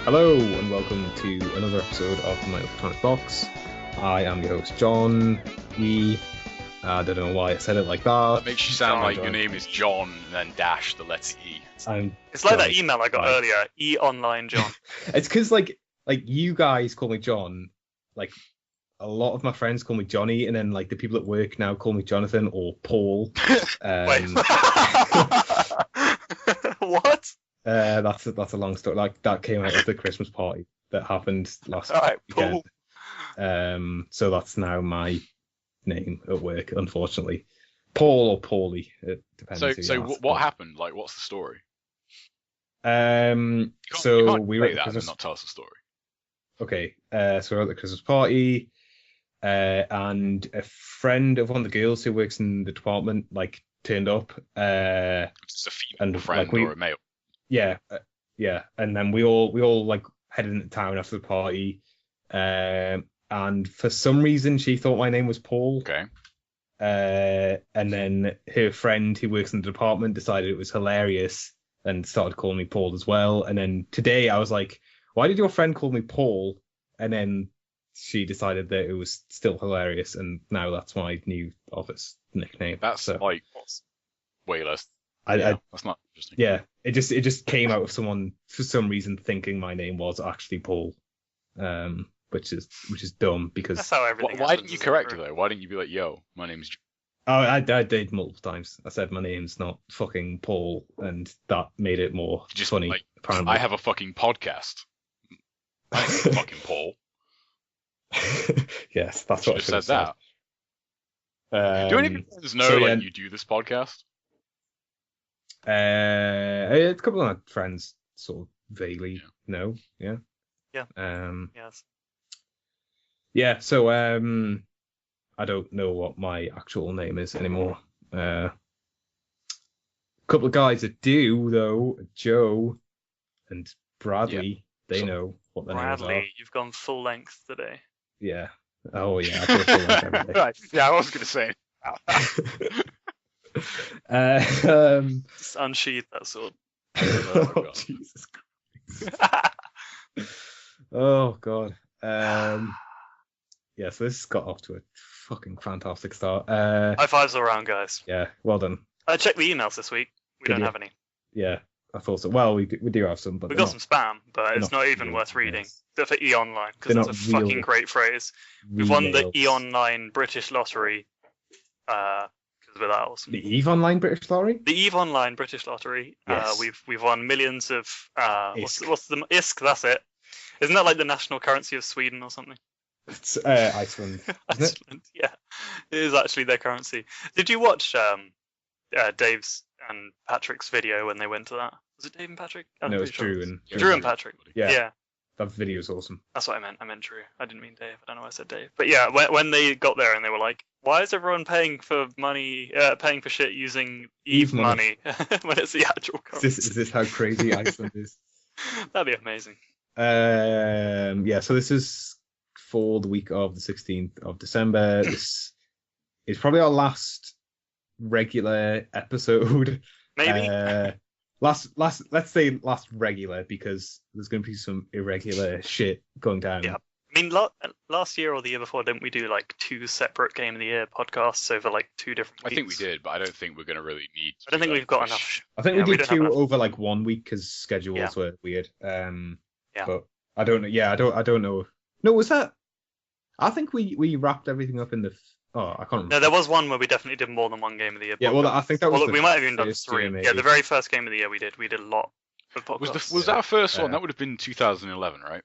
Hello and welcome to another episode of the My Electronic Box. I am your host John E. I don't know why I said it like that. That makes you sound John, like John. your name is John and then dash the letter E. It's like John. that email I got Right. earlier, E-Online John. It's because like you guys call me John, like a lot of my friends call me Johnny, and then like the people at work now call me Jonathan or Paul. Wait. What? That's a long story. Like that came out of the Christmas party that happened last Alright, weekend. Paul. So that's now my name at work, unfortunately. Paul or Paulie, it depends. So who you ask, what but- happened? Like, what's the story? You You so can't we were say at the that and Christmas. not tell us the story. Okay, so we were at the Christmas party, and a friend of one of the girls who works in the department like turned up. It's a female And, friend like, we- or a male. Yeah, and then we all like headed into town after the party, and for some reason she thought my name was Paul. Okay. And then her friend who works in the department decided it was hilarious and started calling me Paul as well. And then today I was like, why did your friend call me Paul? And then she decided that it was still hilarious, and now that's my new office nickname. That's so like way less. I That's not interesting. yeah, it just came out of someone for some reason thinking my name was actually Paul, which is dumb because That's how everything Why didn't you happens, correct her isn't though? Why didn't you be like, "Yo, my name is"? I did multiple times. I said my name's not fucking Paul, and that made it more Just funny. like, Apparently, I have a fucking podcast. My name's fucking Paul. Yes, that's Should what I have should have said said. that. Do any of your friends know so, like yeah. you do this podcast? A couple of my friends sort of vaguely Yeah. know. Yeah. Yeah. Um. Yes. Yeah. So I don't know what my actual name is anymore. A couple of guys that do though, Joe and Bradley. They So- know what their names are. Bradley, you've gone full length today. Yeah. Oh yeah. I go full length every day. Right. Yeah, I was gonna say. Just unsheath that sword. Oh, God. Jesus Christ. Oh god. Yeah, so this got off to a fucking fantastic start. High fives all around, guys. Yeah, well done. I checked the emails this week. We Did don't you? have any. Yeah, I thought so. Well, we do have some, but We they're got some spam, but they're it's not not even real worth reading. emails. Except for E-Online, because They're that's a not real fucking great phrase. not We've won the emails. E-Online British Lottery. Because we're that awesome. The Eve Online British Lottery. The Eve Online British Lottery. Yes. We've won millions of ISK. what's the ISK? That's it. Isn't that like the national currency of Sweden or something? It's Iceland, isn't it? Iceland. Yeah, it is actually their currency. Did you watch Dave's and Patrick's video when they went to that? Was it Dave and Patrick? I'm No, it's pretty sure Drew it and was. Drew and Patrick. Yeah. Yeah, That video's awesome. that's what I meant. I meant Drew. I didn't mean Dave. I don't know why I said Dave. But yeah, when they got there and they were like, "Why is everyone paying for money, paying for shit using Eve money when it's the actual currency?" Is this how crazy Iceland is? That'd be amazing. Yeah, so this is for the week of the 16th of December. This is probably our last regular episode. Maybe. Let's say last regular, because there's going to be some irregular shit going down. Yeah. I mean, last year or the year before, didn't we do like 2 separate Game of the Year podcasts over like 2 different I weeks? think we did, but I don't think we're gonna really need. To I don't do think that. we've got enough. I think Yeah, we we did don't have 2 enough. over like 1 week because schedules Yeah. were weird. Yeah. But I don't know. Yeah, I don't know. No, was that? I think we wrapped everything up in the. Oh, I can't remember. No, there was one where we definitely did more than 1 Game of the Year. Yeah, well, podcast. I think that was Well, the we might have even done first 3. year, Yeah, the maybe. very first Game of the Year we did a lot of podcasts. Was that first one? Yeah. That would have been 2011, right?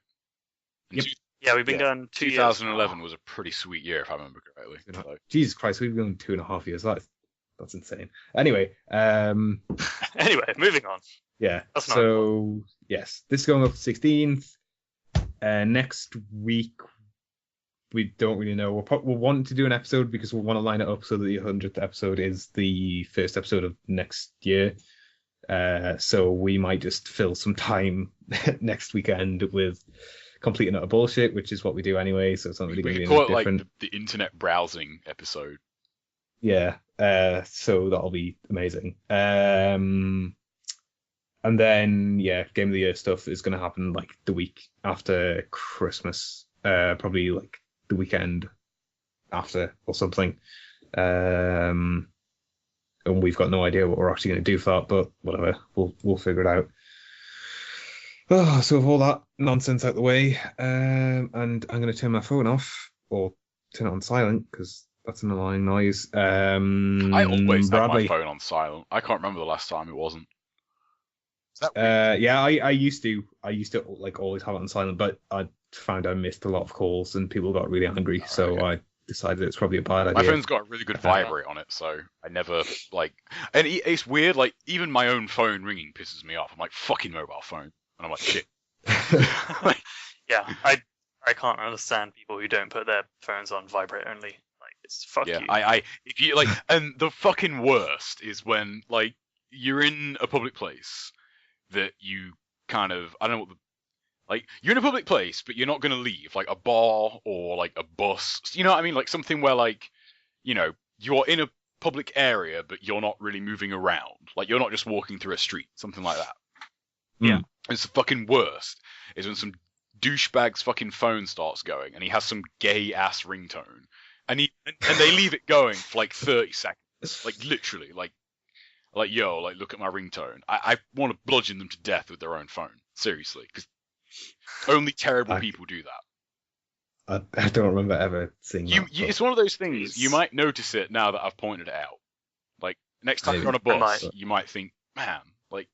And Yep. Yeah, we've been Yeah. going 2 years. 2011 was a pretty sweet year, if I remember correctly. You know, So- Jesus Christ, we've been 2.5 years. That's insane. Anyway, Anyway, moving on. yeah. That's not So yes, this is going up to 16th. Next week, we don't really know. We'll want to do an episode because we want to line it up so that the 100th episode is the first episode of next year. So we might just fill some time next weekend with complete and utter bullshit, which is what we do anyway. So it's not really we going to could be call any it like different. the internet browsing episode. Yeah. So that'll be amazing. And then Game of the Year stuff is going to happen like the week after Christmas, probably like the weekend after or something. And we've got no idea what we're actually going to do for that, but whatever, we'll figure it out. Oh, so with all that nonsense out the way, and I'm going to turn my phone off or turn it on silent because that's an annoying noise. I always have Bradley. my phone on silent. I can't remember the last time it wasn't. Is that weird? Yeah, I used to like always have it on silent, but I found I missed a lot of calls and people got really angry, so I decided it's probably a bad idea. My phone's got a really good vibrate on it, so I never like. And it's weird, like even my own phone ringing pisses me off. I'm like, fucking mobile phone, and I'm like, shit. Yeah, I can't understand people who don't put their phones on vibrate only. Like, it's fuck you. If you like, and the fucking worst is when like you're in a public place that you kind of, I don't know what the, like you're in a public place, but you're not gonna leave, like a bar or like a bus. You know what I mean? Like something where like, you know, you're in a public area, but you're not really moving around. Like you're not just walking through a street, something like that. Yeah. It's the fucking worst is when some douchebag's fucking phone starts going and he has some gay ass ringtone and they leave it going for like 30 seconds, like literally, like yo, like look at my ringtone. I want to bludgeon them to death with their own phone, seriously, because only terrible people do that. I don't remember ever seeing that. It's one of those things. You might notice it now that I've pointed it out. Like next time you're on a bus, you might think, man, like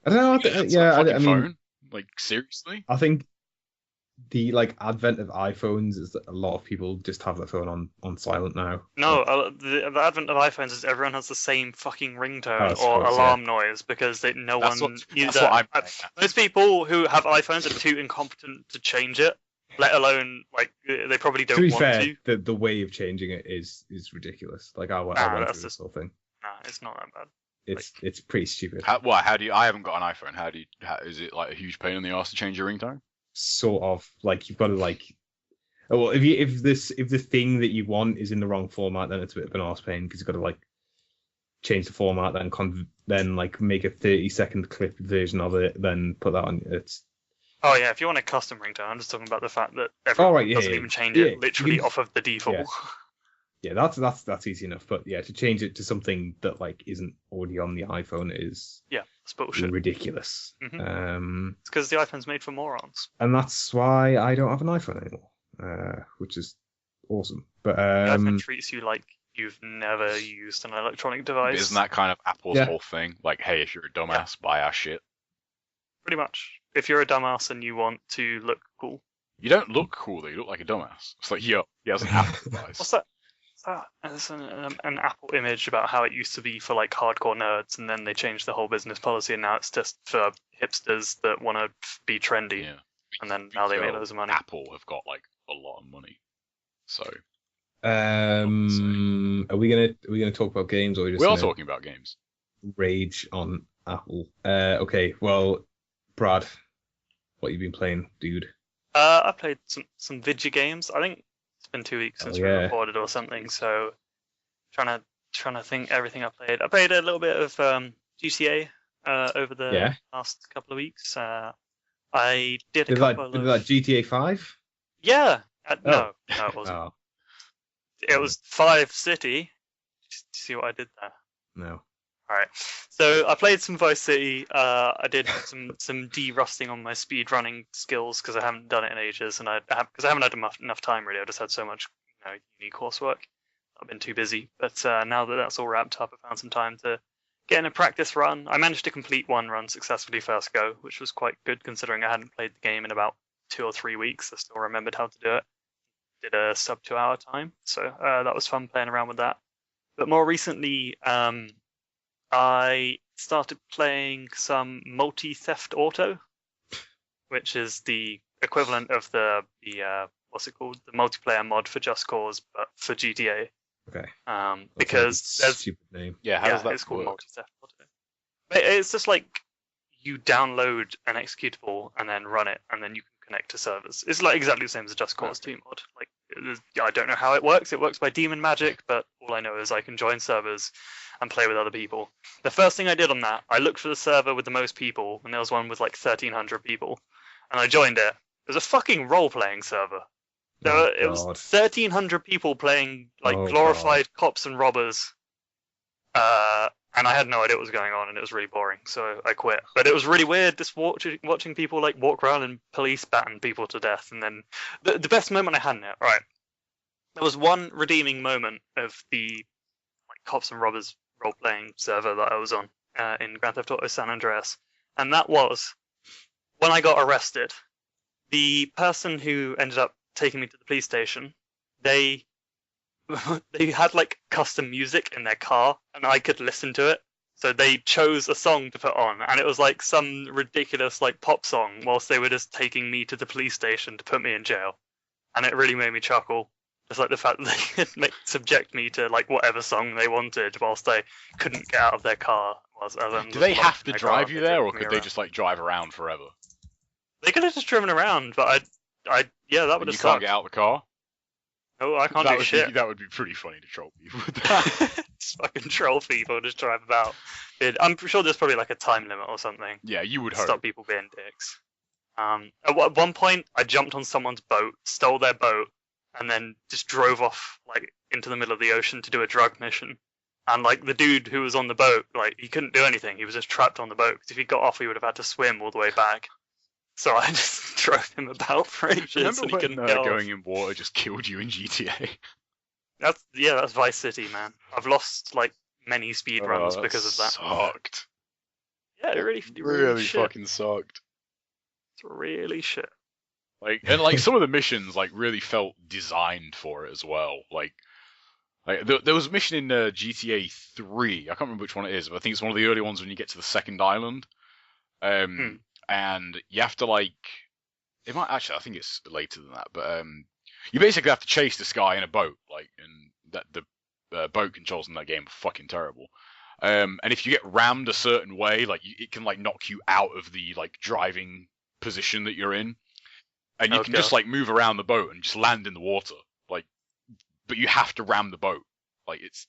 I don't know. I mean, phone? Like seriously. I think the like advent of iPhones is that a lot of people just have their phone on silent now. No, the advent of iPhones is everyone has the same fucking ringtone Oh, or alarm noise because That's what I'm Those people who have iPhones are too incompetent to change it, let alone like they probably don't To be want fair, to. the way of changing it is ridiculous. Like I went that's through this whole thing. Nah, it's not that bad. It's pretty stupid. How do you? I haven't got an iPhone. Is it like a huge pain in the ass to change your ringtone? Sort of like you've got to like. Oh, well, if the thing that you want is in the wrong format, then it's a bit of an arse pain because you've got to like change the format, then like make a 30-second clip version of it, then put that on. It's. Oh yeah, if you want a custom ringtone, I'm just talking about the fact that everyone doesn't even change it literally off of the default. Yeah, that's easy enough. But yeah, to change it to something that like isn't already on the iPhone is that's bullshit. Ridiculous. Mm-hmm. It's because the iPhone's made for morons. And that's why I don't have an iPhone anymore, which is awesome. But the iPhone treats you like you've never used an electronic device. Isn't that kind of Apple's whole thing? Like, hey, if you're a dumbass, buy our shit. Pretty much. If you're a dumbass and you want to look cool. You don't look cool, though. You look like a dumbass. It's like, yo, he has an Apple device. What's that? It's an Apple image about how it used to be for like hardcore nerds, and then they changed the whole business policy, and now it's just for hipsters that want to be trendy. Yeah. And then now they make loads of money. Apple have got like a lot of money, so. Are we gonna talk about games, or we are talking about games? Rage on Apple. Okay, well, Brad, what have you been playing, dude? I played some video games. I think it's been 2 weeks since we recorded or something, so trying to think everything I played. I played a little bit of GTA over the last couple of weeks. I did a couple of... Did that GTA 5? Yeah. No, it wasn't. Oh. It was 5 City. Just see what I did there. No. Alright. So I played some Vice City. I did some de-rusting on my speed running skills because I haven't done it in ages, and because I haven't had enough time really. I just had so much uni coursework. I've been too busy. But now that that's all wrapped up, I found some time to get in a practice run. I managed to complete one run successfully first go, which was quite good considering I hadn't played the game in about 2 or 3 weeks. I still remembered how to do it. Did a sub 2 hour time, so that was fun playing around with that. But more recently, I started playing some Multi-Theft Auto, which is the equivalent of the what's it called? The multiplayer mod for Just Cause, but for GTA. Okay. Because there's stupid name. Yeah, how does that it's called work? Multi-Theft Auto. But it's just like you download an executable and then run it, and then you can connect to servers. It's like exactly the same as a Just Cause 2 mod. Like I don't know how it works. It works by demon magic, but all I know is I can join servers and play with other people. The first thing I did on that, I looked for the server with the most people, and there was one with like 1,300 people, and I joined it. It was a fucking role-playing server. It was 1,300 people playing like glorified cops and robbers, and I had no idea what was going on, and it was really boring, so I quit. But it was really weird just watching people like walk around and police batten people to death, and then the best moment I had in it, right? There was one redeeming moment of the like cops and robbers role-playing server that I was on in Grand Theft Auto San Andreas, and that was when I got arrested. The person who ended up taking me to the police station, they had like custom music in their car, and I could listen to it. So they chose a song to put on, and it was like some ridiculous like pop song, whilst they were just taking me to the police station to put me in jail, and it really made me chuckle. Just like the fact that they could subject me to like whatever song they wanted, whilst they couldn't get out of their car. Do they have to drive you there, or could they just like drive around forever? They could have just driven around, but yeah, that would have sucked. You can't get out of the car? No, I can't do shit. That would be pretty funny to troll people with that. Just fucking troll people, just drive about. I'm sure there's probably like a time limit or something. Yeah, you would hope. Stop people being dicks. At one point, I jumped on someone's boat, stole their boat, and then just drove off like into the middle of the ocean to do a drug mission. And like the dude who was on the boat, like he couldn't do anything. He was just trapped on the boat, because if he got off, he would have had to swim all the way back. So I just drove him about for ages. Remember and he couldn't when get going off. in water just killed you in GTA? That's Vice City, man. I've lost like many speedruns because of that. Sucked. Yeah, it really fucking sucked. It's really shit. Like some of the missions like really felt designed for it as well. Like there was a mission in GTA 3. I can't remember which one it is, but I think it's one of the early ones when you get to the second island. And you have to like, it might actually, I think it's later than that, but you basically have to chase this guy in a boat, like, and that the boat controls in that game are fucking terrible. And if you get rammed a certain way, like it can like knock you out of the like driving position that you're in, and you can just like move around the boat and just land in the water, like, but you have to ram the boat, like it's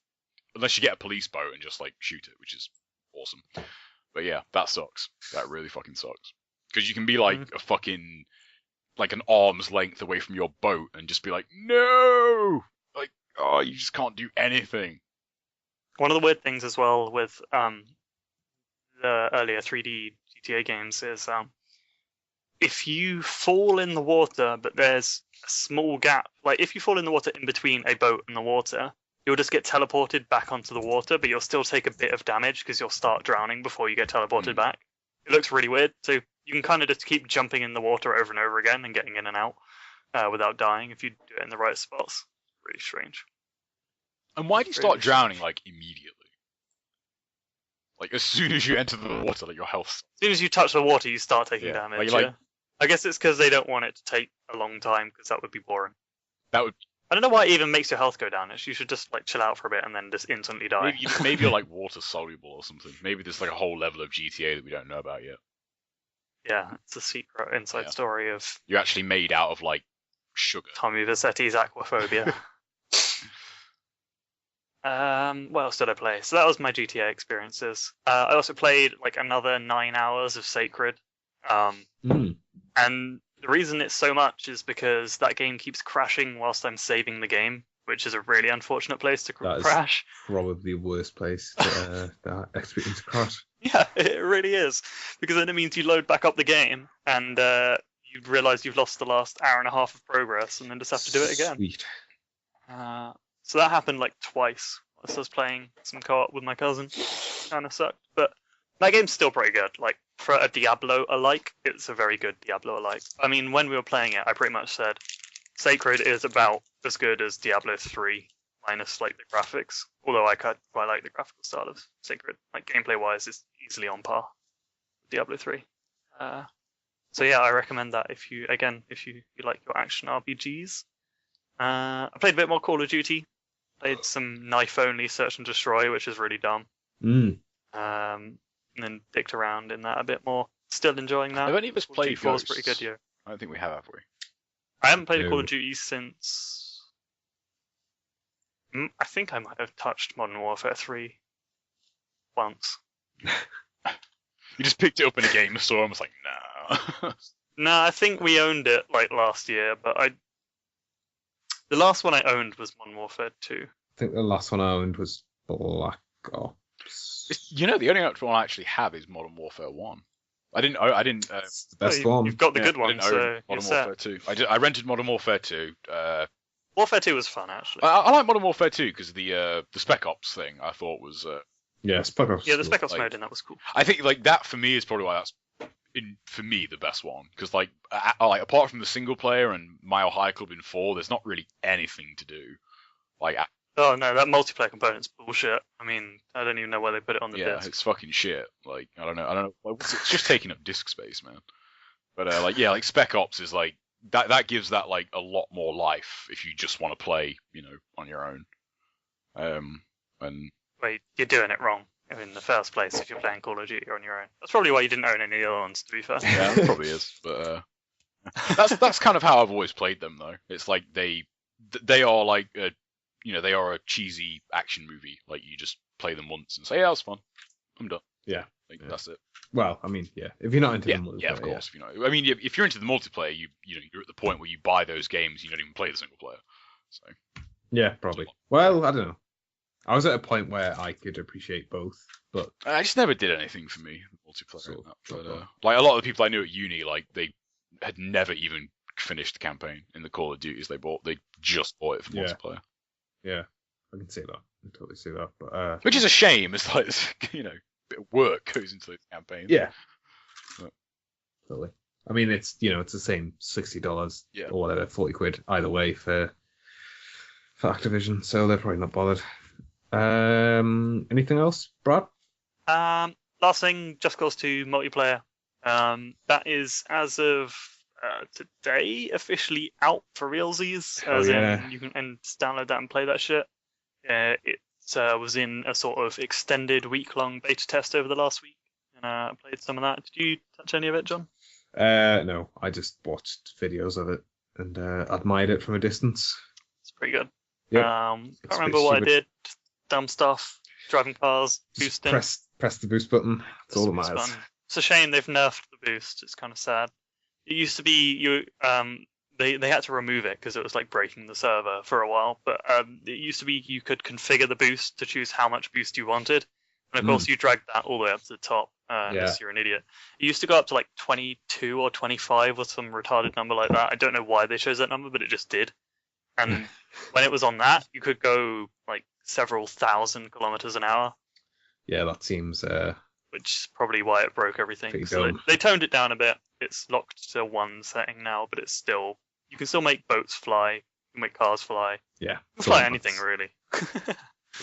unless you get a police boat and just like shoot it, which is awesome. But yeah, that sucks. That really fucking sucks. Because you can be like a fucking, like an arm's length away from your boat and just be like, no! Like, oh, you just can't do anything. One of the weird things as well with the earlier 3D GTA games is if you fall in the water, but there's a small gap, like if you fall in the water in between a boat and the water, you'll just get teleported back onto the water, but you'll still take a bit of damage because you'll start drowning before you get teleported back. It looks really weird, so you can kind of just keep jumping in the water over and over again and getting in and out without dying if you do it in the right spots. Really strange. And why do you start drowning, like, immediately? Like, as soon as you enter the water, like, your health... As soon as you touch the water, you start taking damage, I guess it's because they don't want it to take a long time, because that would be boring. That would... I don't know why it even makes your health go down. You should just like chill out for a bit and then just instantly die. Maybe you're like water soluble or something. Maybe there's like a whole level of GTA that we don't know about yet. Yeah, it's a secret inside story of... You're actually made out of like sugar. Tommy Vercetti's Aquaphobia. What else did I play? So that was my GTA experiences. I also played like another 9 hours of Sacred. And the reason it's so much is because that game keeps crashing whilst I'm saving the game, which is a really unfortunate place to crash. Probably the worst place to that experience to crash. Yeah, it really is. Because then it means you load back up the game and you realise you've lost the last hour and a half of progress and then just have to do it again. Sweet. So that happened like twice whilst I was playing some co-op with my cousin. Kind of sucked. But that game's still pretty good. Like, for a Diablo-alike, it's a very good Diablo-alike. I mean, when we were playing it, I pretty much said Sacred is about as good as Diablo 3, minus, like, the graphics. Although I quite like the graphical style of Sacred. Like, gameplay-wise, it's easily on par with Diablo 3. So yeah, I recommend that if you like your action RPGs. I played a bit more Call of Duty. Played some knife-only Search and Destroy, which is really dumb. And then dicked around in that a bit more. Still enjoying that. Have any of us played G4's Ghosts? Pretty good, yeah. I don't think we have we? I haven't played a Call of Duty since I think I might have touched Modern Warfare 3 once. You just picked it up in a game store and was like, nah. No, I think we owned it like last year, but the last one I owned was Modern Warfare 2. I think the last one I owned was Black Ops. You know, the only actual one I actually have is Modern Warfare 1. I didn't. It's the best Well, one. You've got the good I one, didn't so own you're Modern set. Warfare 2. I rented Modern Warfare 2. Warfare 2 was fun, actually. I like Modern Warfare 2 because the Spec Ops thing I thought was. Yeah, Spec Ops. Yeah, the Spec Ops like- mode in that was cool. I think like that for me is probably why that's for me the best one because like apart from the single player and Mile High Club in 4, there's not really anything to do. Like Oh no, that multiplayer component's bullshit. I mean, I don't even know why they put it on the yeah, disc. it's fucking shit. Like I don't know. Like, it's just taking up disk space, man. But like Spec Ops is like that gives that like a lot more life if you just want to play, on your own. And Wait, you're doing it wrong in the first place if you're playing Call of Duty on your own. That's probably why you didn't own any of the other ones, to be fair. yeah, that probably is. But that's kind of how I've always played them, though. It's like they are like they are a cheesy action movie. Like you just play them once and say, yeah, that was fun. I'm done. Yeah. Like Yeah. that's it. Well, I mean, yeah. If you're not into Yeah, the multiplayer, yeah, of course. I mean, if you're into the multiplayer, you're at the point where you buy those games, you don't even play the single player. So Yeah, probably. Well, I don't know. I was at a point where I could appreciate both, but I just never did anything for me, multiplayer. So, but, sure. like a lot of the people I knew at uni, like they had never even finished the campaign in the Call of Duties they bought. They just bought it for Yeah. multiplayer, yeah, I can see that. I can totally see that. But which is a shame. It's like bit of work goes into those campaigns. yeah, But- totally. I mean, it's it's the same $60 Yeah. or whatever, 40 quid either way for Activision, so they're probably not bothered. Anything else, Brad? Last thing, Just Cause 2 multiplayer. That is, as of today, officially out for realsies. Oh, As yeah. in, you can download that and play that shit. It was in a sort of extended week-long beta test over the last week, and I played some of that. Did you touch any of it, John? No, I just watched videos of it and admired it from a distance. It's pretty good. Yep. Can't It's a bit remember what I stupid. did. Dumb stuff. Driving cars, Just boosting. press the boost button. That's all that It's matters. fun. It's a shame they've nerfed the boost. It's kind of sad. It used to be they had to remove it because it was like breaking the server for a while. But it used to be you could configure the boost to choose how much boost you wanted, and of course you dragged that all the way up to the top. Unless you're an idiot. It used to go up to like 22 or 25 or some retarded number like that. I don't know why they chose that number, but it just did. And when it was on that, you could go like several thousand kilometers an hour, Yeah, that seems which is probably why it broke everything. Pretty So dumb. they toned it down a bit. It's locked to one setting now, but it's still you can still make boats fly, you can make cars fly, yeah. you can it's fly all that anything matters. really.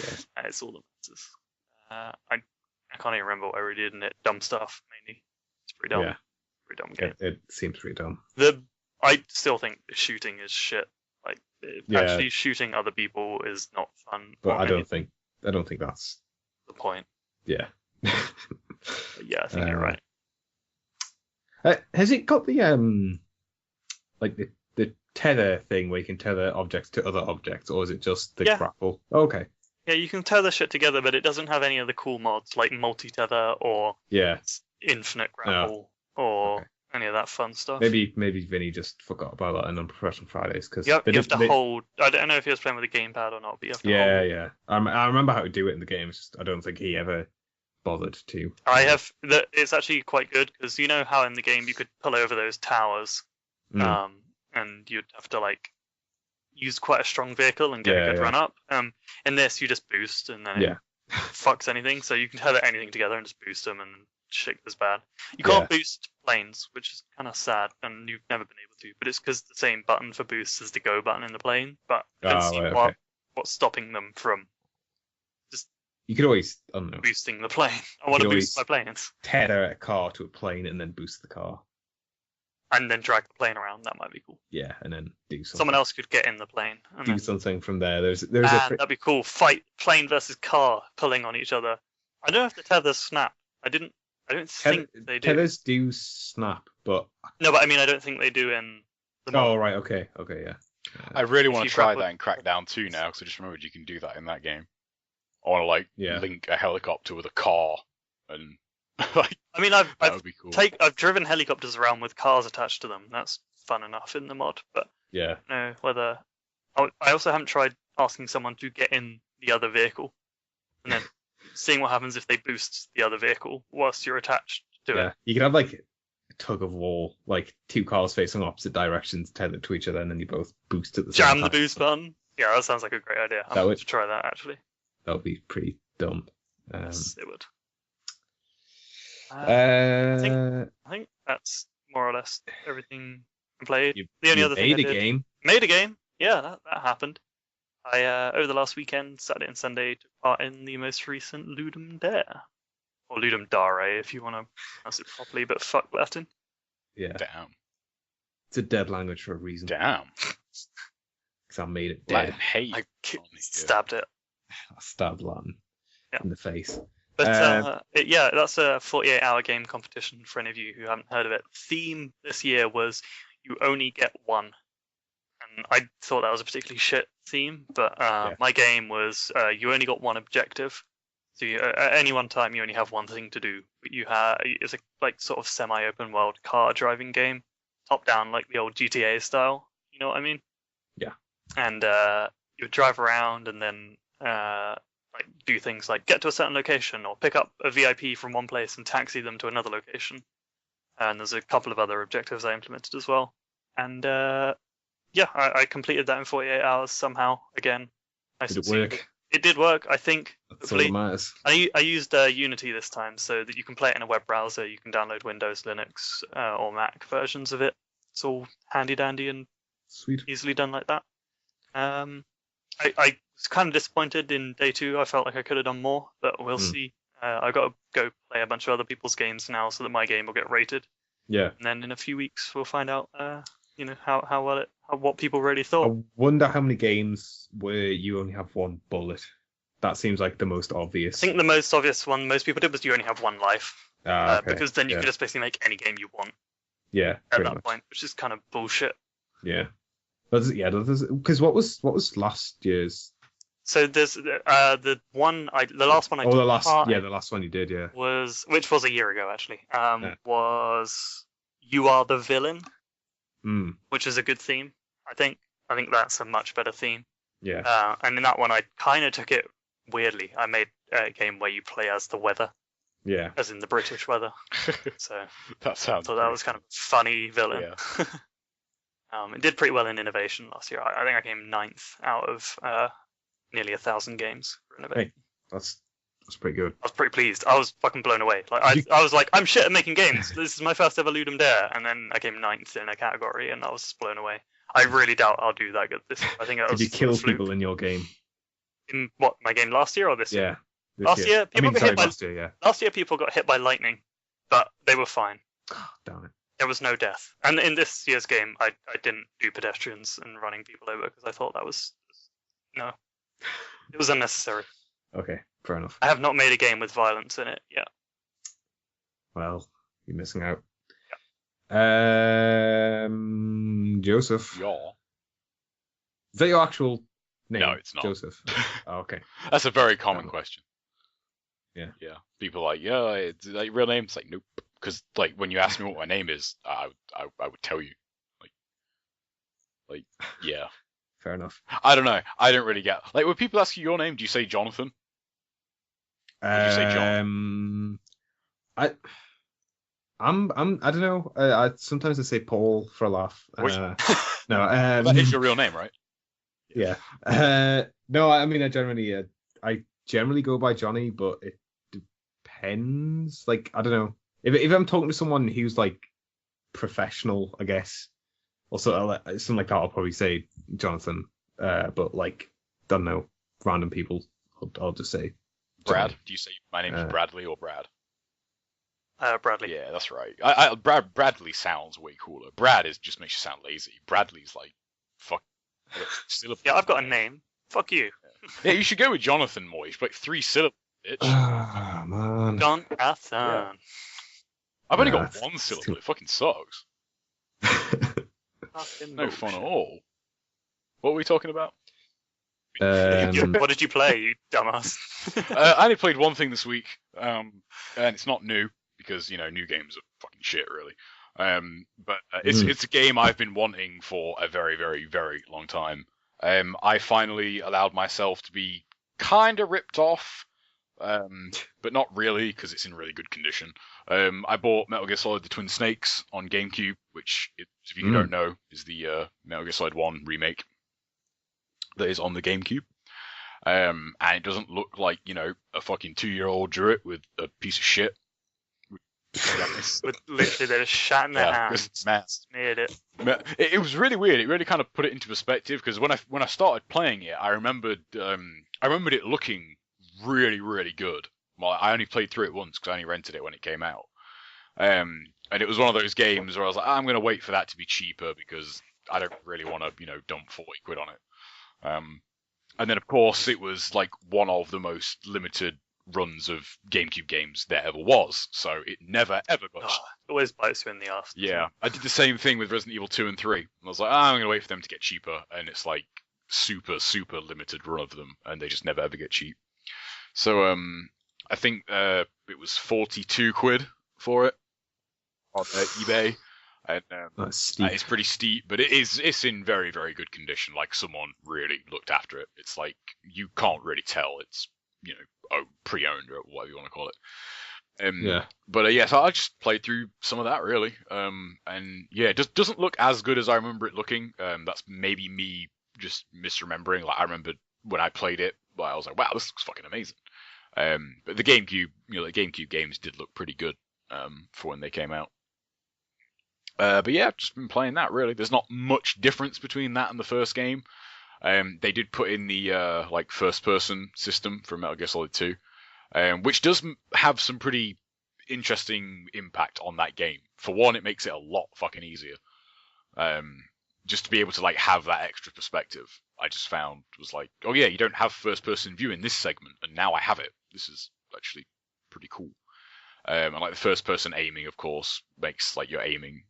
Yeah. It's all that matters. I can't even remember what I really did in it. Dumb stuff mainly. It's pretty dumb. Yeah. Pretty dumb game. It seems pretty dumb. I still think the shooting is shit. Like Yeah. actually shooting other people is not fun. But or I really don't think that's the point. yeah. But yeah, I think you're right. Has it got the like the tether thing where you can tether objects to other objects, or is it just the Yeah. grapple? Okay. Yeah, you can tether shit together, but it doesn't have any of the cool mods like multi-tether or Yeah. infinite grapple or Okay. any of that fun stuff. Maybe Vinny just forgot about that on Unprofessional Fridays because You have to hold. I don't know if he was playing with a gamepad or not, but you have to Yeah, hold. yeah. I remember how to do it in the game. It's just, I don't think he ever bothered to. It's actually quite good because you know how in the game you could pull over those towers, Mm. and you'd have to like use quite a strong vehicle and get Yeah, a good yeah. run up. In this you just boost and then Yeah. it fucks anything, so you can tether anything together and just boost them and shit goes bad. You can't boost planes, which is kind of sad, and you've never been able to. But it's because the same button for boost is the go button in the plane. But I don't see Right, what, okay. what's stopping them from You could always, I don't know, boosting the plane. I want to could boost my always- planes tether a car to a plane and then boost the car. and then drag the plane around. That might be cool. Yeah, and then do something. Someone else could get in the plane. And do then, something from there. There's a that'd be cool. Fight plane versus car, pulling on each other. I don't know if the tethers snap. I don't think they do. tethers do snap, but No, but I mean, I don't think they do in the mod. oh right, okay, yeah. I really want you to try grapple- that in Crackdown 2 now, because I just remembered you can do that in that game. I want to like Yeah. link a helicopter with a car, and like I mean, that I've would be cool. I've driven helicopters around with cars attached to them. That's fun enough in the mod, but Yeah. no, whether I also haven't tried asking someone to get in the other vehicle and then seeing what happens if they boost the other vehicle whilst you're attached to Yeah. it. You can have like a tug of war, like two cars facing opposite directions, tethered to each other, and then you both boost at the same Jam time. the boost button. Yeah, that sounds like a great idea. I'm That going would- to try that actually. That would be pretty dumb. Yes, it would. Uh, I think that's more or less everything I played. you, The only you other thing made I a did, game. made a game. Yeah, that happened. I over the last weekend, Saturday and Sunday, took part in the most recent Ludum Dare, or Ludum Dare if you want to pronounce it properly, but fuck Latin. Yeah, Damn. it's a dead language for a reason. Damn. Because I made it Latin dead. hate. I on here. stabbed it. I stabbed Latin Yeah. in the face. But yeah, that's a 48-hour game competition for any of you who haven't heard of it. Theme this year was you only get one. And I thought that was a particularly shit theme, but my game was you only got one objective. So at any one time, you only have one thing to do. But it's a like sort of semi-open world car driving game, top down like the old GTA style. You know what I mean? Yeah. And you would drive around and then like do things like get to a certain location or pick up a VIP from one place and taxi them to another location. And there's a couple of other objectives I implemented as well. And yeah, I completed that in 48 hours somehow. Again, nice Did and it simple. work? It did work, I think. That's all that Hopefully. matters. I used Unity this time so that you can play it in a web browser. You can download Windows, Linux, or Mac versions of it. It's all handy dandy and Sweet. easily done like that. I was kind of disappointed in day 2. I felt like I could have done more, but we'll see. I've got to go play a bunch of other people's games now so that my game will get rated. Yeah. And then in a few weeks we'll find out, how well what people really I thought. wonder how many games where you only have one bullet. That seems like the most obvious. I think the most obvious one most people did was you only have one life, Okay. because then you yeah. could just basically make any game you want Yeah. at Pretty that much. point, which is kind of bullshit. Yeah. Because what was last year's? So there's the last one I Oh, took the last part in the last one you did, yeah. which was a year ago actually. Yeah. Was You Are the Villain, Mm. which is a good theme. I think that's a much better theme. Yeah. And in that one, I kind of took it weirdly. I made a game where you play as the weather, Yeah. as in the British weather. So That sounds. so that was kind of a funny villain. Yeah. It did pretty well in innovation last year. I think I came 9th out of nearly 1,000 games for innovation. That's pretty good. I was pretty pleased. I was fucking blown away. Like I was like, I'm shit at making games. This is my first ever Ludum Dare, and then I came 9th in a category, and I was blown away. I really doubt I'll do that good this year. I think that Did was you kill a fluke. people in your game? In what, my game last year or this year? Yeah. This Last year, people got hit by- last year, yeah. Last year, people got hit by lightning, but they were fine. Damn it. There was no death. And in this year's game, I didn't do pedestrians and running people over because I thought that was no, it was unnecessary. Okay, fair enough. I have not made a game with violence in it yet. Well, you're missing out. Joseph. Yeah. Is that your actual name? No, it's not. Joseph. Oh, okay. That's a very common Oh. question. Yeah. Yeah. People are like, yeah, is that your real name? It's like, nope. Because like when you ask me what my name is, I would tell you. Like, yeah. Fair enough. I don't know. I don't really get like when people ask you your name, do you say Jonathan? Did you say John? I don't know. I sometimes I say Paul for a laugh. Which- No. That is your real name, right? Yeah. No, I mean, I generally go by Johnny, but it depends. Like, I don't know. If I'm talking to someone who's like professional, I guess, or something like that, I'll probably say Jonathan. But like, don't know, random people, I'll just say Brad. Johnny. Do you say my name's Uh, Bradley or Brad? Bradley. Yeah, that's right. Bradley sounds way cooler. Brad just makes you sound lazy. Bradley's like, fuck. Syllable. Yeah, I've got a name. Fuck you, Yeah, you should go with Jonathan Moyes, like 3 syllables, bitch. Ah, man. Jonathan. Yeah. I've only Nah, got it's- 1 it's syllable. too- It fucking sucks. Fucking No fun at bullshit. all. What were we talking about? What did you play, you dumbass? I only played one thing this week, and it's not new because new games are fucking shit, really. But it's a game I've been wanting for a very, very, very long time. I finally allowed myself to be kind of ripped off, but not really because it's in really good condition. I bought Metal Gear Solid: The Twin Snakes on GameCube, which, if you don't know, is the Metal Gear Solid 1 remake that is on the GameCube. And it doesn't look like, a fucking 2-year-old drew it with a piece of shit. With literally they just shat in their hands. Smeared it. It was really weird. It really kind of put it into perspective because when I started playing it, I remembered it looking really, really good. Well, I only played through it once because I only rented it when it came out. And it was one of those games where I was like, I'm going to wait for that to be cheaper because I don't really want to, dump 40 quid on it. And then, of course, it was like one of the most limited runs of GameCube games there ever was. So it never, ever got... It always bites you in the ass. Yeah, I did the same thing with Resident Evil 2 and 3. I was like, I'm going to wait for them to get cheaper. And it's like super, super limited run of them. And they just never, ever get cheap. So I think it was 42 quid for it on eBay. And That's steep. it's pretty steep, but it's in very, very good condition. Like someone really looked after it. It's like you can't really tell it's pre-owned or whatever you want to call it. Yeah. But so I just played through some of that really. And yeah, it just doesn't look as good as I remember it looking. That's maybe me just misremembering. Like I remember when I played it, I was like, wow, this looks fucking amazing. But the GameCube, the GameCube games did look pretty good for when they came out. But yeah, I've just been playing that really. There's not much difference between that and the first game. They did put in the first person system from Metal Gear Solid 2, which does have some pretty interesting impact on that game. For one, it makes it a lot fucking easier. Just to be able to have that extra perspective, I just found was like, oh yeah, you don't have first person view in this segment, and now I have it. This is actually pretty cool. And the first person aiming, of course, makes your aiming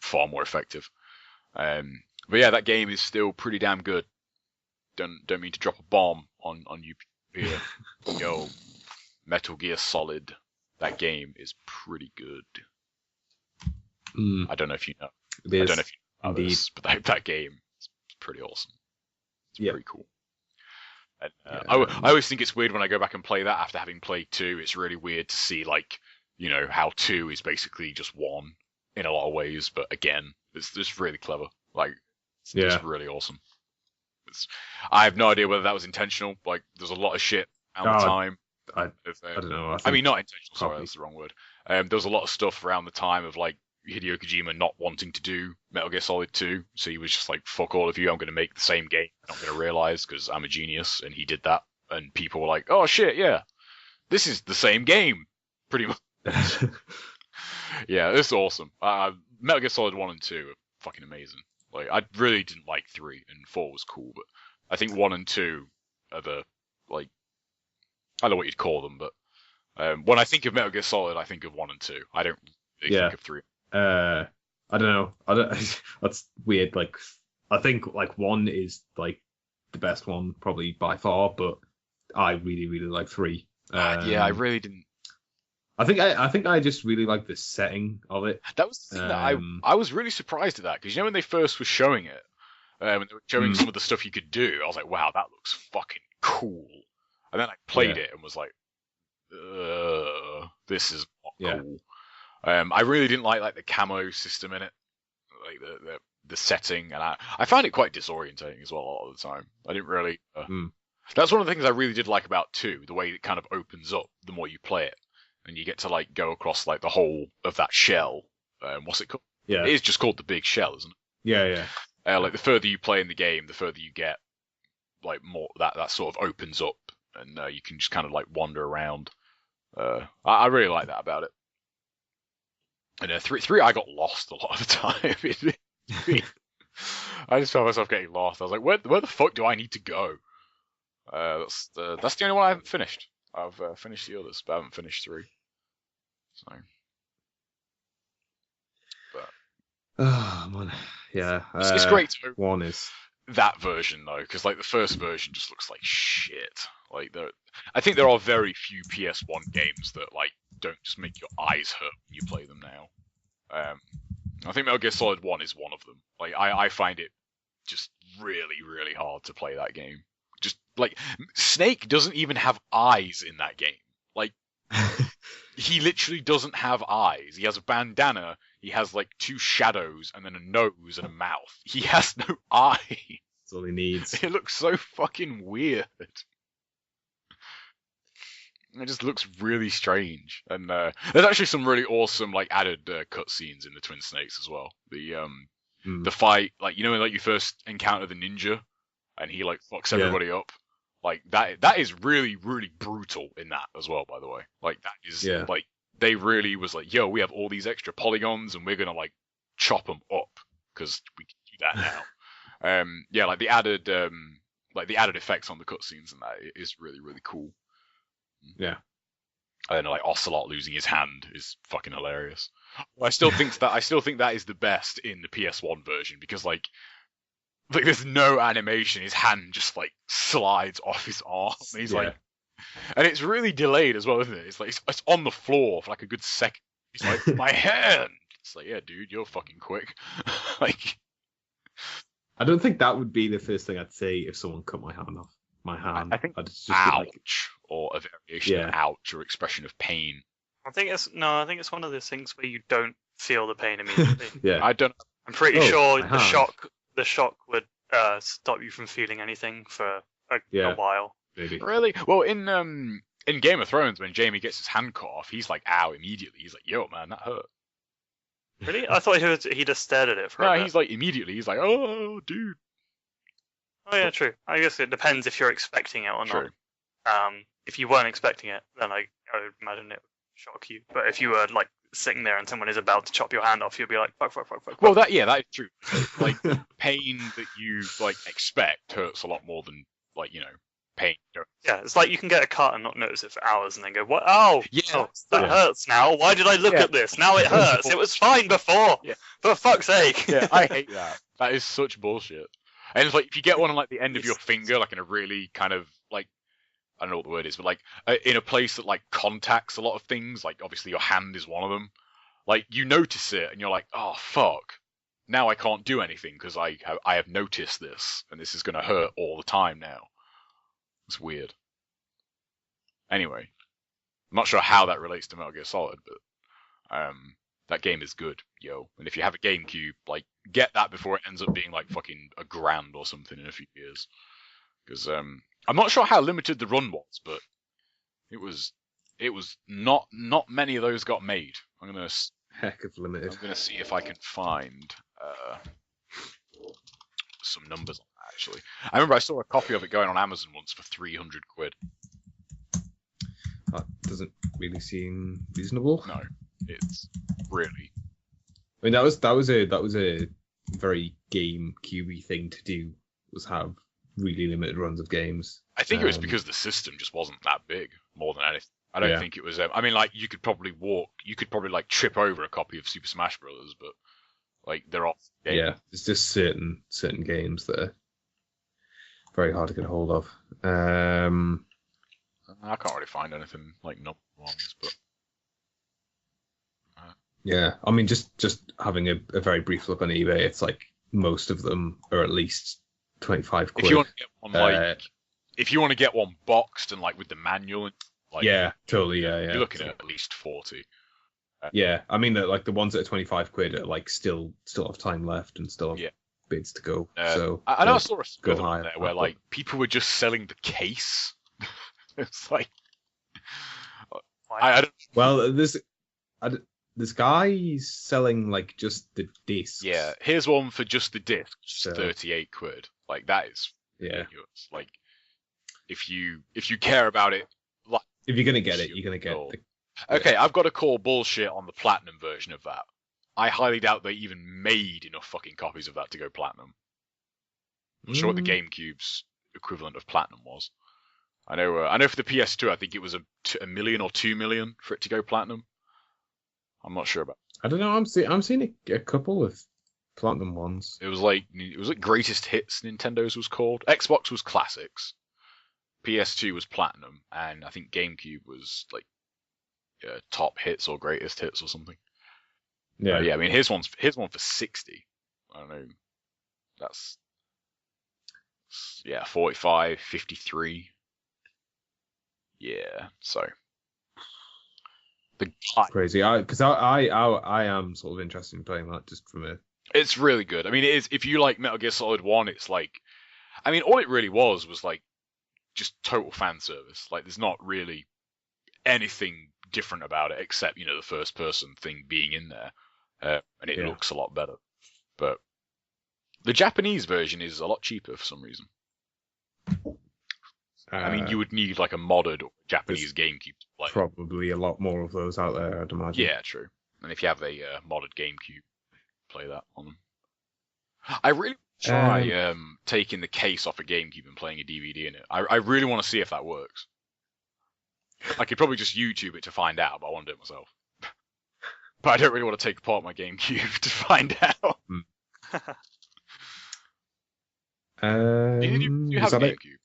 far more effective. But yeah, that game is still pretty damn good. Don't mean to drop a bomb on you here. Yo, Metal Gear Solid, that game is pretty good. I don't know if you know. It is. I don't know if you know Indeed. this, but that game is pretty awesome. It's pretty cool. And, I always think it's weird when I go back and play that after having played 2. It's really weird to see how 2 is basically just 1 in a lot of ways, but again, it's just really clever. It's just really awesome. I have no idea whether that was intentional. There's a lot of shit around the time. I don't know. I mean, not intentional. Sorry, that's the wrong word. There was a lot of stuff around the time of Hideo Kojima not wanting to do Metal Gear Solid 2, so he was just like, "Fuck all of you! I'm going to make the same game. I'm not going to realize because I'm a genius," and he did that. And people were like, "Oh shit, yeah, this is the same game, pretty much." Yeah, it's awesome. Metal Gear Solid 1 and 2 are fucking amazing. I really didn't like 3, and 4 was cool, but I think 1 and 2 are the, I don't know what you'd call them, but when I think of Metal Gear Solid, I think of 1 and 2. I don't really think of 3. I don't know. That's weird. I think 1 is the best one probably by far, but I really, really like 3. Yeah, I really didn't. I think I just really like the setting of it. That was the thing that I was really surprised at that, because when they first were showing it, when they were showing some of the stuff you could do, I was like, wow, that looks fucking cool. And then I played it and was like, this is not cool. I really didn't like the camo system in it, the setting, and I found it quite disorientating as well a lot of the time. I didn't really. That's one of the things I really did like about 2, the way it kind of opens up the more you play it. And you get to go across the whole of that shell. What's it called? Yeah, it is just called the big shell, isn't it? Yeah. The further you play in the game, the further you get. More that sort of opens up, and you can just kind of wander around. I really like that about it. And 3, I got lost a lot of the time. I just found myself getting lost. I was like, where the fuck do I need to go? That's the only one I haven't finished. I've finished the others, but I haven't finished 3. So, but oh man, yeah, it's great. 1 is that version though, because like the first version just looks like shit. Like I think there are very few PS1 games that like don't just make your eyes hurt when you play them now. I think Metal Gear Solid 1 is one of them. Like I find it just really, really hard to play that game. Just like Snake doesn't even have eyes in that game. Like he literally doesn't have eyes. He has a bandana. He has like 2 shadows and then a nose and a mouth. He has no eyes. That's all he needs. It looks so fucking weird. It just looks really strange. And there's actually some really awesome like added cutscenes in the Twin Snakes as well. The fight, like you know, when like you first encounter the ninja, and he like fucks everybody up. Like that is really, really brutal in that as well, by the way. Like that is like they really was like, yo, we have all these extra polygons and we're gonna like chop them up because we can do that now. Like the added effects on the cutscenes and that is really, really cool. Yeah. I don't know, like Ocelot losing his hand is fucking hilarious. I still think that is the best in the PS1 version because like there's no animation. His hand just like slides off his arm. And he's like, and it's really delayed as well, isn't it? It's like it's on the floor for like a good second. He's like, my hand. It's like, yeah, dude, you're fucking quick. Like, I don't think that would be the first thing I'd say if someone cut my hand off. My hand. I think I'd just ouch, or a variation of ouch or expression of pain. I think it's one of those things where you don't feel the pain immediately. I don't. I'm pretty sure the shock would stop you from feeling anything for a while. Maybe. Really? Well, in Game of Thrones, when Jaime gets his hand cut off, he's like, ow, immediately. He's like, yo, man, that hurt. Really? I thought he just stared at it for a bit. He's like, immediately, he's like, oh, dude. Oh, yeah, true. I guess it depends if you're expecting it or True. not. If you weren't expecting it, then I would imagine it would shock you. But if you were, like, sitting there and someone is about to chop your hand off, you'll be like, fuck. Well, that is true. Like, the pain that you, like, expect hurts a lot more than, like, you know, pain. Yeah, it's like you can get a cut and not notice it for hours and then go, what? Oh, yeah, that hurts now. Why did I look at this? Now it hurts. It was fine before. Yeah. For fuck's sake. Yeah, I hate that. That is such bullshit. And it's like, if you get one on, like, the end of your finger, like, in a really kind of, like, I don't know what the word is, but, like, in a place that, like, contacts a lot of things, like, obviously your hand is one of them, like, you notice it, and you're like, oh, fuck. Now I can't do anything, because I have noticed this, and this is going to hurt all the time now. It's weird. Anyway, I'm not sure how that relates to Metal Gear Solid, but, that game is good, yo. And if you have a GameCube, like, get that before it ends up being like fucking $1,000 or something in a few years. Because I'm not sure how limited the run was, but it was not many of those got made. I'm gonna heck of limited. I'm gonna see if I can find some numbers on that actually. I remember I saw a copy of it going on Amazon once for 300 quid. That doesn't really seem reasonable. No. It's really. I mean, that was a very GameCube thing to do, was have really limited runs of games. I think it was because the system just wasn't that big, more than anything. I don't think it was. I mean, like you could probably like trip over a copy of Super Smash Brothers, but like they're all games. Yeah, it's just certain games that are very hard to get a hold of. I can't really find anything like number ones, but. Yeah, I mean, just having a very brief look on eBay, it's like most of them are at least 25 quid. If you want to get one, like, if you want to get one boxed and like with the manual, and like, yeah, totally, yeah. You're looking at least 40. Yeah, I mean, like the ones that are 25 quid are like still have time left and still have bids to go. So I know I saw a split on there where like people were just selling the case. It's like, I don't. Well, this guy's selling like just the discs. Yeah, here's one for just the disc, just 38 quid. Like that is ridiculous. Like if you care about it, like if you're gonna get it, you're gonna get it. Okay, I've got to call bullshit on the platinum version of that. I highly doubt they even made enough fucking copies of that to go platinum. I'm not sure what the GameCube's equivalent of platinum was. I know for the PS2, I think it was a million or 2 million for it to go platinum. I'm not sure about. I don't know. I'm seeing a couple of Platinum ones. It was like Greatest Hits. Nintendo's was called. Xbox was Classics. PS2 was Platinum, and I think GameCube was like Top Hits or Greatest Hits or something. Yeah. Yeah. I mean, here's one for 60. I don't know. That's 45, 53. Yeah. So the guy, Crazy. I am sort of interested in playing that just from a. it's really good. I mean, it is. If you like Metal Gear Solid 1, it's like, I mean, all it really was like just total fan service. Like, there's not really anything different about it except, the first person thing being in there, and it looks a lot better. But the Japanese version is a lot cheaper for some reason. I mean, you would need like a modded Japanese GameCube to play. Probably a lot more of those out there, I'd imagine. Yeah, true. And if you have a modded GameCube, play that on them. I really try taking the case off a GameCube and playing a DVD in it. I really want to see if that works. I could probably just YouTube it to find out, but I want to do it myself. But I don't really want to take apart my GameCube to find out. Do you have a GameCube?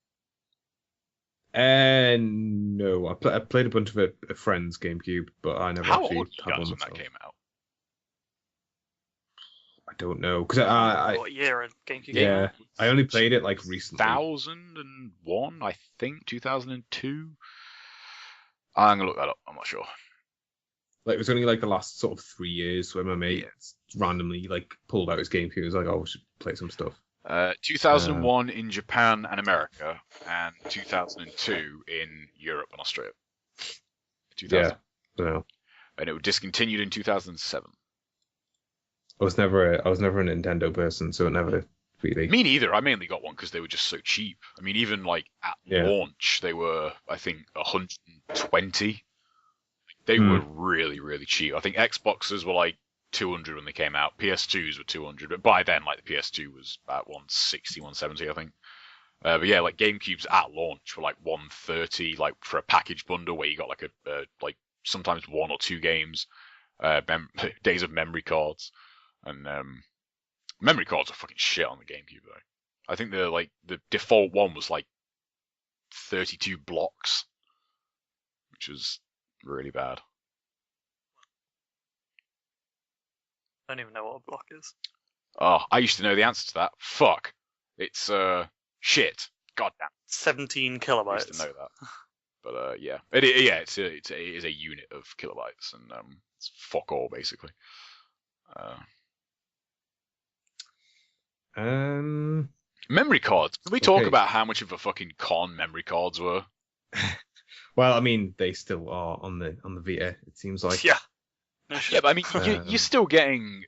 No. I played a bunch of a friend's GameCube, but I never How actually old were you had guys one when that myself. came out? I don't know, because I What year a GameCube? yeah, I only played it like recently. 2001, I think, 2002. I'm gonna look that up. I'm not sure. Like, it was only like the last sort of 3 years where my mate randomly like pulled out his GameCube. He was like, "Oh, we should play some stuff." 2001 in Japan and America, and 2002 in Europe and Australia. 2000. Yeah, no. And it was discontinued in 2007. I was never a Nintendo person, so it never really. Me neither. I mainly got one because they were just so cheap. I mean, even like at launch, they were, I think, 120. They were really, really cheap. I think Xboxes were like 200 when they came out. PS2s were 200, but by then, like, the PS2 was about 160, 170, I think. But yeah, like, GameCubes at launch were like 130, like, for a package bundle where you got like like sometimes 1 or 2 games, days of memory cards, and memory cards are fucking shit on the GameCube though. I think the default one was like 32 blocks, which was really bad. I don't even know what a block is. Oh, I used to know the answer to that. Fuck. It's shit. Goddamn. 17 I kilobytes. used to know that. But yeah, it is a unit of kilobytes, and it's fuck all basically. Memory cards. Can we talk about how much of a fucking con memory cards were? Well, I mean, they still are on the Vita. It seems like. Yeah. Yeah, but I mean, you're still getting.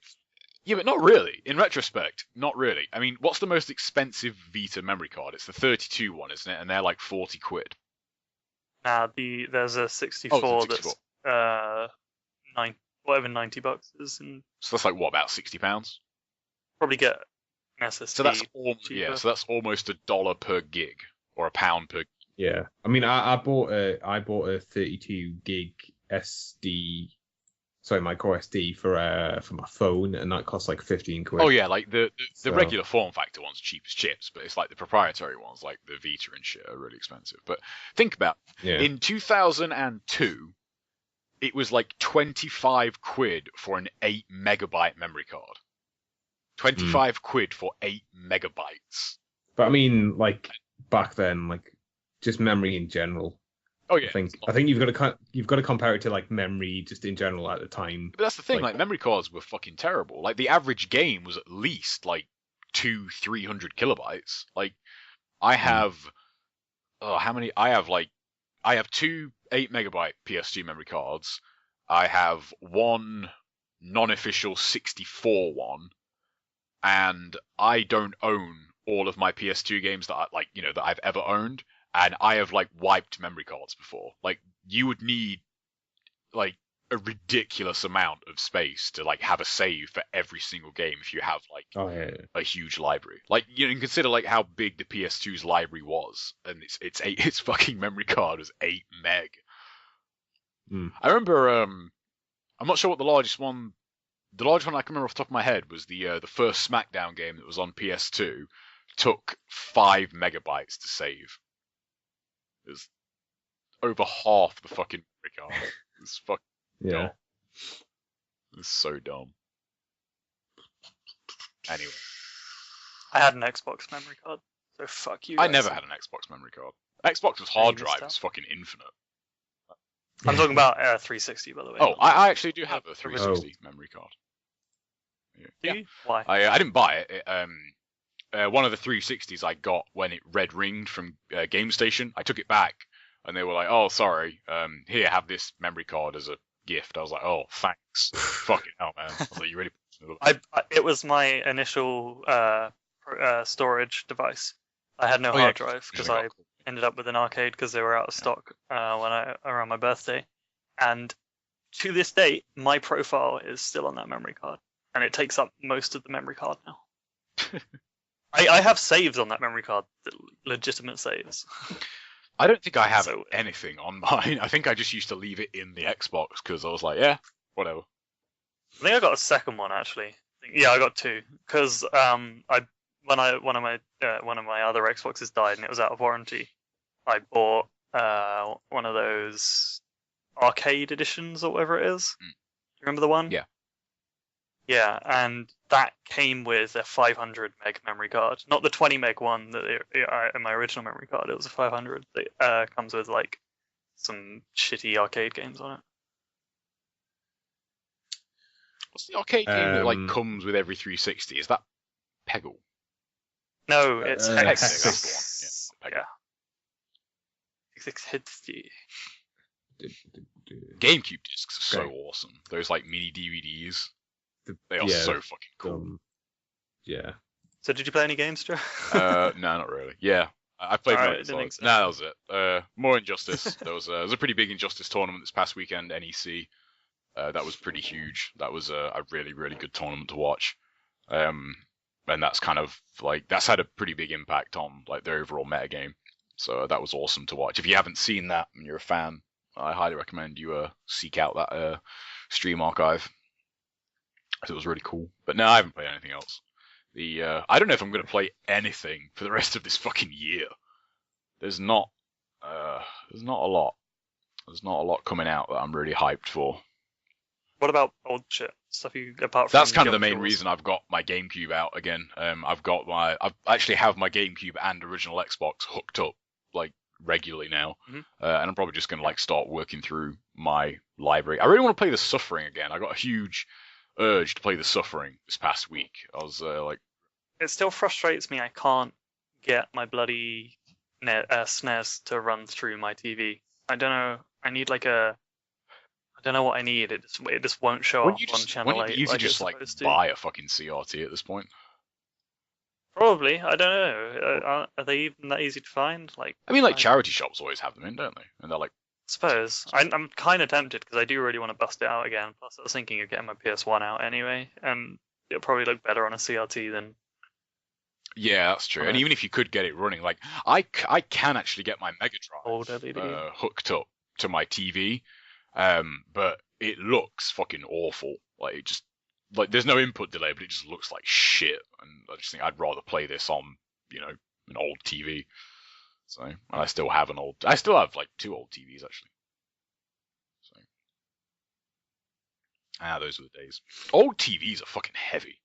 Yeah, but not really. In retrospect, not really. I mean, what's the most expensive Vita memory card? It's the 32 one, isn't it? And they're like 40 quid. Nah, there's a 64 that's whatever $90 is, and So that's like what, about £60? probably get an SSD. So that's cheaper. so that's almost $1 per gig or £1 per. Yeah, I mean, I bought a 32 gig SD. Sorry, micro SD for my phone, and that costs like 15 quid. Oh yeah, like the regular form factor ones are cheap as chips, but it's like the proprietary ones, like the Vita and shit, are really expensive. But think about in 2002, it was like 25 quid for an 8 megabyte memory card. 25 quid for 8 megabytes. But I mean, like back then, like just memory in general. Oh yeah, I think you've got to compare it to like memory just in general at the time. But that's the thing, like memory cards were fucking terrible. Like the average game was at least like 200-300 kilobytes. Like I have how many? I have 2 8 megabyte PS2 memory cards. I have one non-official 64 one, and I don't own all of my PS2 games that that I've ever owned. And I have like wiped memory cards before. Like you would need like a ridiculous amount of space to like have a save for every single game if you have like a huge library. Like you can consider like how big the PS2's library was, and its fucking memory card was 8 meg. I remember I'm not sure what the largest one the largest one I can remember off the top of my head was the first SmackDown game that was on PS2. Took 5 megabytes to save. It was over half the fucking memory card. It's fucking dumb. It's so dumb. Anyway. I had an Xbox memory card, so fuck you. I guys. never had an Xbox memory card. Xbox's hard drive is fucking infinite. I'm talking about 360, by the way. Oh, I actually do have a 360 memory card. Do you? Why? I didn't buy it. One of the 360s I got when it red ringed from Game Station. I took it back, and they were like, "Oh, sorry. Here, have this memory card as a gift." I was like, "Oh, thanks." Fucking hell, man. I was like, "You ready?" It was my initial storage device. I had no hard drive because I ended up with an arcade because they were out of stock around my birthday, and to this date, my profile is still on that memory card, and it takes up most of the memory card now. I have saves on that memory card, legitimate saves. I don't think I have anything on mine. I think I just used to leave it in the Xbox because I was like, yeah, whatever. I think I got a second one actually. Yeah, I got two because one of my other Xboxes died and it was out of warranty. I bought one of those arcade editions or whatever it is. Do you remember the one? Yeah. Yeah, and that came with a 500 meg memory card, not the 20 meg one that in my original memory card. It was a 500 that comes with like some shitty arcade games on it. What's the arcade game that like comes with every 360? Is that Peggle? No, it's Hex. That's the one. Yeah, Hex. GameCube discs are so awesome. Those like mini DVDs. They are so fucking cool. Yeah. So did you play any games, Joe? No, not really. Yeah, I played. So. That was it. More Injustice. There was a pretty big Injustice tournament this past weekend. NEC. That was pretty huge. That was a really, really good tournament to watch. And that's kind of like that's had a pretty big impact on like the overall metagame. So that was awesome to watch. If you haven't seen that and you're a fan, I highly recommend you seek out that stream archive. It was really cool. But no, I haven't played anything else. I don't know if I'm going to play anything for the rest of this fucking year. There's not a lot. There's not a lot coming out that I'm really hyped for. What about old shit stuff? Apart from that's kind of the main reason I've got my GameCube out again. I actually have my GameCube and original Xbox hooked up like regularly now, and I'm probably just going to like start working through my library. I really want to play The Suffering again. I got a huge urge to play The Suffering this past week. I was like, it still frustrates me. I can't get my bloody SNES to run through my TV. I don't know. I need like I don't know what I need. It just won't show up on channel 8. You could just like buy a fucking CRT at this point. Probably. I don't know. Are they even that easy to find? Like, I mean, like charity shops always have them in, don't they? And they're like, I suppose. I'm kind of tempted because I do really want to bust it out again. Plus, I was thinking of getting my PS1 out anyway, and it'll probably look better on a CRT than. Yeah, that's true. And even if you could get it running, like I can actually get my Mega Drive hooked up to my TV, but it looks fucking awful. Like it just like there's no input delay, but it just looks like shit. And I just think I'd rather play this on an old TV. So and I still have like 2 old TVs actually. So those were the days. Old TVs are fucking heavy.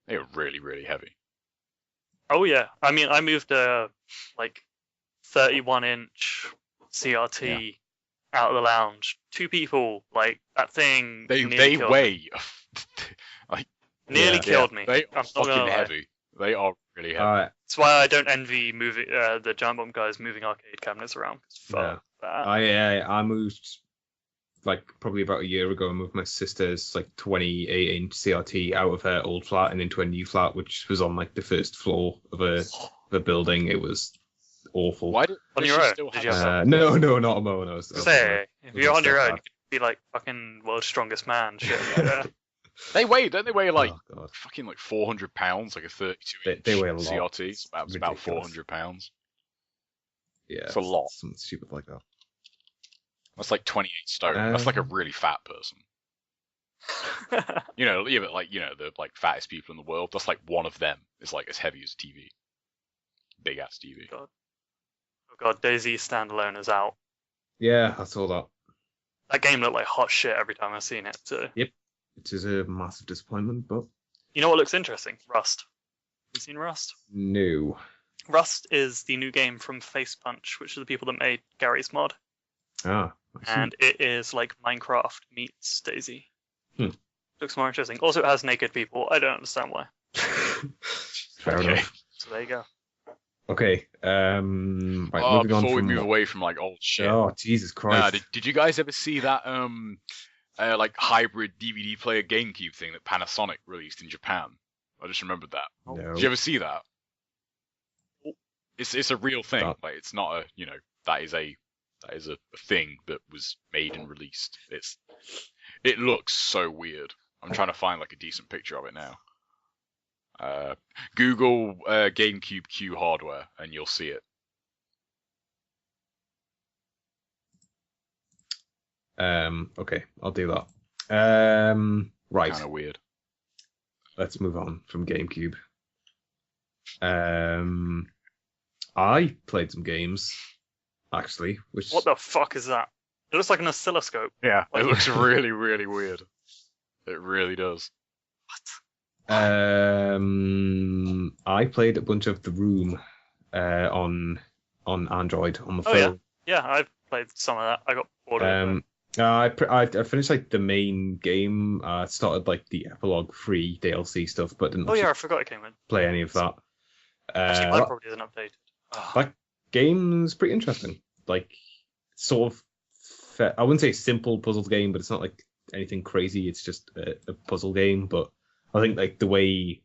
They are really, really heavy. Oh yeah, I mean, I moved a like 31-inch CRT out of the lounge. 2 people, like that thing. They weigh like nearly killed me. They are fucking heavy. They are really heavy. That's why I don't envy the Giant Bomb guys moving arcade cabinets around. Fuck that. I moved like probably about a year ago. I moved my sister's like 28-inch CRT out of her old flat and into a new flat, which was on like the first floor of a building. It was awful. Why on your own? Did you have no, not a Mono. If you're on your own, you could be like fucking world's strongest man. Shit. Don't they weigh like fucking like 400 pounds, like a 32-inch they weigh a lot. CRT? It's about 400 pounds. Yeah, it's a lot. Something stupid like that. That's like 28 stone. That's like a really fat person. You know, yeah, but like, you know, the like fattest people in the world, that's like one of them is like as heavy as a TV. Big ass TV. God. Oh god, DayZ standalone is out. Yeah, I saw that. That game looked like hot shit every time I've seen it. So. It is a massive disappointment, but You know what looks interesting? Rust. Have you seen Rust? no. Rust is the new game from Face Punch, which are the people that made Gary's Mod. Ah, I see. And it is like Minecraft meets DayZ. Hmm. Looks more interesting. Also, it has naked people. I don't understand why. Fair Okay. enough. So there you go. Okay. Right, moving on Before we from move away from like old shit. Oh, Jesus Christ. Did you guys ever see that like hybrid DVD player GameCube thing that Panasonic released in Japan? I just remembered that. No. Did you ever see that? It's a real thing. That- Like it's not a, you know, that is a thing that was made and released. It looks so weird. I'm trying to find like a decent picture of it now. Google GameCube Q hardware and you'll see it. Okay, I'll do that. Right. Kind of weird. Let's move on from GameCube. I played some games, actually, which What the fuck is that? It looks like an oscilloscope. Yeah, Like- it looks really, really weird. It really does. What? I played a bunch of The Room on Android on the Oh, yeah. phone. Yeah, I've played some of that. I got bored of it. I finished like the main game. I started like the epilogue free DLC stuff, but didn't Oh yeah, actually I forgot it came in. play any of that. Actually, Uh, mine probably isn't updated. Oh, that game's pretty interesting. Like, sort of, I wouldn't say simple puzzle game, but it's not like anything crazy. It's just a puzzle game. But I think like the way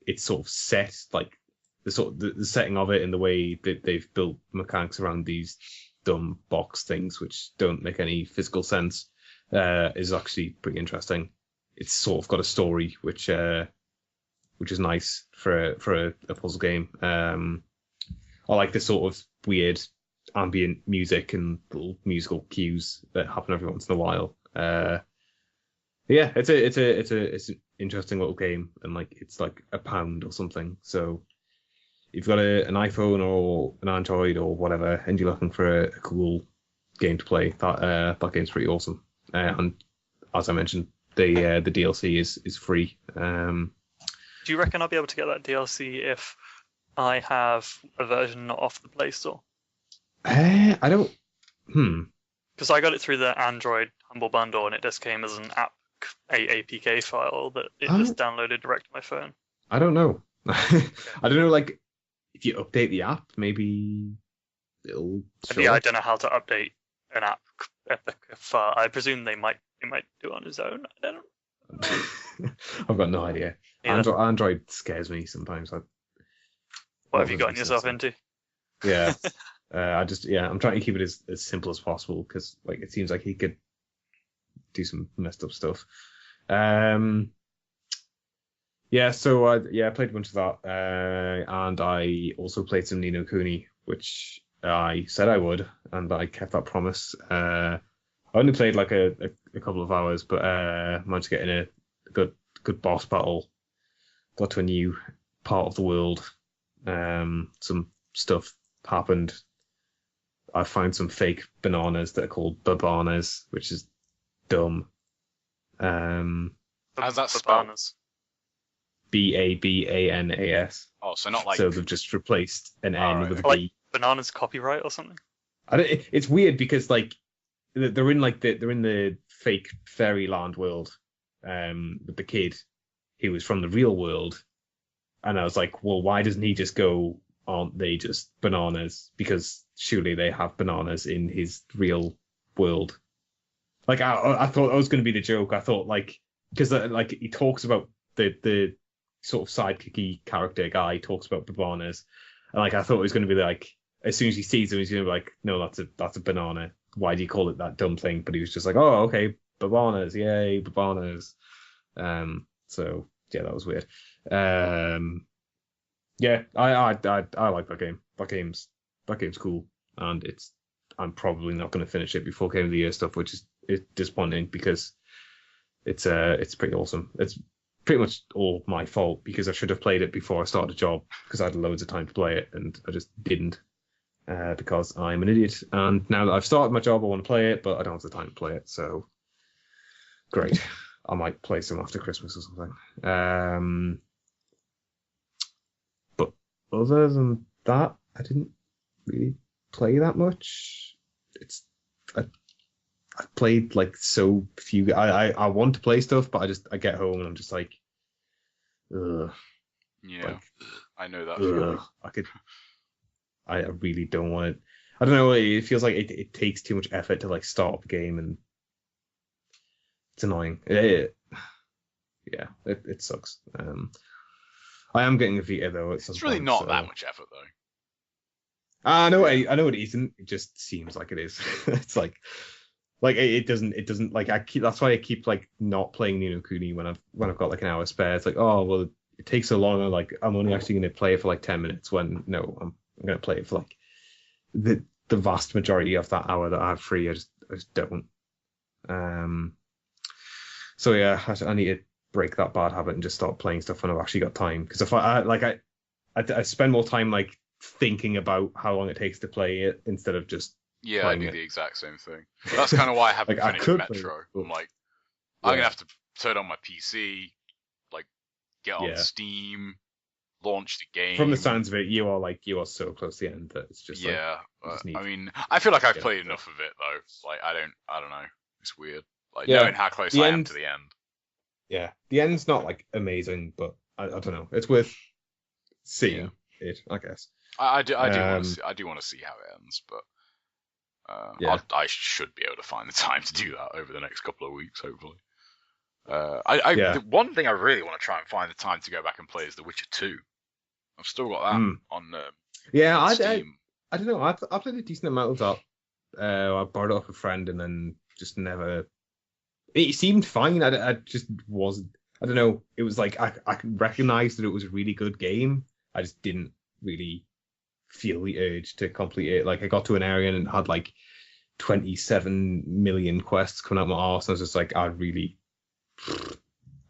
it's sort of set, like the setting of it and the way that they've built mechanics around these dumb box things which don't make any physical sense is actually pretty interesting. It's sort of got a story which is nice for a puzzle game. I like the sort of weird ambient music and little musical cues that happen every once in a while. Yeah, it's an interesting little game, and like it's like £1 or something. So if you've got an iPhone or an Android or whatever, and you're looking for a cool game to play, that game's pretty awesome. And as I mentioned, the DLC is free. do you reckon I'll be able to get that DLC if I have a version not off the Play Store? I don't. Because I got it through the Android Humble Bundle, and it just came as an APK file that it just downloaded direct to my phone. I don't know. I don't know. Like, if you update the app, maybe it'll. Maybe I don't know how to update an app. I presume they might do it on its own. I don't know. I've got no idea. Either. Android scares me sometimes. What have you gotten yourself into? Yeah. I'm trying to keep it as simple as possible because like it seems like he could do some messed up stuff. So I played a bunch of that, and I also played some Ni no Kuni, which I said I would, and I kept that promise. I only played like a couple of hours, but managed to get in a good boss battle. Got to a new part of the world. Some stuff happened. I found some fake bananas that are called babanas, which is dumb. How's that spelled? Babanas. Babanas. Oh, so not like So they've just replaced an N Alright. with a Like B. Bananas copyright or something? It's weird because like they're in the fake fairyland world, with the kid who was from the real world, and I was like, well, why doesn't he just go? Aren't they just bananas? Because surely they have bananas in his real world. Like I thought that was going to be the joke. I thought like because like he talks about the sort of sidekicky character guy talks about bananas, and like I thought it was going to be like as soon as he sees him, he's going to be like, no, that's a banana. Why do you call it that dumb thing? But he was just like, oh, okay, bananas, yay, bananas. So yeah, that was weird. Yeah, I like that game. That game's cool, and I'm probably not going to finish it before Game of the Year stuff, which is disappointing because it's pretty awesome. It's pretty much all my fault because I should have played it before I started a job because I had loads of time to play it and I just didn't because I'm an idiot. And now that I've started my job, I want to play it, but I don't have the time to play it. So great. I might play some after Christmas or something. But other than that, I didn't really play that much. I've played like so few. I want to play stuff, but I get home and I'm just like, ugh. Yeah, Like, I know that feeling. I really don't want it. I don't know. It feels like it takes too much effort to like start up a game, and it's annoying. It sucks. I am getting a Vita though. It's really not that much effort though. I know it isn't. It just seems like it is. It's like it doesn't like that's why I keep like not playing Ni no Kuni when I've got like an hour spare. It's like, oh well, it takes so long, and like I'm only actually going to play it for like 10 minutes when no, I'm going to play it for like the vast majority of that hour that I have free. I just don't. So yeah, I need to break that bad habit and just start playing stuff when I've actually got time. Because if I spend more time like thinking about how long it takes to play it instead of just I do the exact same thing. That's kind of why I haven't Like, I finished could Metro. play it, I'm like, yeah. I'm gonna have to turn on my PC, like get on Steam, launch the game. From the sounds of it, you are so close to the end that it's just I mean, I feel like I've played enough of it though. Like I don't know. It's weird. Like knowing how close I am to the end. Yeah, the end's not like amazing, but I don't know. It's worth seeing it, I guess. I do want to see how it ends, but I should be able to find the time to do that over the next couple of weeks, hopefully. The one thing I really want to try and find the time to go back and play is The Witcher 2. I've still got that on Steam. I don't know. I played a decent amount of that. I borrowed it off a friend and then just never. It seemed fine. I just wasn't. I don't know. It was like I recognized that it was a really good game. I just didn't really feel the urge to complete it. Like I got to an area and it had like 27 million quests coming out my arse, and I was just like, I don't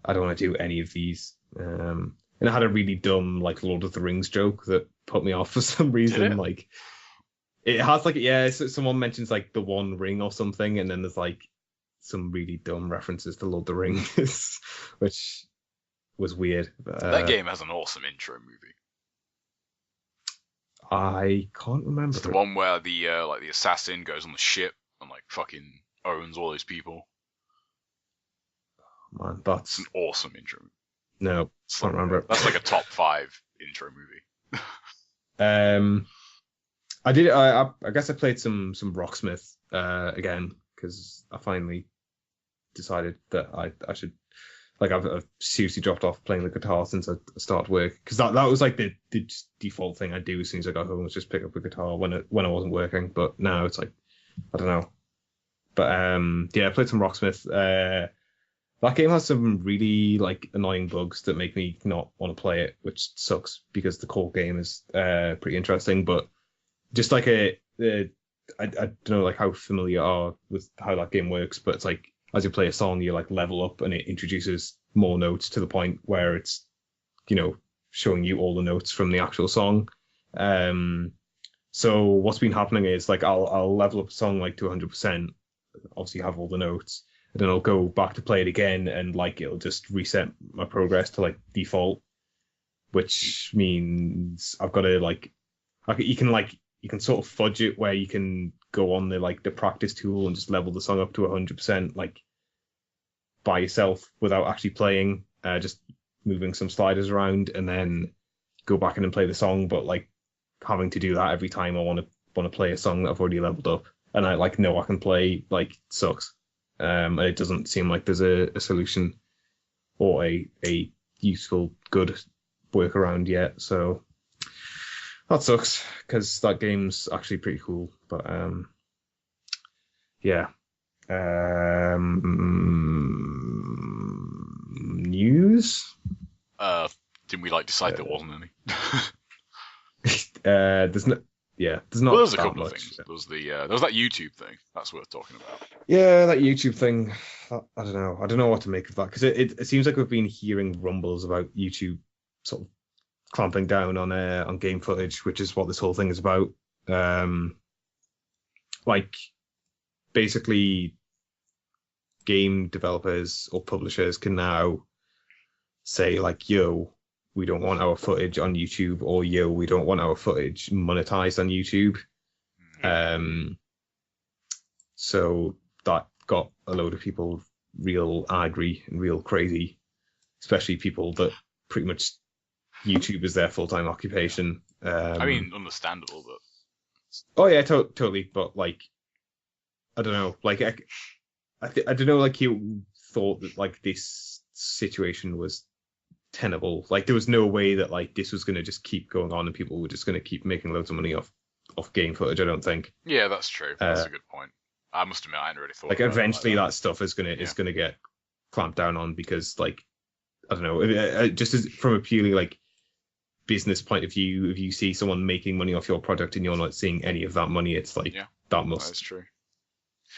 want to do any of these. And it had a really dumb like Lord of the Rings joke that put me off for some reason. Like it has like so someone mentions like the One Ring or something, and then there's like some really dumb references to Lord of the Rings, which was weird. That game has an awesome intro movie. I can't remember. It's the one where the the assassin goes on the ship and like fucking owns all those people. Man, that's an awesome intro. No, I can't remember. That's like a top 5 intro movie. I guess I played some Rocksmith again because I finally decided that I should. Like I've seriously dropped off playing the guitar since I started work, because that was like the default thing I do as soon as I got home, was just pick up a guitar when I wasn't working. But now it's like, I don't know. But I played some Rocksmith. That game has some really like annoying bugs that make me not want to play it, which sucks because the core game is pretty interesting. But just like I don't know like how familiar you are with how that game works, but it's like, as you play a song, you like level up and it introduces more notes to the point where it's, showing you all the notes from the actual song. So what's been happening is like I'll level up a song like to 100%, obviously have all the notes, and then I'll go back to play it again and like it'll just reset my progress to like default, which means I've got to like you can sort of fudge it where you can go on the practice tool and just level the song up to 100% like by yourself without actually playing, just moving some sliders around and then go back in and play the song. But like having to do that every time I want to play a song that I've already leveled up and I like know I can play like sucks. And it doesn't seem like there's a solution or a useful good workaround yet. So that sucks because that game's actually pretty cool. But news. Didn't we decide there wasn't any? There's no. yeah, there's not Well, there's a that couple of much. things. There was that YouTube thing. That's worth talking about. Yeah, that YouTube thing. I don't know. I don't know what to make of that because it seems like we've been hearing rumbles about YouTube sort of clamping down on game footage, which is what this whole thing is about. Like basically, game developers or publishers can now say like, "Yo, we don't want our footage on YouTube," or "Yo, we don't want our footage monetized on YouTube." So that got a load of people real angry and real crazy, especially people that pretty much YouTube is their full-time occupation. I mean, understandable, but oh yeah, totally. But like, I don't know. Like, I don't know. Like, you thought that like this situation was tenable. Like, there was no way that like this was going to just keep going on and people were just going to keep making loads of money off game footage. I don't think. yeah, that's true. That's a good point. I must admit, I hadn't really thought. Like, about eventually it like that stuff is gonna get clamped down on because like, I don't know. Just as from a purely like business point of view, if you see someone making money off your product and you're not seeing any of that money, it's like that that. must That's true.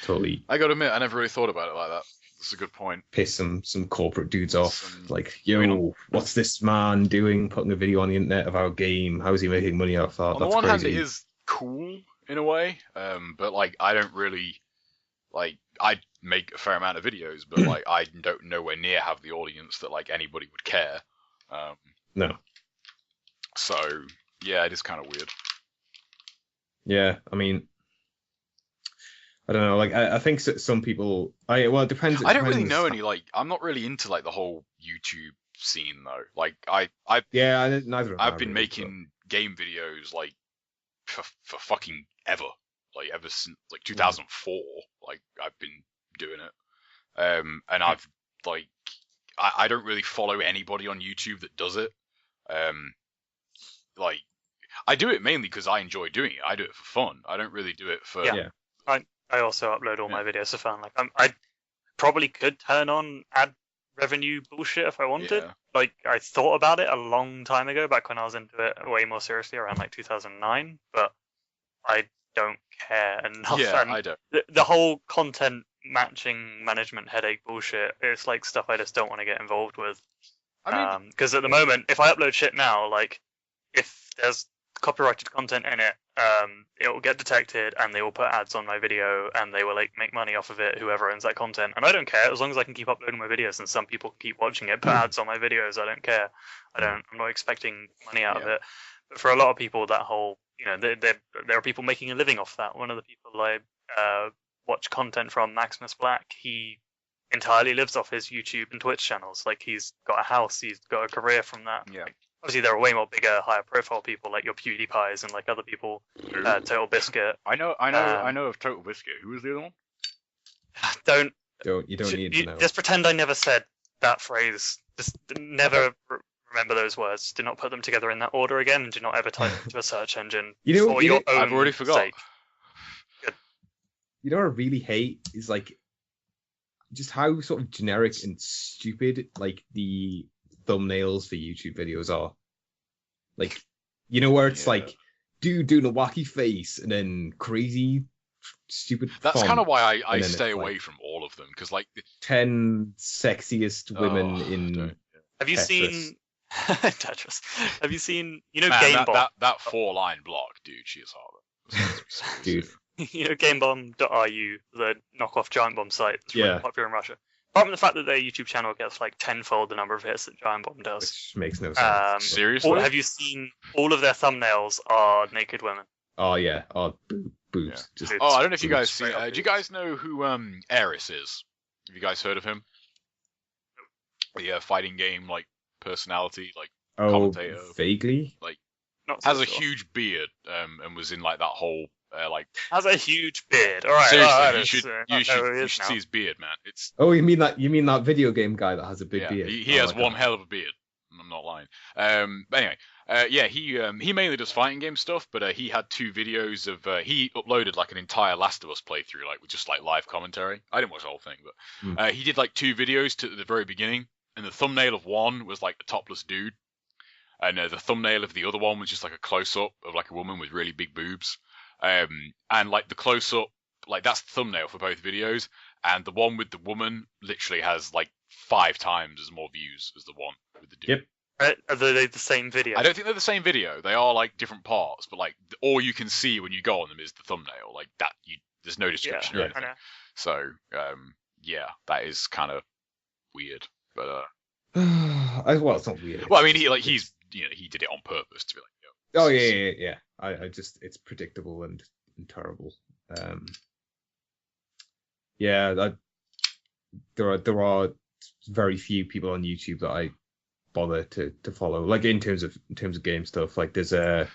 totally I gotta admit, I never really thought about it like that. That's a good point. piss some corporate dudes off. Like, yo, I mean, what's this man doing putting a video on the internet of our game? How is he making money off that? On the That's one hand, crazy. it is cool in a way, but like I don't really like. I make a fair amount of videos, but like I don't nowhere near have the audience that like anybody would care. No. So yeah, it is kind of weird. Yeah, I mean, I don't know. Like, I think some people. Well, it depends. I don't really know any like. I'm not really into like the whole YouTube scene though. Like Yeah, neither. I've been making game videos like for fucking ever. Like ever since like 2004. Like I've been doing it. And I've like I don't really follow anybody on YouTube that does it. Like I do it mainly because I enjoy doing it. I do it for fun. I don't really do it for. Yeah. I also upload all my videos for fun. Like I probably could turn on ad revenue bullshit if I wanted. Yeah. Like I thought about it a long time ago, back when I was into it way more seriously, around like 2009. But I don't care enough. Yeah, and I don't. The whole content matching management headache bullshit. It's like stuff I just don't want to get involved with. I mean, Because at the moment, if I upload shit now, like if there's copyrighted content in it, it will get detected and they will put ads on my video and they will like make money off of it, whoever owns that content. And I don't care as long as I can keep uploading my videos and some people keep watching it, put ads on my videos. I don't care. I'm not expecting money out of it. But for a lot of people, that whole, there are people making a living off that. One of the people I watch content from, Maximus Black, he entirely lives off his YouTube and Twitch channels. Like he's got a house, he's got a career from that. Yeah. Like, obviously, there are way more bigger, higher profile people like your PewDiePies and like other people, Total Biscuit. I know of Total Biscuit. Who was the other one? You don't need to know. Just pretend I never said that phrase. Just never remember those words. Do not put them together in that order again, and do not ever type into a search engine for your own I've already forgot. sake. Good. You know what I really hate is like just how sort of generic and stupid like the thumbnails for YouTube videos are. Like, where it's like dude doing a wacky face and then crazy stupid That's font, kind of why I then stay it's away like from all of them, because like 10 sexiest women in Have you Tetris. seen Tetris? Have you seen Man, GameBomb? that 4-line block, dude, she is hard. dude. GameBomb.ru, the knockoff Giant Bomb site that's really popular in Russia. Apart from the fact that their YouTube channel gets like tenfold the number of hits that Giant Bomb does. Which makes no sense. Seriously? Have you seen all of their thumbnails are naked women? Oh yeah. Oh boobs. Yeah. Just Boobs. Oh, I don't know if you guys see. Straight up Do you guys know who Ares is? Have you guys heard of him? The fighting game like personality, like commentator. Vaguely. Not so has a sure. huge beard, and was in like that whole like. Has a huge beard. All right. Seriously, you should see his beard, man. It's. Oh, you mean that video game guy that has a big Yeah, beard? he has one hell of a beard. I'm not lying. But anyway, he mainly does fighting game stuff, but he had 2 videos of he uploaded like an entire Last of Us playthrough, like with just like live commentary. I didn't watch the whole thing, but he did like 2 videos to the very beginning, and the thumbnail of one was like a topless dude, and the thumbnail of the other one was just like a close up of like a woman with really big boobs, and like the close up, like that's the thumbnail for both videos, and the one with the woman literally has like 5 times as more views as the one with the dude. Yep. Are they the same video? I don't think they're the same video. They are like different parts, but like all you can see when you go on them is the thumbnail. Like that, there's no description or I anything. know. So yeah, that is kind of weird. But well, it's not weird. well, I mean, he did it on purpose to be like, Oh yeah. I just it's predictable and terrible. Yeah, there are very few people on YouTube that I bother to follow. Like in terms of game stuff, like there's a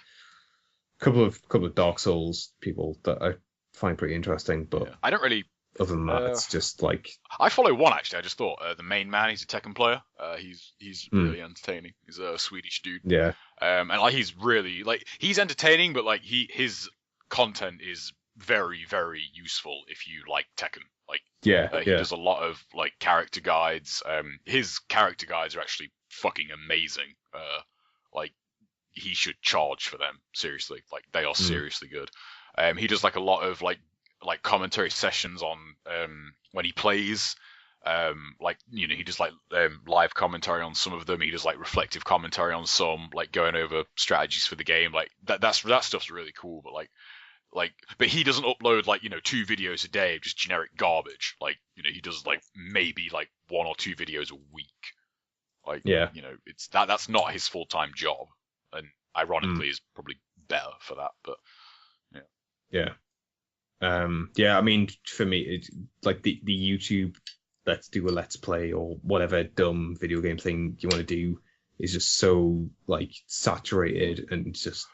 couple of Dark Souls people that I find pretty interesting, but yeah. I don't really. Other than that, it's just like I follow one actually. I just thought the main man. He's a Tekken player. He's really entertaining. He's a Swedish dude. Yeah. And like he's really like he's entertaining, but like his content is very very useful if you like Tekken. Like he does a lot of like character guides. His character guides are actually fucking amazing. Like he should charge for them seriously. Like they are seriously good. He does like a lot of like commentary sessions on when he plays. Like he does like live commentary on some of them. He does like reflective commentary on some, like going over strategies for the game. Like that stuff's really cool. But but he doesn't upload like 2 videos a day of just generic garbage. Like he does like maybe like 1 or 2 videos a week. Like it's that's not his full-time job, and ironically is probably better for that. But yeah. I mean, for me, it's like the YouTube let's do a let's play or whatever dumb video game thing you want to do is just so like saturated, and just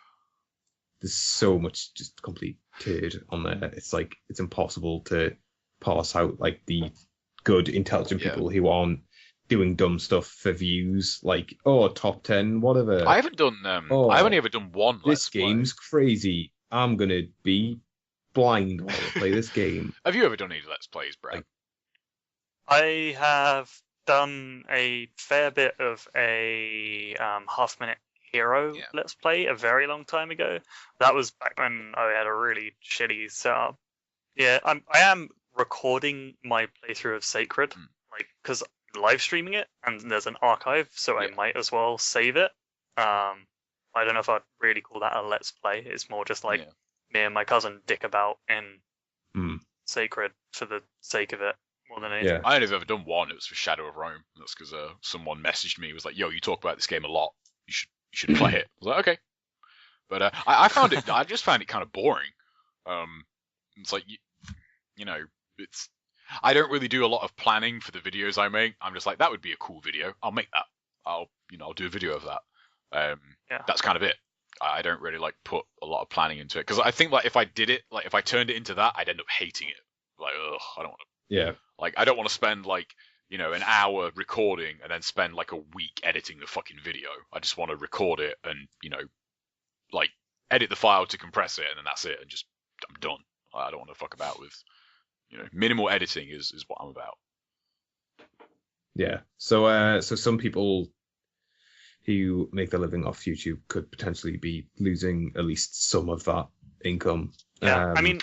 there's so much just complete turd on there. It's like it's impossible to parse out like the good intelligent people who aren't doing dumb stuff for views, like top 10 whatever. I haven't done I've only ever done one this game's crazy, I'm gonna be blind while I play this game. Have you ever done any let's plays, Brad? I have done a fair bit of a half-minute hero let's play a very long time ago. That was back when I had a really shitty setup. Yeah, I am recording my playthrough of Sacred, like because live streaming it, and there's an archive, so I might as well save it. I don't know if I'd really call that a let's play. It's more just like me and my cousin dick about in Sacred for the sake of it more than anything. I only have ever done one. It was for Shadow of Rome. That's because someone messaged me. Was like, "Yo, you talk about this game a lot. You should play it." I was like, "Okay," but I found it. I just found it kind of boring. It's like it's. I don't really do a lot of planning for the videos I make. I'm just like, that would be a cool video. I'll make that. I'll do a video of that. That's kind of it. I don't really like put a lot of planning into it, because I think like if I did it, like if I turned it into that, I'd end up hating it. Like, I don't want to. Yeah. Like, I don't want to spend like an hour recording and then spend like a week editing the fucking video. I just want to record it and like edit the file to compress it, and then that's it, and just I'm done. I don't want to fuck about with. Minimal editing is what I'm about. Yeah. So some people who make their living off YouTube could potentially be losing at least some of that income. Yeah. I mean,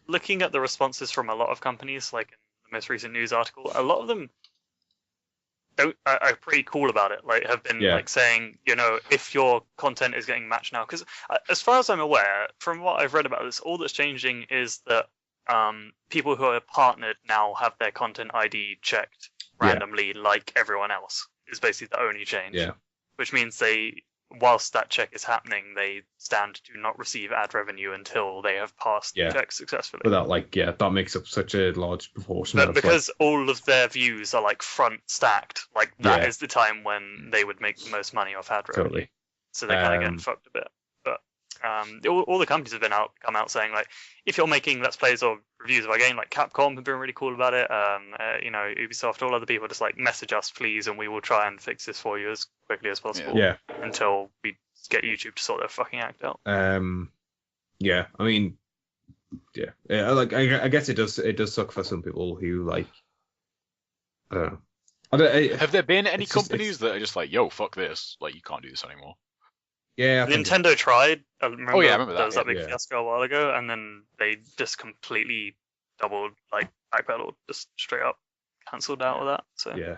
looking at the responses from a lot of companies, like in the most recent news article, a lot of them are pretty cool about it. Like, have been like saying, if your content is getting matched now, because as far as I'm aware, from what I've read about this, all that's changing is that people who are partnered now have their content ID checked randomly, like everyone else. Is basically the only change. Yeah. Which means whilst that check is happening, they stand to not receive ad revenue until they have passed the check successfully. But that makes up such a large proportion. But because all of their views are like front stacked, like that is the time when they would make the most money off ad revenue. Totally. So they're kind of getting fucked a bit. All the companies have come out saying, like, if you're making let's plays or reviews of our game, like Capcom have been really cool about it. Ubisoft, all other people, just like message us please, and we will try and fix this for you as quickly as possible. Yeah. Until we get YouTube to sort their fucking act out. Yeah. I mean, like I guess it does suck for some people who like, I don't know. Have there been any it's just- companies that are just like, yo, fuck this, like you can't do this anymore? Yeah, I think Nintendo tried. I remember, I remember that, there was that big yeah. fiasco a while ago, and then they just completely doubled, like backpedaled, just straight up cancelled out of that. So yeah.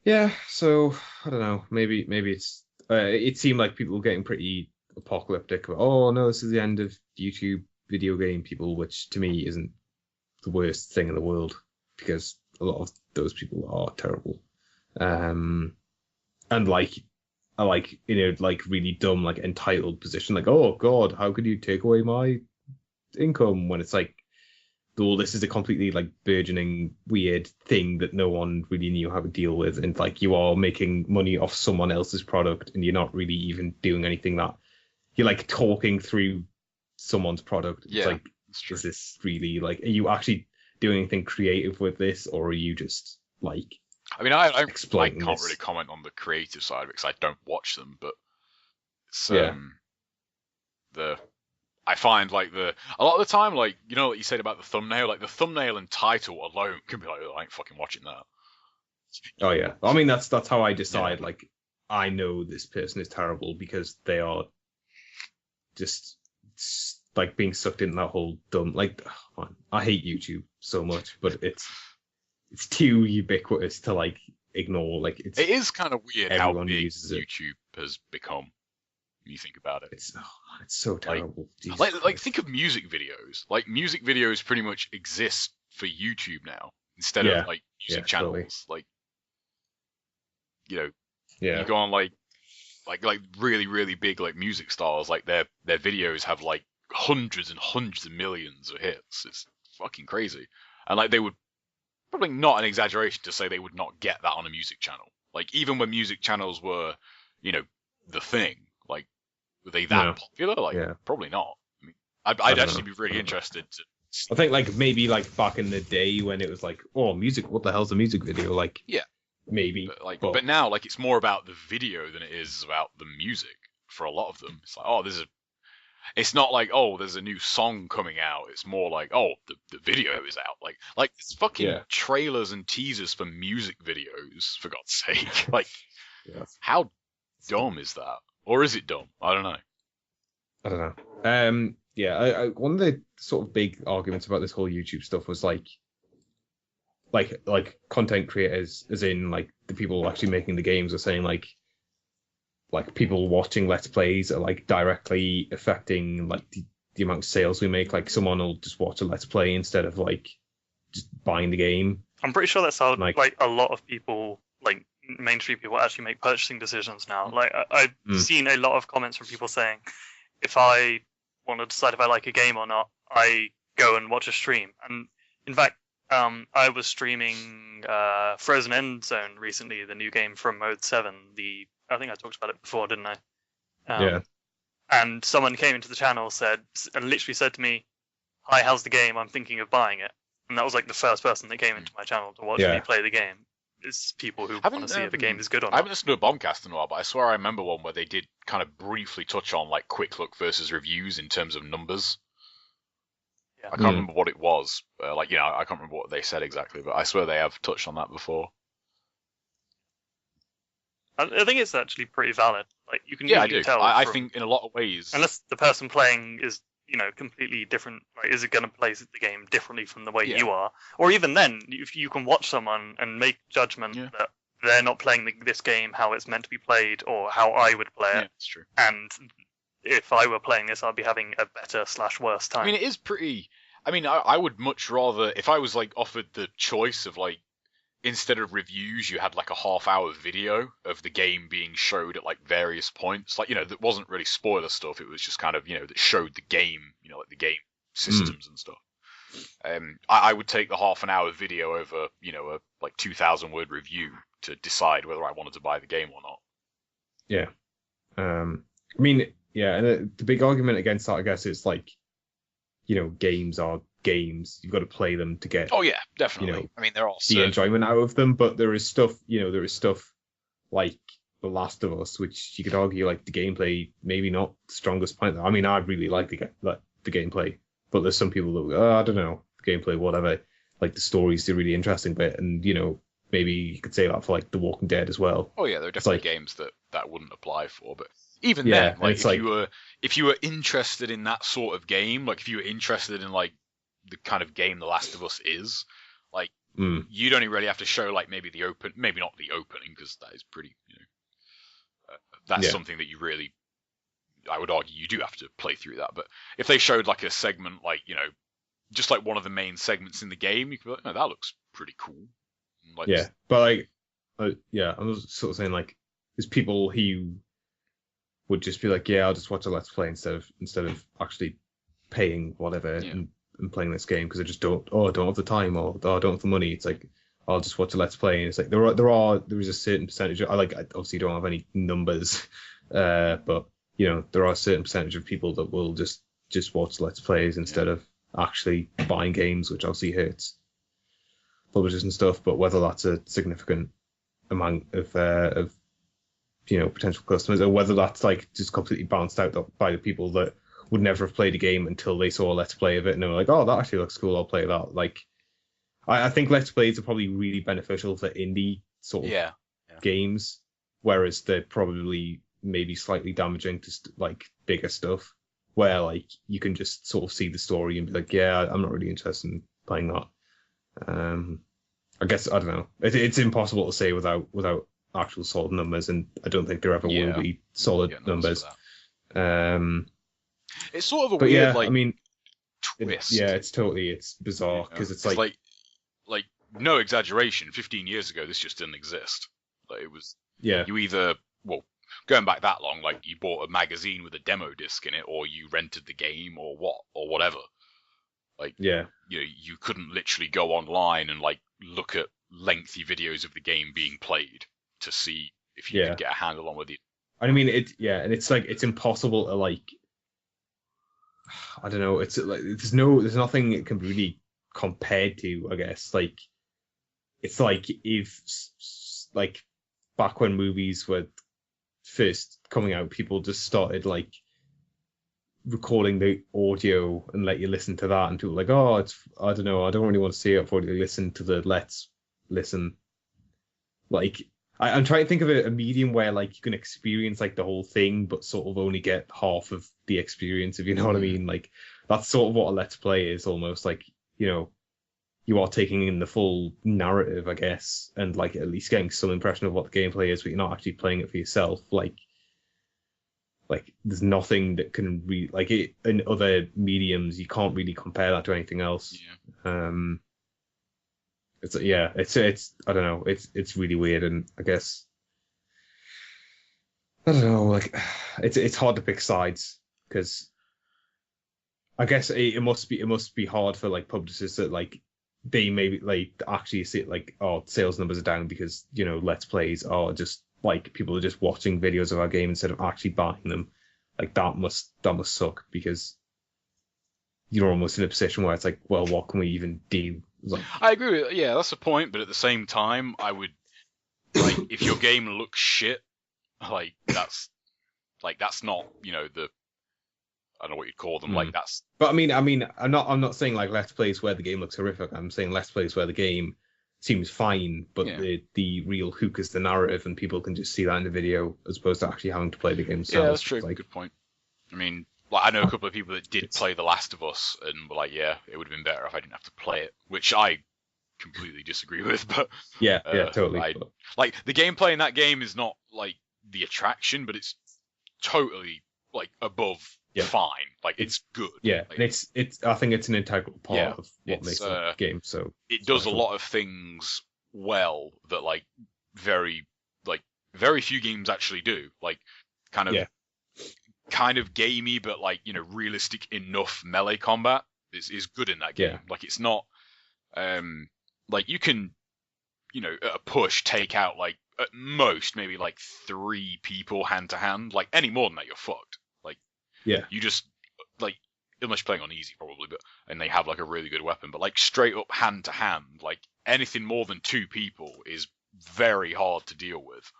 Yeah, so I don't know. Maybe it's. It seemed like people were getting pretty apocalyptic. About, oh no, this is the end of YouTube video game people, which to me isn't the worst thing in the world because a lot of those people are terrible. And like, I like like really dumb, like entitled position, like, oh God, how could you take away my income when it's like, oh, this is a completely like burgeoning weird thing that no one really knew how to deal with, and like you are making money off someone else's product and you're not really even doing anything that you're like talking through someone's product. It's like, That's true. is this really like, are you actually doing anything creative with this, or are you just like I mean, I exploiting can't this? really comment on the creative side of it because I don't watch them, but it's, Yeah. I find like a lot of the time, like, you know what you said about the thumbnail, like the thumbnail and title alone can be like, oh, I ain't fucking watching that. Oh yeah, I mean that's how I decide. Like, I know this person is terrible because they are just like being sucked into that whole dumb. Like, oh, man, I hate YouTube so much, but it's too ubiquitous to like ignore. Like, It is kind of weird how everyone big uses it. YouTube has become when you think about it. It's so terrible. Jesus Like Christ. think of music videos. Like music videos pretty much exist for YouTube now instead Yeah. of like music Yeah, channels. totally. Like, you know, Yeah, you go on like really really big like music stars, like their videos have like hundreds and hundreds of millions of hits. It's fucking crazy. And like they would probably, not an exaggeration to say, they would not get that on a music channel. Like even when music channels were, you know, the thing, like were they that No. popular? Like Yeah. probably not. I mean, I'd don't actually know. be really I don't know. interested to. I think like maybe like back in the day when it was like, oh, music, what the hell's a music video? Like, Yeah. maybe. But now, like, it's more about the video than it is about the music for a lot of them. It's like, oh, it's not like, oh, there's a new song coming out. It's more like, oh, the video is out. Like it's fucking Yeah. trailers and teasers for music videos, for God's sake. Like, Yeah. how dumb is that? Or is it dumb? I don't know. I don't know. Yeah, one of the sort of big arguments about this whole YouTube stuff was like content creators, as in like the people actually making the games, are saying like people watching Let's Plays are like directly affecting like the amount of sales we make. Like someone will just watch a Let's Play instead of like just buying the game. I'm pretty sure that's how Like- like a lot of people, like mainstream people, actually make purchasing decisions now. Like I've Mm. seen a lot of comments from people saying, if I want to decide if I like a game or not, I go and watch a stream. And in fact, I was streaming Frozen End Zone recently, the new game from Mode 7. I think I talked about it before, didn't I? Yeah. And someone came into the channel and literally said to me, "Hi, how's the game? I'm thinking of buying it." And that was like the first person that came into my channel to watch Yeah. me play the game. It's people who Haven't, want to see if the game is good or I not. haven't listened to a Bombcast in a while, but I swear I remember one where they did kind of briefly touch on like quick look versus reviews in terms of numbers. Yeah. I can't remember what it was. I can't remember what they said exactly, but I swear they have touched on that before. I think it's actually pretty valid. Like you can Yeah, I usually do. tell. I from- think in a lot of ways. unless the person playing is completely different, like is it going to play the game differently from the way Yeah. you are, or even then, if you can watch someone and make judgment Yeah. that they're not playing this game how it's meant to be played or how I would play Yeah, it, it's true. and if I were playing this, I'd be having a better / worse time. I mean, it is pretty. I mean, I would much rather, if I was like offered the choice of like, instead of reviews, you had like a half-hour video of the game being showed at like various points, like, that wasn't really spoiler stuff. It was just kind of, that showed the game, like the game systems and stuff. I would take the half an hour video over, a like 2,000 word review to decide whether I wanted to buy the game or not. Yeah. I mean, yeah, and the big argument against that, I guess, is like, games are games. You've got to play them to get Oh yeah, definitely. I mean, they're all the enjoyment out of them. But there is stuff, like The Last of Us, which you could argue like the gameplay maybe not the strongest point. I mean, I really like the gameplay, but there's some people that I don't know, the gameplay, whatever. like the story's the really interesting bit, and maybe you could say that for like The Walking Dead as well. Oh yeah, there are definitely like- games that wouldn't apply for, but even Yeah, then, and like it's like- if you were interested in that sort of game, like if you were interested in like the kind of game The Last of Us is, like you'd only really have to show like maybe not the opening, because that is pretty, that's something that you really, I would argue you do have to play through that. But if they showed like a segment, like, just like one of the main segments in the game, you could be like, no, that looks pretty cool. Like, yeah, but like, I was sort of saying like, there's people who would just be like, yeah, I'll just watch a Let's Play instead of actually paying whatever and playing this game, because I just don't have the time, or I don't have the money. It's like, I'll just watch a Let's Play, and it's like there is a certain percentage. I obviously don't have any numbers, but there are a certain percentage of people that will just watch Let's Plays instead of actually buying games, which obviously hurts publishers and stuff. But whether that's a significant amount of potential customers, or whether that's like just completely bounced out by the people that would never have played a game until they saw a Let's Play of it and they were like, oh, that actually looks cool, I'll play that. Like, I think Let's Plays are probably really beneficial for indie sort of games, whereas they're probably maybe slightly damaging to like bigger stuff, where like you can just sort of see the story and be like, yeah, I'm not really interested in playing that. I guess, I don't know. It's impossible to say without actual solid numbers, and I don't think there ever will be solid numbers. It's sort of a weird, I mean, twist. It's bizarre, because it's like no exaggeration, 15 years ago this just didn't exist. Like, it was you either, well, going back that long, like you bought a magazine with a demo disc in it, or you rented the game, or whatever. Like, you couldn't literally go online and like look at lengthy videos of the game being played to see if you could get a handle on with it. I mean, and it's like, it's impossible to like, I don't know, it's like there's nothing it can be really compared to, I guess. Like, it's like if like back when movies were first coming out, people just started like recording the audio and let you listen to that, and people were like, oh, I don't know, I don't really want to see it before you listen to the Let's Listen. Like, I'm trying to think of a medium where like you can experience like the whole thing, but sort of only get half of the experience, if you know what I mean. Like, that's sort of what a Let's Play is, almost. Like, you are taking in the full narrative, I guess, and like at least getting some impression of what the gameplay is, but you're not actually playing it for yourself. Like there's nothing that can really, like, in other mediums, you can't really compare that to anything else. It's I don't know, it's really weird, and I guess, I don't know, like, it's hard to pick sides, because I guess it must be hard for like publishers that like they maybe like actually see it like, oh, sales numbers are down because Let's Plays are just like, people are just watching videos of our game instead of actually buying them. Like, that must suck, because you're almost in a position where it's like, well, what can we even do? Like, I agree with, that's the point, but at the same time, I would, like, if your game looks shit, like, that's not, the, I don't know what you'd call them, like, that's... But I mean, I'm not saying like Let's Plays where the game looks horrific. I'm saying Let's Plays where the game seems fine, but the real hook is the narrative, and people can just see that in the video as opposed to actually having to play the game themselves. Yeah, that's true. Like, good point. I mean, like, I know a couple of people that did play The Last of Us and were like, yeah, it would have been better if I didn't have to play it, which I completely disagree with. But totally. Like, the gameplay in that game is not like the attraction, but it's totally like above fine. Like, it's good. Yeah, like, and it's I think it's an integral part of what makes the game. So it does a lot of things well that like very few games actually do. Like, kind of gamey, but like, realistic enough melee combat is good in that game. Yeah. Like, it's not like you can, at a push take out like at most maybe like 3 people hand to hand. Like, any more than that, you're fucked. Like, you just, like, unless you're playing on easy probably, and they have like a really good weapon, but like straight up hand to hand, like anything more than 2 people is very hard to deal with,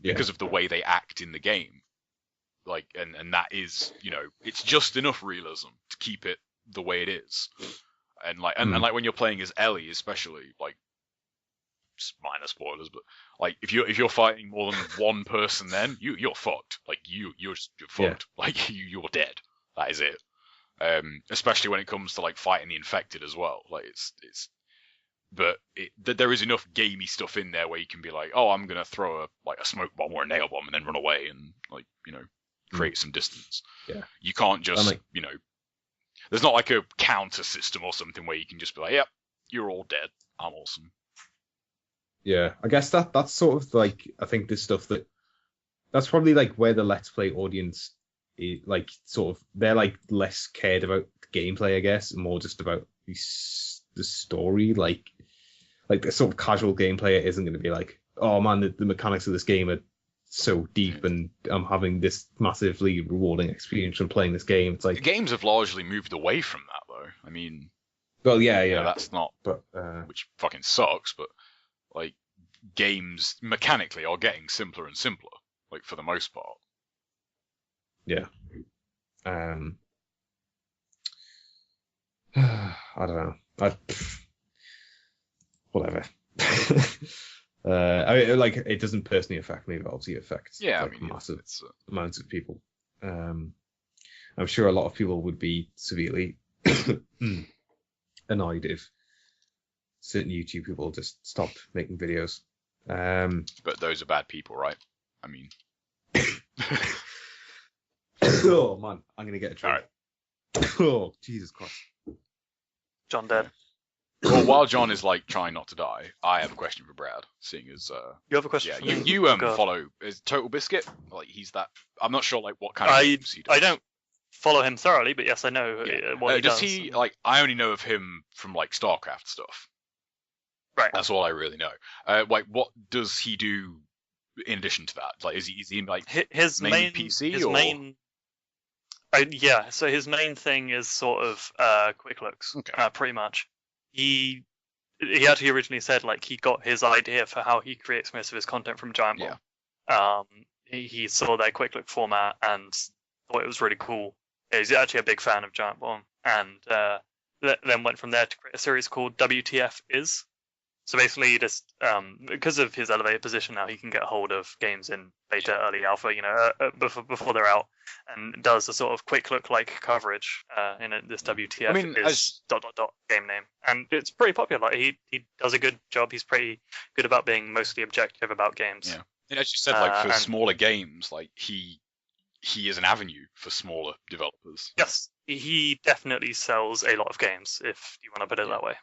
because of the way they act in the game. Like, and that is, it's just enough realism to keep it the way it is. and like and like when you're playing as Ellie, especially, like, minor spoilers, but like if you're fighting more than one person, then you're fucked. Like you're fucked. Like you're dead. That is it. Especially when it comes to like fighting the infected as well. Like but there is enough gamey stuff in there where you can be like, oh, I'm gonna throw a smoke bomb or a nail bomb and then run away and, like, create some distance. Yeah. You can't just there's not like a counter system or something where you can just be like, yep, you're all dead. I'm awesome. Yeah, I guess that's sort of like, I think this stuff that's probably like where the Let's Play audience is, like, sort of, they're like less cared about gameplay, I guess, and more just about the story. Like the sort of casual game player isn't going to be like, oh man, the mechanics of this game are so deep and I'm having this massively rewarding experience from playing this game. It's like, the games have largely moved away from that, though. I mean, well, yeah, that's not, but which fucking sucks, but like, games mechanically are getting simpler and simpler, like, for the most part. Yeah. I don't know. Whatever. I mean, like, it doesn't personally affect me, but obviously it affects massive amounts of people. I'm sure a lot of people would be severely annoyed if certain YouTube people just stopped making videos. But those are bad people, right? I mean, oh man, I'm gonna get a drink. Right. Oh, Jesus Christ. John dead. Well, while John is like trying not to die, I have a question for Brad. Seeing as you have a question. Yeah, for me? you follow is Total Biscuit? Like, he's that. I'm not sure like what kind of games he does. I don't follow him thoroughly, but yes, I know what he does. Does he, like, I only know of him from like StarCraft stuff. Right. That's all I really know. Like, what does he do in addition to that? Like, is he like his main PC his or? main? Yeah, so his main thing is sort of quick looks, pretty much. He actually originally said, like, he got his idea for how he creates most of his content from Giant Bomb. Yeah. He saw their quick look format and thought it was really cool. He's actually a big fan of Giant Bomb, and then went from there to create a series called WTF Is. So basically, he just because of his elevated position now, he can get a hold of games in beta, early alpha, before they're out, and does a sort of quick look like coverage in this WTF. I mean, is ... game name, and it's pretty popular. Like, he does a good job. He's pretty good about being mostly objective about games. Yeah, and as you said, like, for smaller games, like, he is an avenue for smaller developers. Yes, he definitely sells a lot of games, if you want to put it that way.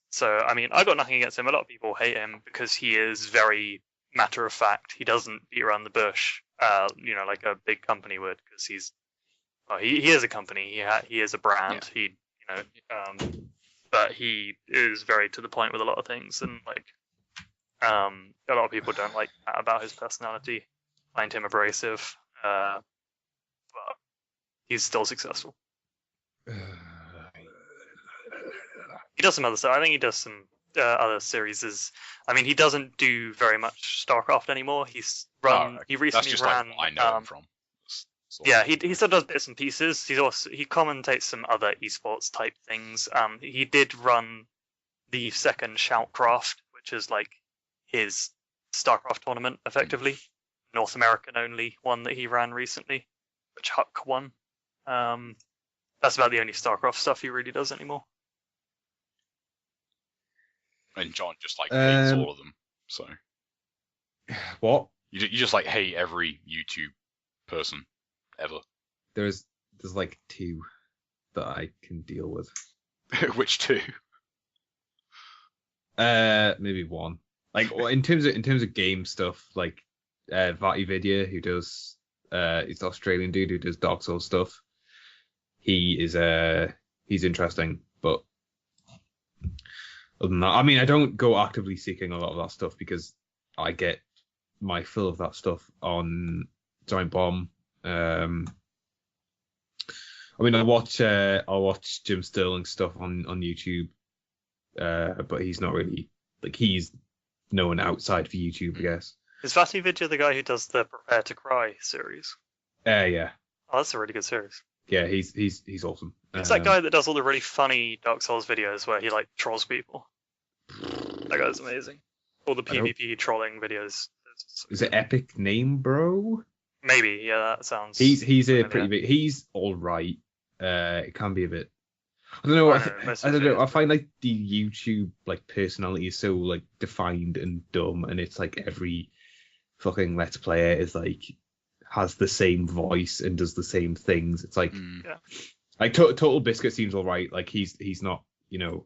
So, I mean, I got nothing against him. A lot of people hate him because he is very matter of fact. He doesn't beat around the bush, like a big company would, because he is a company. He is a brand. Yeah. But he is very to the point with a lot of things, and like, a lot of people don't like that about his personality. Find him abrasive, but he's still successful. He does some other stuff. I think he does some other series. I mean, he doesn't do very much StarCraft anymore. He recently ran. Like, I know him from. Yeah, he still does bits and pieces. He commentates some other esports type things. He did run the second Shoutcraft, which is like his StarCraft tournament, effectively, North American only one that he ran recently, which Huck won. That's about the only StarCraft stuff he really does anymore. And John just like hates all of them. So what? You just like hate every YouTube person ever. There's like two that I can deal with. Which two? Maybe one. Like, in terms of game stuff, like VatiVidya, who does he's the Australian dude who does Dark Souls stuff. He's interesting, but other than that, I mean, I don't go actively seeking a lot of that stuff because I get my fill of that stuff on Giant Bomb. I mean, I'll watch Jim Sterling stuff on YouTube, but he's not really, like, he's known outside for YouTube, I guess. Is VatiVidya the guy who does the Prepare to Cry series? Yeah. Oh, that's a really good series. Yeah, he's awesome. It's that guy that does all the really funny Dark Souls videos where he like trolls people. That guy's amazing. All the PvP trolling videos. Is it Epic Name Bro? Maybe, yeah, that sounds. He's a familiar. pretty big. He's all right. It can be a bit. I don't know. I don't know. I find like the YouTube like personality is so like defined and dumb, and it's like every fucking Let's Player is like has the same voice and does the same things. It's like, like Total Biscuit seems all right. Like he's not, you know,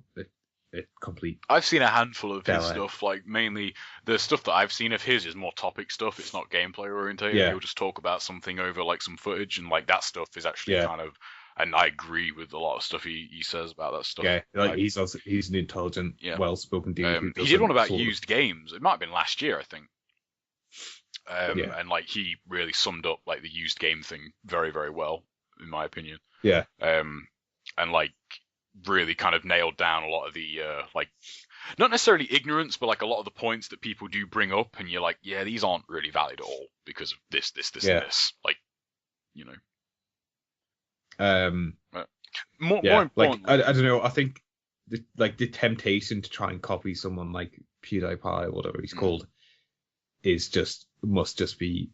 a complete. I've seen a handful of his Bella. stuff. Like mainly the stuff that I've seen of his is more topic stuff. It's not gameplay oriented. Yeah. He'll just talk about something over like some footage, and like that stuff is actually Yeah. kind of. And I agree with a lot of stuff he says about that stuff. Yeah, like he's an intelligent, well-spoken dude. who He doesn't did one about sort of- used games. It might have been last year, I think. And like he really summed up like the used game thing very, very well, in my opinion. Yeah. And like really kind of nailed down a lot of the like not necessarily ignorance, but like a lot of the points that people do bring up, and you're like, yeah, these aren't really valid at all because of this, Yeah. and this. Like, you know. More Yeah, like importantly, I don't know. I think the temptation to try and copy someone like PewDiePie or whatever he's called must just be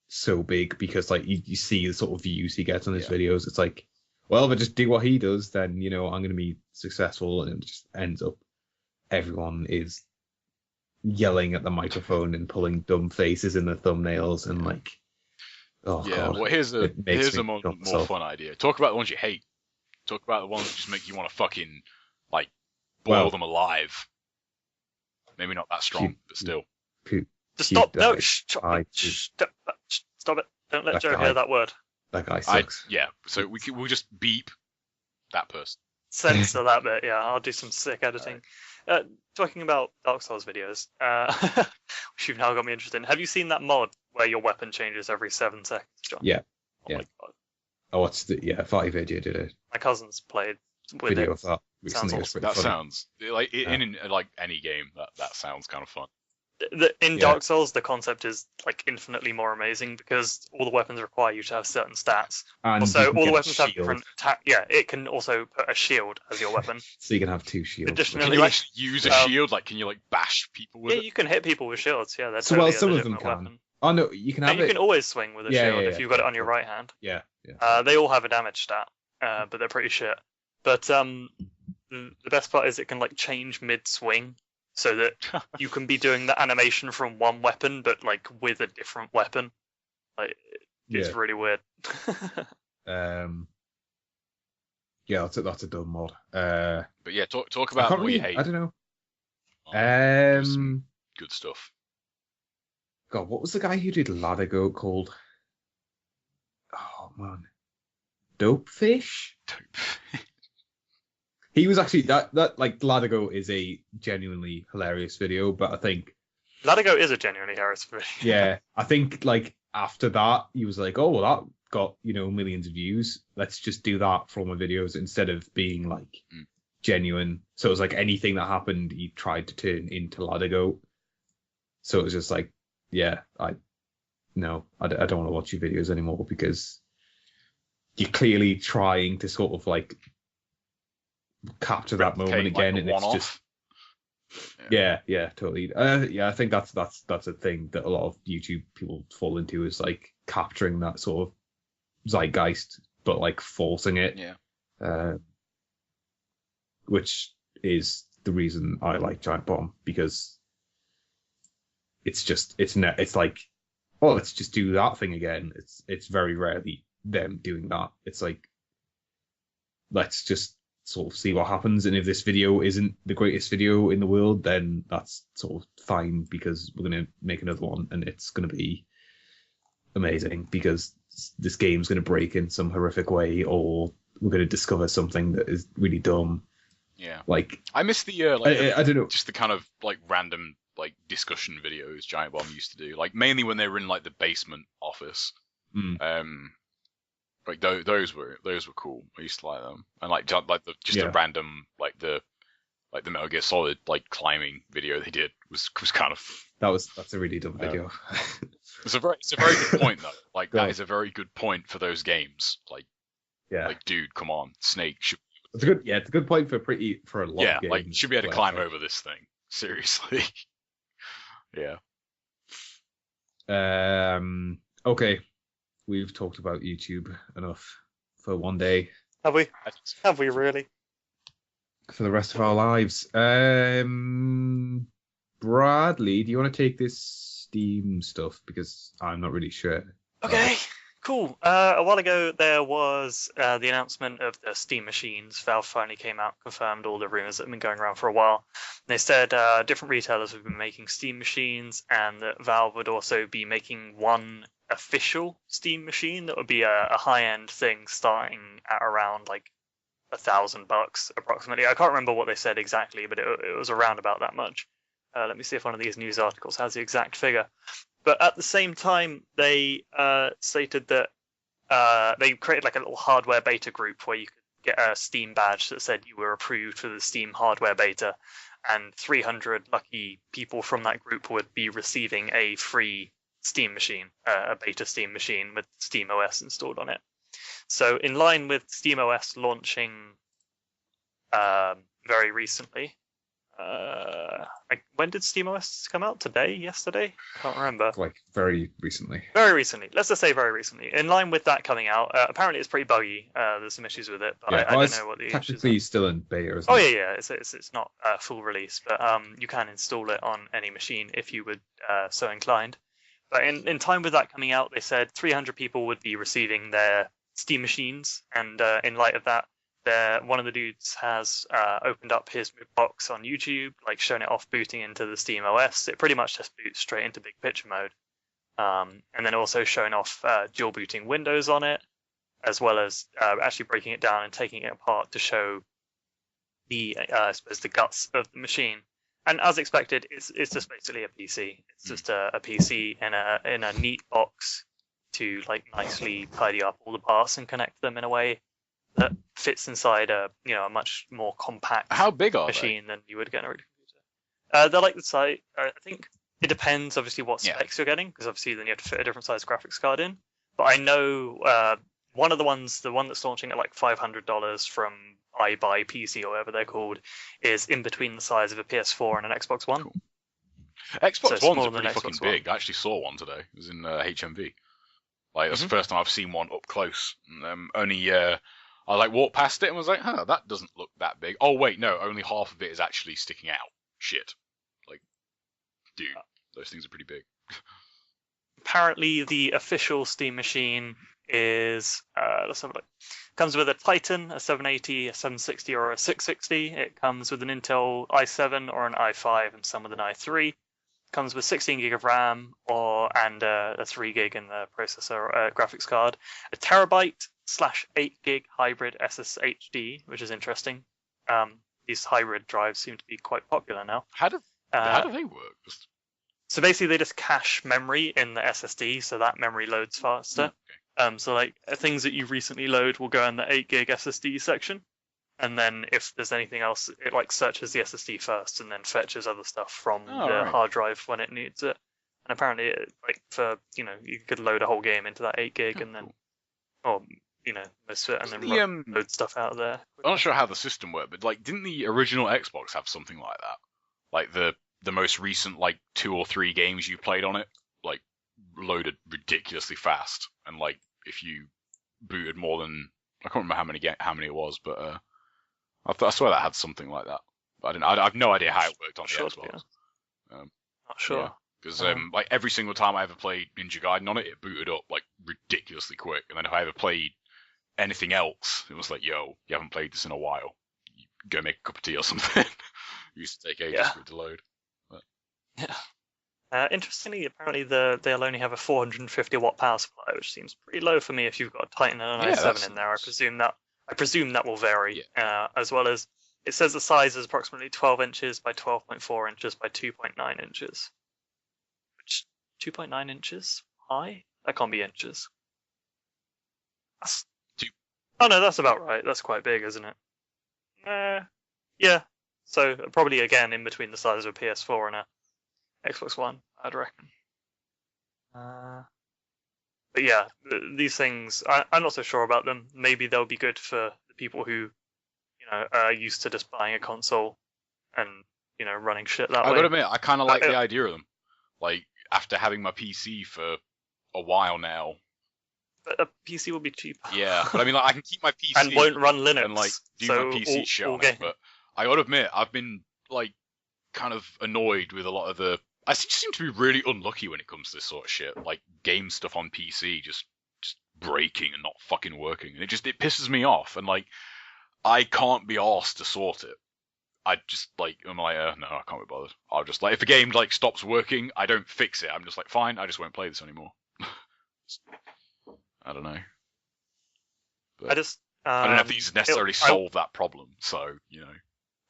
so big, because like you see the sort of views he gets on his videos. It's like, well, if I just do what he does, then you know I'm going to be successful, and it just ends up everyone is yelling at the microphone and pulling dumb faces in the thumbnails and like, oh god. Well, here's a It makes me more kill myself. fun idea. Talk about the ones you hate. Talk about the ones that just make you want to fucking like boil them alive. Maybe not that strong, but still. Just stop! No, PewDiePie. stop it! Don't let That Joe guy. hear that word. That guy sucks. So we'll just beep that person. Censor that bit. Yeah, I'll do some sick editing. Talking about Dark Souls videos, which you've now got me interested in. Have you seen that mod where your weapon changes every 7 seconds, John? Yeah. Oh Yeah. my god. I watched Fatty Video did a My cousin's played with video it. of that recently. It was awesome. pretty That funny. sounds like in like any game. That sounds kind of fun. In Yeah. Dark Souls, the concept is like infinitely more amazing because all the weapons require you to have certain stats. And Also, you can all the get a weapons have shield, different attack. Yeah, it can also put a shield as your weapon. so you can have 2 shields. Additionally, Can you actually use a Um, shield? Like, can you like bash people with Yeah, it? you can hit people with shields. Yeah, that's So, well, some of them can. Weapon. Oh no, you can And have you it. can always swing with a Yeah, shield yeah, if yeah. you've got it on your right hand. Yeah, yeah. They all have a damage stat, but they're pretty shit. But the best part is it can like change mid-swing, so that you can be doing the animation from one weapon, but like with a different weapon. Like it's Yeah. really weird. Yeah, that's a dumb mod. But yeah, talk I about can't what you really, hate. I don't know. There's some good stuff. God, what was the guy who did Ladago called? Oh man, Dopefish. He was actually that like Ladago is a genuinely hilarious video, but I think Latigo is a genuinely hilarious video. yeah, I think like after that he was like, oh well, that got millions of views. Let's just do that for all my videos instead of being like genuine. So it was like anything that happened, he tried to turn into Ladago. So it was just like, yeah, I don't want to watch your videos anymore because you're clearly trying to sort of like capture that moment Replicate, again, like, and a it's one-off. just yeah, totally. Yeah, I think that's a thing that a lot of YouTube people fall into, is like capturing that sort of zeitgeist, but like forcing it. Yeah. Which is the reason I like Giant Bomb, because it's like, oh, let's just do that thing again. It's very rarely them doing that. It's like, let's just sort of see what happens, and if this video isn't the greatest video in the world, then that's sort of fine, because we're going to make another one and it's going to be amazing because this game's going to break in some horrific way, or we're going to discover something that is really dumb. Yeah. Like, I miss the I don't know. just the kind of like random like discussion videos Giant Bomb used to do, like mainly when they were in like the basement office. Like those were cool. I used to like them, and like the random like the Metal Gear Solid like climbing video they did was kind of That's a really dumb video. it's a very good point though. Like that is a very good point for those games. Like Yeah, Like, dude, come on, Snake should. it's a good. Yeah, it's a good point for a lot Yeah, of games. like should be able to climb like. over this thing. Seriously. Yeah. Okay, we've talked about YouTube enough for one day. Have we? Have we really? For the rest of our lives. Bradley, do you want to take this Steam stuff because I'm not really sure. Okay, cool. A while ago, there was the announcement of the Steam machines. Valve finally came out, confirmed all the rumors that have been going around for a while. They said different retailers have been making Steam machines, and that Valve would also be making one official Steam machine that would be a high-end thing starting at around like $1,000 approximately. I can't remember what they said exactly, but it was around about that much. Let me see if one of these news articles has the exact figure. But at the same time, they stated that they created like a little hardware beta group where you could get a Steam badge that said you were approved for the Steam hardware beta, and 300 lucky people from that group would be receiving a free Steam machine, a beta Steam machine with Steam OS installed on it. So in line with Steam OS launching very recently, when did Steam OS come out? Today? Yesterday? I can't remember. Like very recently. Very recently. Let's just say very recently. In line with that coming out, apparently it's pretty buggy. There's some issues with it, but I don't know what the issues are. Technically still in beta, isn't Oh it? yeah. It's not full release, but you can install it on any machine if you would so inclined. But in time with that coming out, they said 300 people would be receiving their Steam machines, and in light of that, one of the dudes has opened up his box on YouTube, like shown it off booting into the Steam OS. It pretty much just boots straight into big picture mode, and then also showing off dual booting Windows on it, as well as actually breaking it down and taking it apart to show the I suppose the guts of the machine. And as expected, it's just basically a PC. It's just a PC in a neat box to like nicely tidy up all the parts and connect them in a way that fits inside a much more compact How big are machine than you would get in a regular computer. They're like the size. I think it depends, obviously, what specs you're getting, because obviously then you have to fit a different size graphics card in. But I know one of the one that's launching at like $500 from iBuyPC or whatever they're called is in between the size of a PS4 and an Xbox One. Cool. Xbox So One's are smaller than pretty fucking Xbox One. big. I actually saw one today. It was in HMV. Like that's the first time I've seen one up close. Only I like walked past it and was like, huh, that doesn't look that big. Oh wait, no, only half of it is actually sticking out. Shit. Like, dude, those things are pretty big. Apparently, the official Steam machine is let's have a look. Comes with a Titan, a 780, a 760, or a 660. It comes with an Intel i7 or an i5 and some with an i3. Comes with 16 gig of RAM and a 3 gig in the processor graphics card. A terabyte/8 gig hybrid SSHD, which is interesting. These hybrid drives seem to be quite popular now. How do they work? So basically, they just cache memory in the SSD, so that memory loads faster. So like things that you recently load will go in the 8 gig SSD section, and then if there's anything else, it like searches the SSD first and then fetches other stuff from the hard drive when it needs it. And apparently, like for you could load a whole game into that 8 gig and then, or most of it, and then load stuff out of there. I'm not sure how the system worked, but like, didn't the original Xbox have something like that? Like the most recent like 2 or 3 games you played on it, like loaded ridiculously fast, and like if you booted more than I can't remember how many it was, but I swear that had something like that. But I have no idea how it worked on the Xbox. Not sure. Because like every single time I ever played Ninja Gaiden on it, it booted up like ridiculously quick, and then if I ever played anything else, it was like, yo, you haven't played this in a while. You go make a cup of tea or something. It used to take ages for it to load. But... Yeah. Interestingly, apparently they'll only have a 450 watt power supply, which seems pretty low for me if you've got a Titan and an i7 in there. I presume that will vary, as well as it says the size is approximately 12 inches by 12.4 inches by 2.9 inches. Which 2.9 inches high? That can't be inches. That's Oh no, that's about right. That's quite big, isn't it? Yeah. So probably again in between the size of a PS4 and a Xbox One, I'd reckon. But But yeah, these things, I'm not so sure about them. Maybe they'll be good for the people who, are used to just buying a console and, running shit that I way. gotta admit, I kind of like the idea of them. Like, after having my PC for a while now. But a PC will be cheaper. Yeah, but I mean, like, I can keep my PC and won't run Linux and like do so my PC shit on it. But I gotta admit, I've been like kind of annoyed with a lot of the. I just seem to be really unlucky when it comes to this sort of shit, like game stuff on PC just breaking and not fucking working, and it pisses me off, and like I can't be arsed to sort it. I just like I'm like no, I can't be bothered. I'll just like if a game like stops working, I don't fix it. I'm just like fine, I just won't play this anymore. I don't know. But I don't know if these necessarily solve that problem. So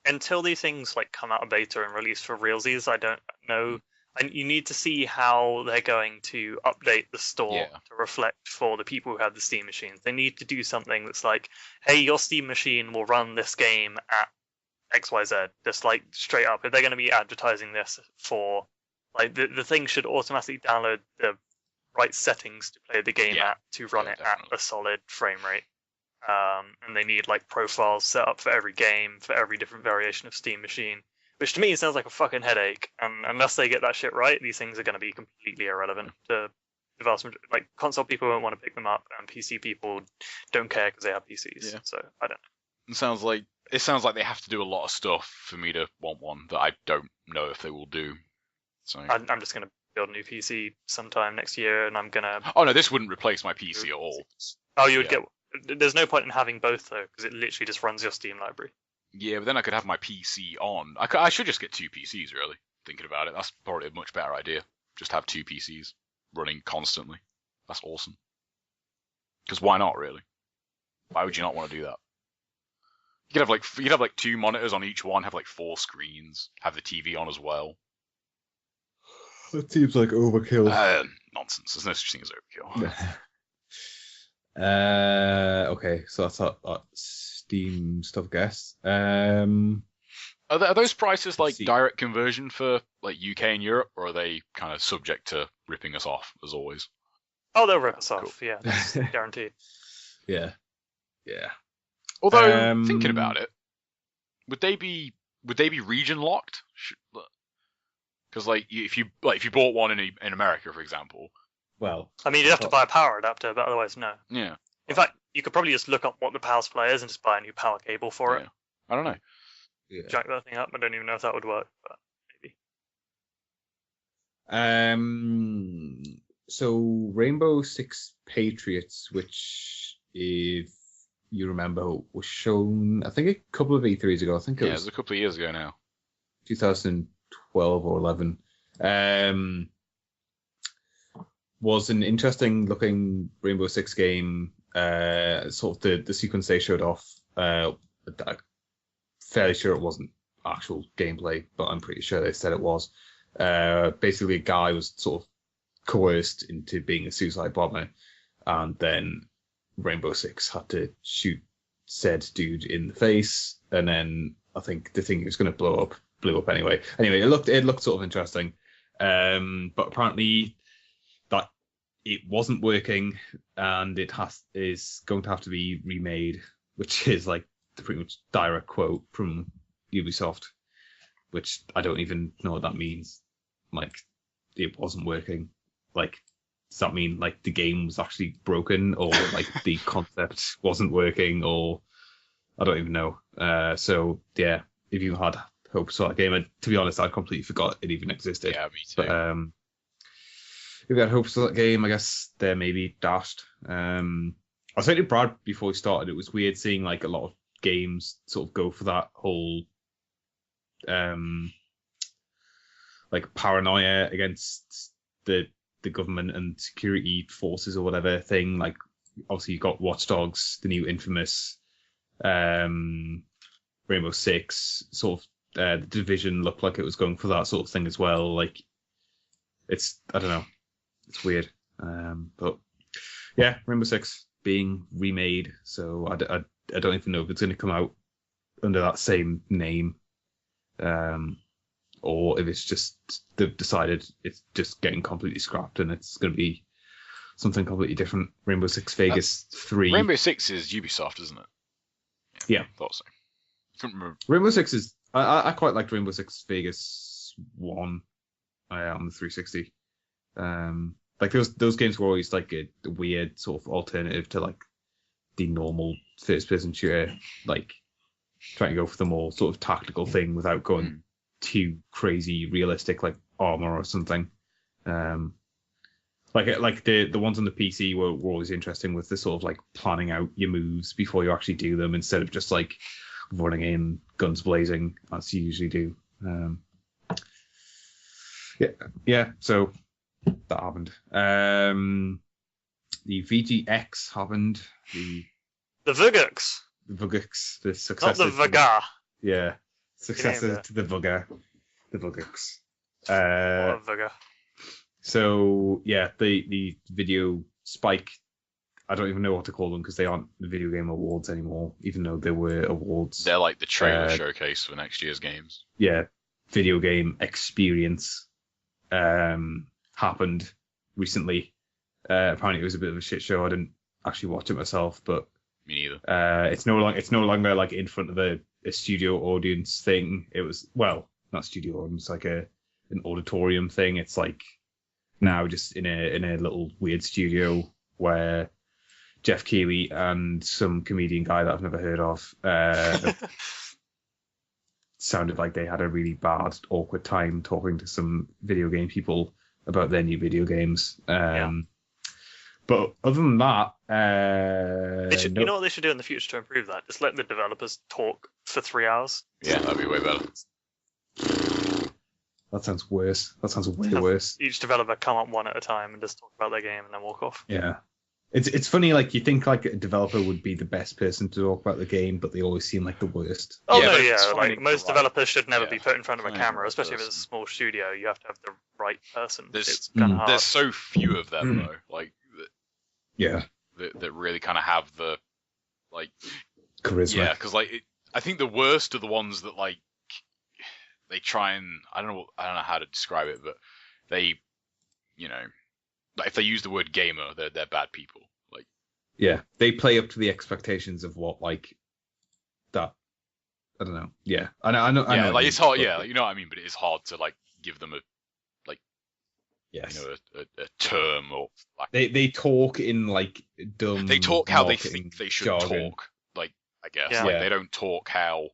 until these things like come out of beta and release for realsies, I don't know. And you need to see how they're going to update the store to reflect for the people who have the Steam machines. They need to do something that's like, hey, your Steam machine will run this game at XYZ. Just like straight up. If they're going to be advertising this for, like, the thing should automatically download the right settings to play the game at to run it definitely. at a solid frame rate. And they need like profiles set up for every game, for every different variation of Steam machine, which to me sounds like a fucking headache. And unless they get that shit right, these things are going to be completely irrelevant to the vast majority. Like console people won't want to pick them up, and PC people don't care because they have PCs. Yeah. So I don't know. It sounds like they have to do a lot of stuff for me to want one that I don't know if they will do. So I'm just going to build a new PC sometime next year, and I'm going to. Oh no, this wouldn't replace my PC at all. Oh, you would get. There's no point in having both though, because it literally just runs your Steam library. Yeah, but then I could have my PC on. I should just get two PCs, really. Thinking about it, that's probably a much better idea. Just have two PCs running constantly. That's awesome. Because why not, really? Why would you not want to do that? You could have like two monitors on each one, have like 4 screens, have the TV on as well. That seems like overkill. Nonsense. There's no such thing as overkill. Okay, so that's that Steam stuff, I guess. Are those prices like See. direct conversion for like UK and Europe, or are they kind of subject to ripping us off as always? Oh, they'll rip us off. Yeah, that's guaranteed. Yeah. Although thinking about it, would they be region locked? Because like if you bought one in America, for example. Well, I mean, you'd have to buy a power adapter, but otherwise, no. Yeah. In fact, you could probably just look up what the power supply is and just buy a new power cable for it. I don't know. yeah. Jack that thing up. I don't even know if that would work, but maybe. So Rainbow Six Patriots, which, if you remember, was shown, I think, a couple of E3s ago. I think it was a couple of years ago now. 2012 or 11. Was an interesting looking Rainbow Six game. Sort of the sequence they showed off. I'm fairly sure it wasn't actual gameplay, but I'm pretty sure they said it was. Basically, a guy was sort of coerced into being a suicide bomber, and then Rainbow Six had to shoot said dude in the face, and then I think the thing was going to blew up anyway. Anyway, it looked sort of interesting, but apparently that it wasn't working, and is going to have to be remade, which is like the pretty much direct quote from Ubisoft, which I don't even know what that means. Like, it wasn't working. Like, does that mean like the game was actually broken, or like the concept wasn't working, or I don't even know. So yeah, if you had hopes for that game, and to be honest, I completely forgot it even existed. Yeah, me too. But if you had hopes for that game, I guess they're maybe dashed. I was saying to Brad before we started, it was weird seeing like a lot of games sort of go for that whole like paranoia against the government and security forces or whatever thing. Like, obviously you've got Watch Dogs, the new Infamous, Rainbow Six, sort of the Division looked like it was going for that sort of thing as well. Like, it's, I don't know, it's weird. But yeah, Rainbow Six being remade, so I don't even know if it's going to come out under that same name, or if it's just they've decided it's just getting completely scrapped and it's going to be something completely different. Rainbow Six Vegas 3. Rainbow Six is Ubisoft, isn't it? Yeah. Thought so. Couldn't remember. Rainbow Six is I quite liked Rainbow Six Vegas 1 on the 360. Like those games were always like a weird sort of alternative to like the normal first person shooter, like trying to go for the more sort of tactical thing without going too crazy realistic like armor or something. Like the ones on the PC were always interesting with the sort of like planning out your moves before you actually do them instead of just like running in guns blazing as you usually do. Yeah. So that happened. The VGX happened. The VGX. VGX, the successor. Not the Vaga. Yeah, successor to the VGA. The VGX. Vaga. So yeah, the video spike. I don't even know what to call them because they aren't the video game awards anymore, even though there were awards. They're like the trailer showcase for next year's games. Yeah, video game experience happened recently. Apparently, it was a bit of a shit show. I didn't actually watch it myself, but me neither. It's no longer like in front of a studio audience thing. It was not studio audience, like an auditorium thing. It's like now just in a little weird studio where Jeff Keighley and some comedian guy that I've never heard of sounded like they had a really bad, awkward time talking to some video game people about their new video games. But other than that, you know what they should do in the future to improve that? Just let the developers talk for 3 hours. Yeah, that'd be way better. That sounds worse. That sounds way worse. Each developer come up one at a time and just talk about their game and then walk off. Yeah. It's funny, like, you think, like, a developer would be the best person to talk about the game, but they always seem like the worst. Oh, yeah, no, yeah. Like, most developers should never yeah, be put in front of a camera, especially if it's a person. small studio. You have to have the right person. There's- It's kind of hard. There's so few of them, though, like, Yeah. that really kind of have the, like, Charisma. yeah, because, like, I think the worst are the ones that, like, they try and, I don't know how to describe it, but they, you know, like, if they use the word gamer, they're bad people. Like, Yeah. They play up to the expectations of what, like, that. I don't know. Yeah. I know. yeah, know like, it's hard, but- yeah, like, you know what I mean, but it is hard to, like, give them a, Yes. you know, a term or, like, They talk in, like, dumb. they talk how they marketing think they should jargon. talk, like, I guess. Yeah. Like, Yeah. they don't talk how,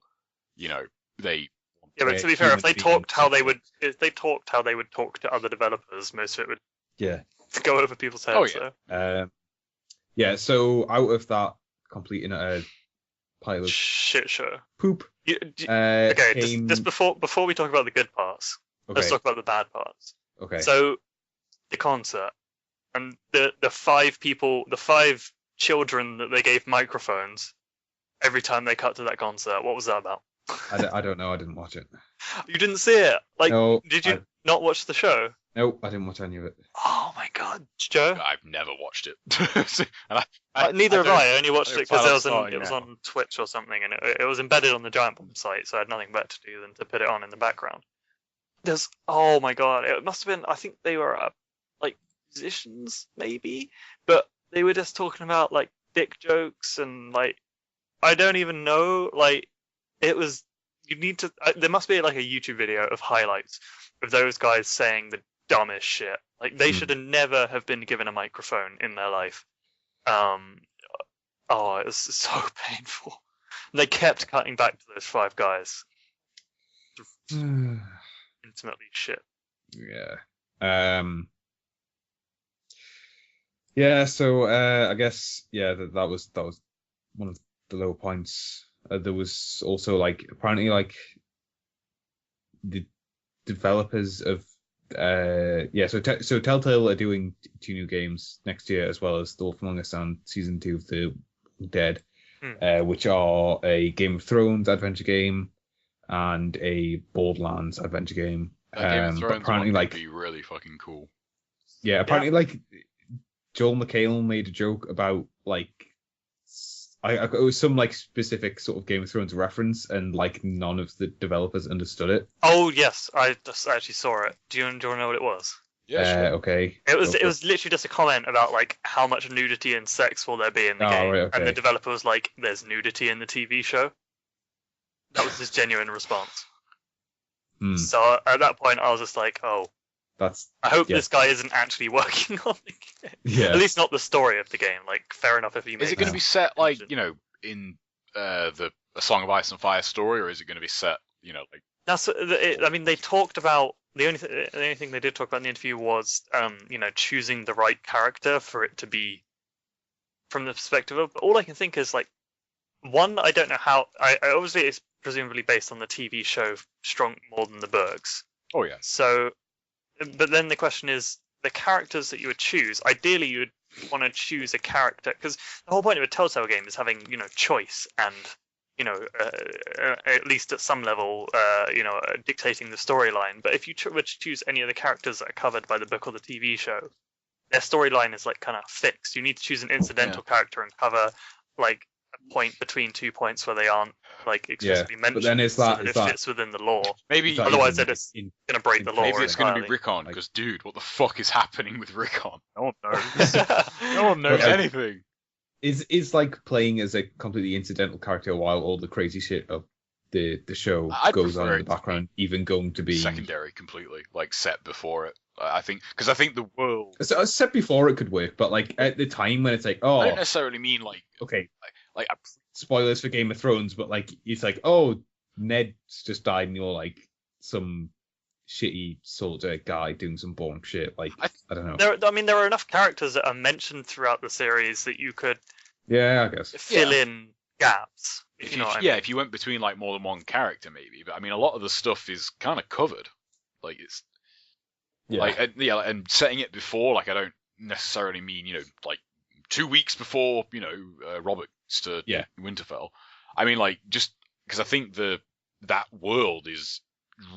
you know, they, Yeah, but to be fair, if they talked how they would talk to other developers, most of it would Yeah. go over people's heads. Oh, yeah. So. Yeah. So out of that complete and utter pile of Shit show. poop. Okay, came... just before we talk about the good parts, let's talk about the bad parts. Okay. So, the concert and the five children that they gave microphones every time they cut to that concert. What was that about? I don't know. I didn't watch it. You didn't see it? Like, No, did you not watch the show? Nope, I didn't watch any of it. Oh my god, Joe! I've never watched it. And Neither have don't- I. I only watched it plan on because starting it was now. on Twitch or something, and it was embedded on the Giant Bomb site, so I had nothing better to do than to put it on in the background. Oh my god, it must have been. I think they were like musicians, maybe, but they were just talking about like dick jokes and like I don't even know. Like it was. You need to. There must be like a YouTube video of highlights of those guys saying the dumbest shit. Like they should have never have been given a microphone in their life. Oh, it was so painful. They kept cutting back to those five guys. Intimately shit. Yeah. Yeah. So I guess that was one of the low points. There was also like apparently like the developers of so Telltale are doing 2 new games next year as well as The Wolf Among Us and season 2 of The Dead, which are a Game of Thrones adventure game and a Borderlands adventure game. That Game of Thrones apparently one like could be really fucking cool. yeah, apparently like Joel McHale made a joke about like it was some like specific sort of Game of Thrones reference, and like none of the developers understood it. Oh yes, I just actually saw it. Do you want to know what it was? Yeah, sure. Okay. It was Go for it was literally just a comment about like how much nudity and sex will there be in the Oh, game, right, and the okay. developer was like, "There's nudity in the TV show." That was his genuine response. Hmm. So at that point, I was just like, "Oh, That's I hope Yeah. this guy isn't actually working on the game. yeah. At least not the story of the game. Like, fair enough if he Is makes it going to Yeah. be set like Engine. in the A Song of Ice and Fire story, or is it going to be set like That's I mean, they talked about the only thing they did talk about in the interview was choosing the right character for it to be from the perspective of. But all I can think is like one, I don't know how. I obviously it's presumably based on the TV show Strong more than the books. Oh yeah. So, but then the question is the characters that you would choose. Ideally, you would want to choose a character because the whole point of a Telltale game is having choice and at least at some level dictating the storyline. But if you were to choose any of the characters that are covered by the book or the TV show, their storyline is like kind of fixed. You need to choose an incidental character and cover like a point between 2 points where they aren't like explicitly mentioned. But then is so that- that is it that- fits within the law. Maybe Is that Otherwise, even they're just in- going to break the law. maybe it's going to be entirely. Rickon, Like- because dude, what the fuck is happening with Rickon? No one knows. no one knows But, like, anything. Is like playing as a completely incidental character while all the crazy shit of the show I'd goes on prefer in it the to background, even going to be Secondary completely, like set before it. I think because I think the world. As I said before, it could work, but like at the time when it's like, I oh, don't necessarily mean like okay, like spoilers for Game of Thrones, but like it's like, oh, Ned's just died, and you're like some shitty soldier guy doing some boring shit. Like I don't know. There are enough characters that are mentioned throughout the series that you could Yeah, I guess. fill in gaps. if You you, know what I mean? if you went between like more than one character maybe, but I mean a lot of the stuff is kind of covered. Like it's and setting it before, like I don't necessarily mean like 2 weeks before Robert gets to Winterfell. I mean like just because I think that world is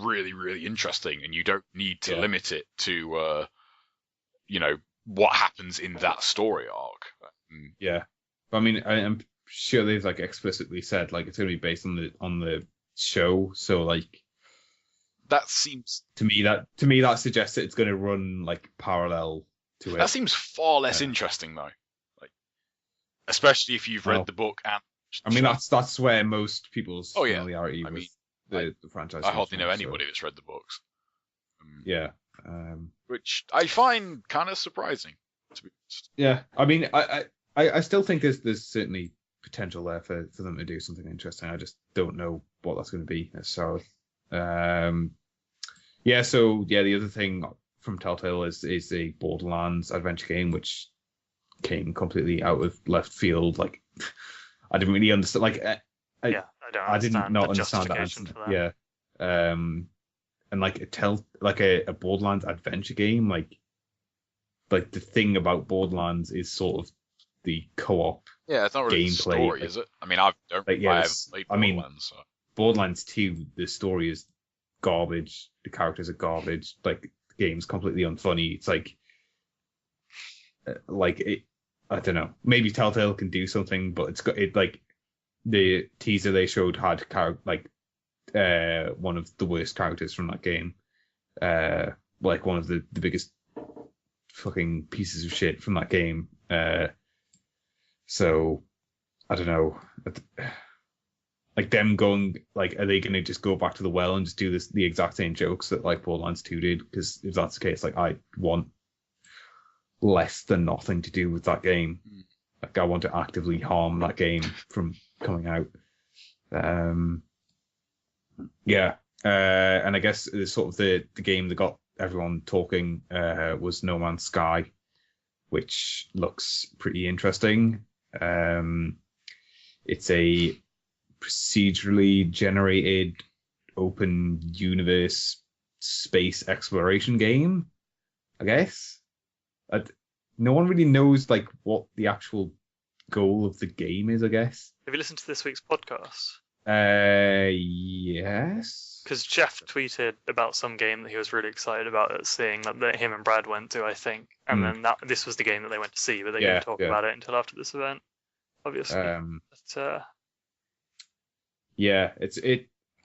really really interesting, and you don't need to limit it to what happens in that story arc. Yeah, I mean, I'm sure they've like explicitly said like it's going to be based on the show, so like that seems to me that suggests that it's going to run like parallel to it. that seems far less interesting though, like especially if you've read the book. And I mean that's where most people's familiarity I with mean, the franchise. I hardly know anybody that's read the books. Which I find kind of surprising, to be honest. Yeah, I mean, I still think there's certainly potential there for them to do something interesting. I just don't know what that's going to be necessarily. The other thing from Telltale is a Borderlands adventure game, which came completely out of left field. Like, I didn't really understand. Like, I did not understand that. Yeah. And like a Borderlands adventure game, like the thing about Borderlands is sort of the co-op. Yeah, it's not really gameplay, the story, like, is it? I mean, I haven't played Borderlands. So. Borderlands 2, the story is garbage. The characters are garbage. Like the game's completely unfunny. It's like I don't know. Maybe Telltale can do something, but it's got it like the teaser they showed had one of the worst characters from that game. Like one of the biggest fucking pieces of shit from that game. So I don't know. Like them going, like, are they going to just go back to the well and just do the exact same jokes that like Borderlands 2 did? Because if that's the case, like I want less than nothing to do with that game. Like I want to actively harm that game from coming out. And I guess sort of the game that got everyone talking was No Man's Sky, which looks pretty interesting. It's a procedurally generated open universe space exploration game, I guess. No one really knows like what the actual goal of the game is, I guess. Have you listened to this week's podcast? Yes. Because Jeff tweeted about some game that he was really excited about seeing that him and Brad went to, I think, and then this was the game that they went to see, but they didn't talk about it until after this event, obviously. I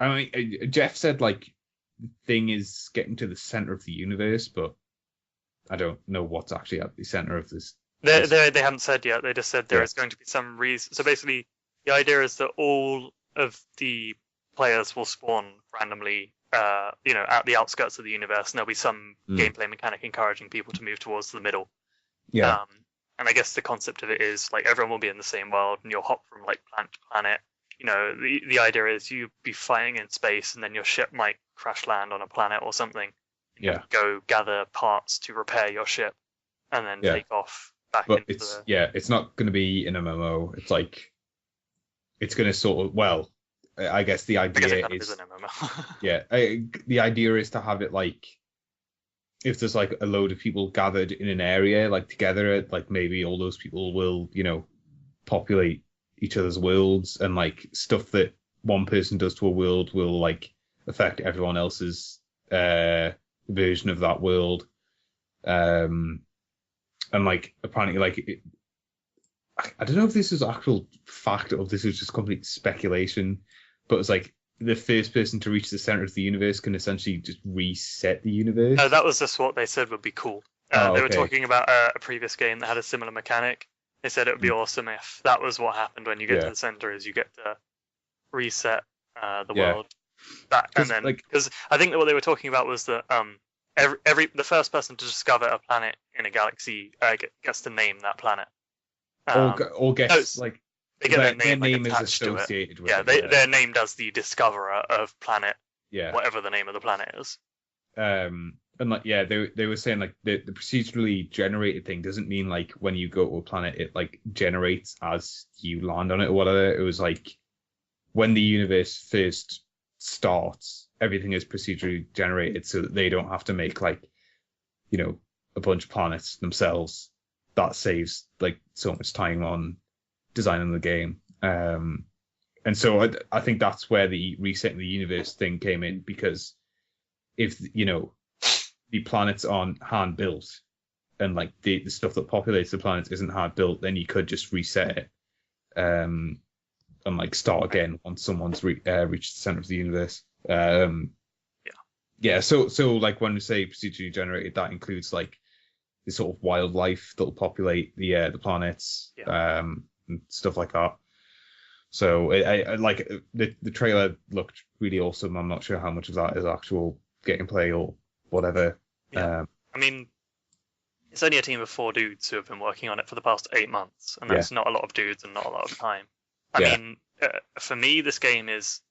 mean, Jeff said like the thing is getting to the center of the universe, but I don't know what's actually at the center of this. They haven't said yet. They just said there Yeah. is going to be some reason. So basically, the idea is that all of the players will spawn randomly, at the outskirts of the universe, and there'll be some gameplay mechanic encouraging people to move towards the middle. Yeah. And I guess the concept of it is like everyone will be in the same world, and you'll hop from like planet to planet. The idea is you'll be fighting in space, and then your ship might crash land on a planet or something. Yeah. Go gather parts to repair your ship, and then take off back But into it's not going to be an MMO. It's like it's going to sort of, well, I guess the I guess idea it kind of is an MMO. yeah, the idea is to have it like if there's like a load of people gathered in an area like together, like maybe all those people will populate each other's worlds, and like stuff that one person does to a world will like affect everyone else's version of that world. And like apparently like I don't know if this is actual fact or if this is just complete speculation, but it's like the first person to reach the center of the universe can essentially just reset the universe. No, that was just what they said would be cool. They were talking about a previous game that had a similar mechanic. They said it would be awesome if that was what happened when you get to the center, is you get to reset the world. Because I think that what they were talking about was that the first person to discover a planet in a galaxy gets to name that planet. Or gets they get their name is attached to it. associated with it. They're named as the discoverer of planet, yeah, whatever the name of the planet is. And like they were saying like the procedurally generated thing doesn't mean like when you go to a planet it like generates as you land on it or whatever. It was like when the universe first starts, everything is procedurally generated so that they don't have to make like a bunch of planets themselves. That saves like so much time on designing the game. And so I think that's where the resetting the universe thing came in, because if the planets aren't hand built and like the stuff that populates the planets isn't hand built, then you could just reset it and like start again once someone's reached the center of the universe. So like when we say procedurally generated, that includes like the sort of wildlife that'll populate the planets, and stuff like that. So I like the trailer looked really awesome. I'm not sure how much of that is actual gameplay or whatever. Yeah. I mean, it's only a team of 4 dudes who have been working on it for the past 8 months, and that's not a lot of dudes and not a lot of time. I mean, for me, this game is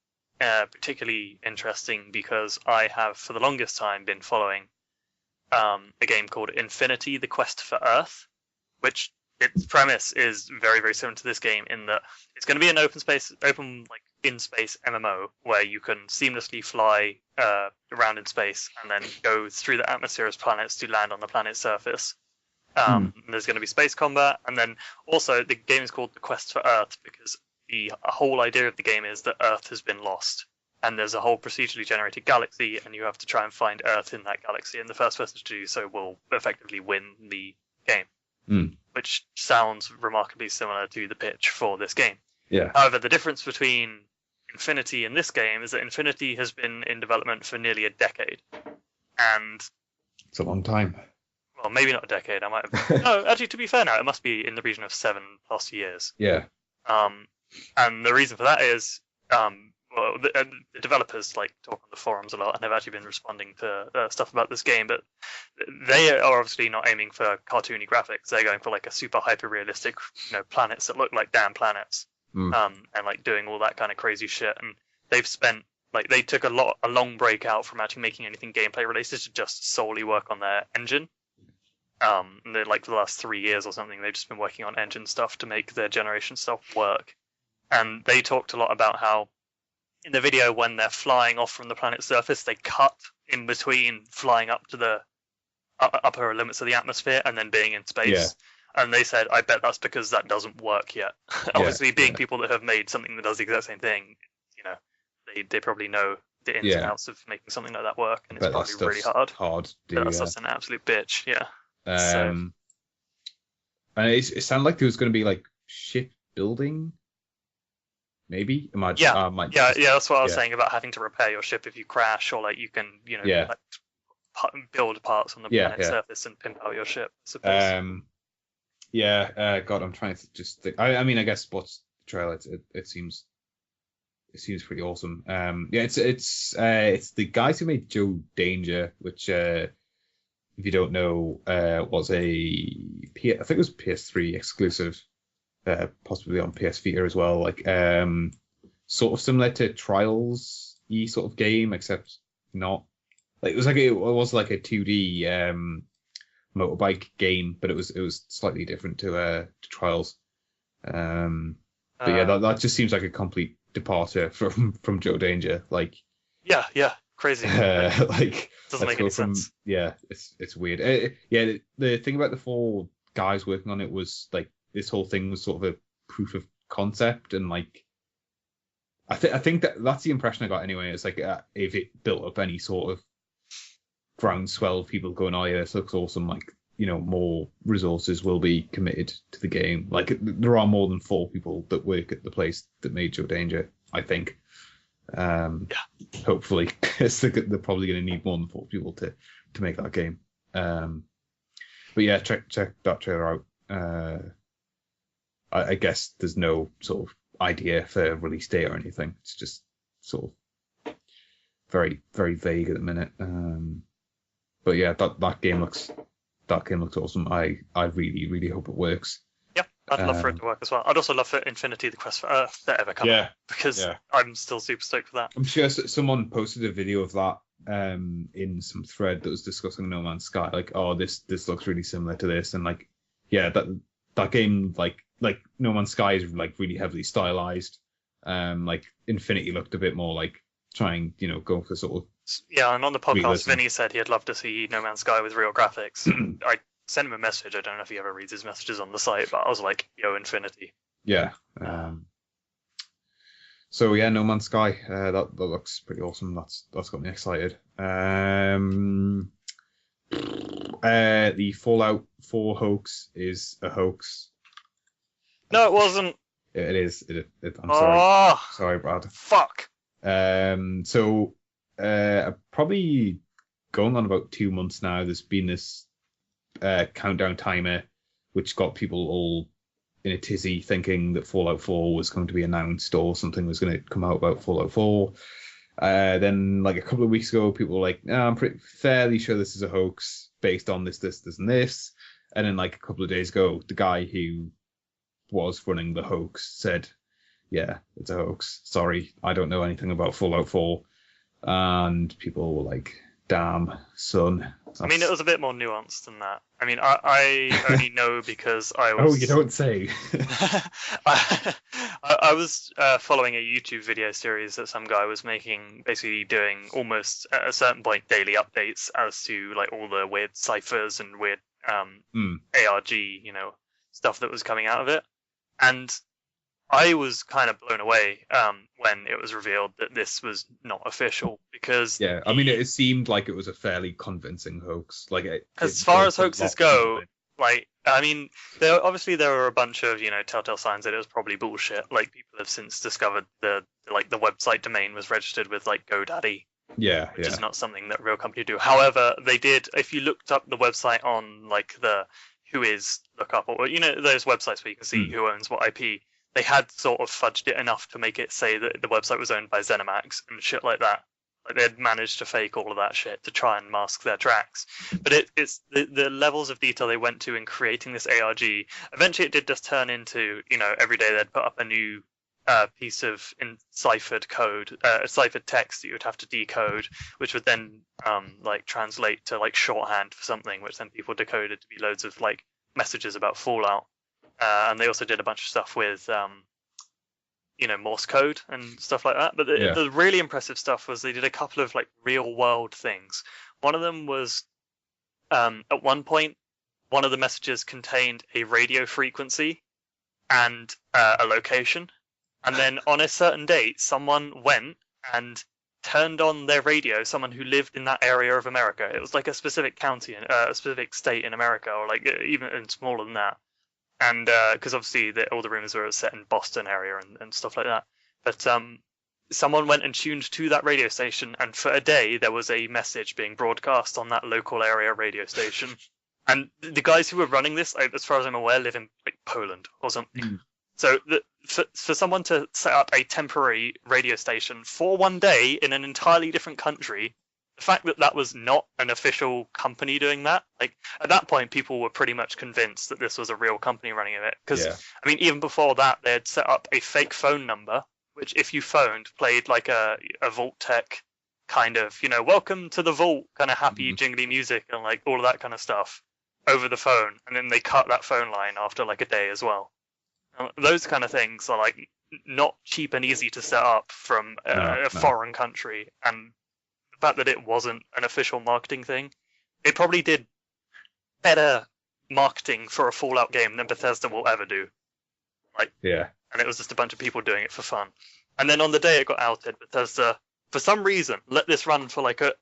particularly interesting because I have, for the longest time, been following a game called Infinity: The Quest for Earth, which its premise is very, very similar to this game in that it's going to be an open in space MMO where you can seamlessly fly around in space and then go through the atmosphere of planets to land on the planet's surface. There's going to be space combat, and then also the game is called The Quest for Earth because the whole idea of the game is that Earth has been lost. And there's a whole procedurally generated galaxy, and you have to try and find Earth in that galaxy. And the first person to do so will effectively win the game, which sounds remarkably similar to the pitch for this game. Yeah. However, the difference between Infinity and this game is that Infinity has been in development for nearly a decade, and it's a long time. Well, maybe not a decade. I might have. No, actually, to be fair, now it must be in the region of 7+ years. Yeah. And the reason for that is, well, the developers like talk on the forums a lot, and they've actually been responding to stuff about this game. But they are obviously not aiming for cartoony graphics. They're going for like a super hyper realistic, planets that look like damn planets, and like doing all that kind of crazy shit. And they've spent they took a long break out from actually making anything gameplay related to just solely work on their engine. And they're like the last 3 years or something, they've just been working on engine stuff to make their generation stuff work. And they talked a lot about how in the video when they're flying off from the planet's surface, they cut in between flying up to the upper limits of the atmosphere and then being in space. Yeah. And they said, I bet that's because that doesn't work yet. Obviously, being people that have made something that does the exact same thing, they probably know the ins and outs of making something like that work, and it's probably really hard. That's just an absolute bitch, yeah. And it sounded like there was going to be like shipbuilding, maybe. That's what I was saying about having to repair your ship if you crash, or like you can, collect build parts on the planet's surface and pimp out your ship, I suppose. God, I'm trying to just think. I mean, I guess what's the trailer? It seems pretty awesome. It's the guys who made Joe Danger, which if you don't know, was I think it was PS3 exclusive, possibly on PS Vita as well. Like sort of similar to Trials sort of game, except not. Like it was like a 2D motorbike game, but it was slightly different to Trials. But that just seems like a complete departure from Joe Danger. Like crazy. Like doesn't make any sense. Yeah, it's weird. The thing about the 4 guys working on it was like this whole thing was sort of a proof of concept, and like I think that's the impression I got anyway. It's like if it built up any sort of groundswell of people going, oh yeah, this looks awesome, like, you know, more resources will be committed to the game. Like there are more than 4 people that work at the place that made Joe Danger, I think. Hopefully they're probably going to need more than 4 people to make that game. But yeah, check that trailer out. I guess there's no sort of idea for release date or anything. It's just sort of very, very vague at the minute. But yeah, that game looks awesome. I really, really hope it works. Yeah, I'd love for it to work as well. I'd also love for Infinity, the Quest for Earth, to ever come out, because I'm still super stoked for that. I'm sure someone posted a video of that in some thread that was discussing No Man's Sky. Like, oh, this looks really similar to this, and like, yeah, that game, like No Man's Sky is like really heavily stylized. Like Infinity looked a bit more like trying, you know, go for sort of. Yeah, and on the podcast, Vinny said he'd love to see No Man's Sky with real graphics. I sent him a message. I don't know if he ever reads his messages on the site, but I was like, yo, Infinity. Yeah. So yeah, No Man's Sky. That looks pretty awesome. That's got me excited. The Fallout 4 hoax is a hoax. No, it wasn't. It is. I'm sorry. Sorry, Brad. Fuck. So probably going on about 2 months now, there's been this countdown timer which got people all in a tizzy thinking that Fallout 4 was going to be announced or something was going to come out about Fallout 4. Then like a couple of weeks ago, people were like, I'm fairly sure this is a hoax based on this, and this. And then like a couple of days ago, the guy who was running the hoax said, yeah, it's a hoax. Sorry, I don't know anything about Fallout 4. And people were like, damn, son. I mean, it was a bit more nuanced than that. I mean, I only know because I was... Oh, you don't say. I was following a YouTube video series that some guy was making, basically doing almost at a certain point daily updates as to like all the weird ciphers and weird ARG, you know, stuff that was coming out of it. And I was kind of blown away when it was revealed that this was not official, because I mean, it seemed like it was a fairly convincing hoax. Like, as far as hoaxes go, like, I mean, there were a bunch of, you know, telltale signs that it was probably bullshit. Like, people have since discovered the website domain was registered with like GoDaddy, which is not something that real company do. However, they did. If you looked up the website on like the Whois lookup, or you know those websites where you can see who owns what IP. They had sort of fudged it enough to make it say that the website was owned by ZeniMax and shit like that. Like they had managed to fake all of that shit to try and mask their tracks. But it's the levels of detail they went to in creating this ARG. Eventually, it did just turn into, you know, every day they'd put up a new piece of enciphered code, ciphered text that you would have to decode, which would then like translate to like shorthand for something, which then people decoded to be loads of like messages about Fallout. And they also did a bunch of stuff with, you know, Morse code and stuff like that. But the really impressive stuff was they did a couple of like real world things. One of them was, at one point, one of the messages contained a radio frequency and a location. And then on a certain date, someone went and turned on their radio, someone who lived in that area of America. It was like a specific county, a specific state in America, or like even smaller than that. And because obviously all the rumors were set in Boston area and stuff like that. But someone went and tuned to that radio station, and for a day there was a message being broadcast on that local area radio station. And the guys who were running this, as far as I'm aware, live in like Poland or something. Mm. So for someone to set up a temporary radio station for one day in an entirely different country, the fact that that was not an official company doing that, like at that point, people were pretty much convinced that this was a real company running it. Because I mean, even before that, they had set up a fake phone number, which if you phoned, played like a Vault Tech kind of, welcome to the Vault, kind of happy jingly music and like all of that kind of stuff over the phone, and then they cut that phone line after like a day as well. Those kind of things are like not cheap and easy to set up from a foreign country, and the fact that it wasn't an official marketing thing, it probably did better marketing for a Fallout game than Bethesda will ever do. And it was just a bunch of people doing it for fun. And then on the day it got outed, Bethesda, for some reason, let this run for like a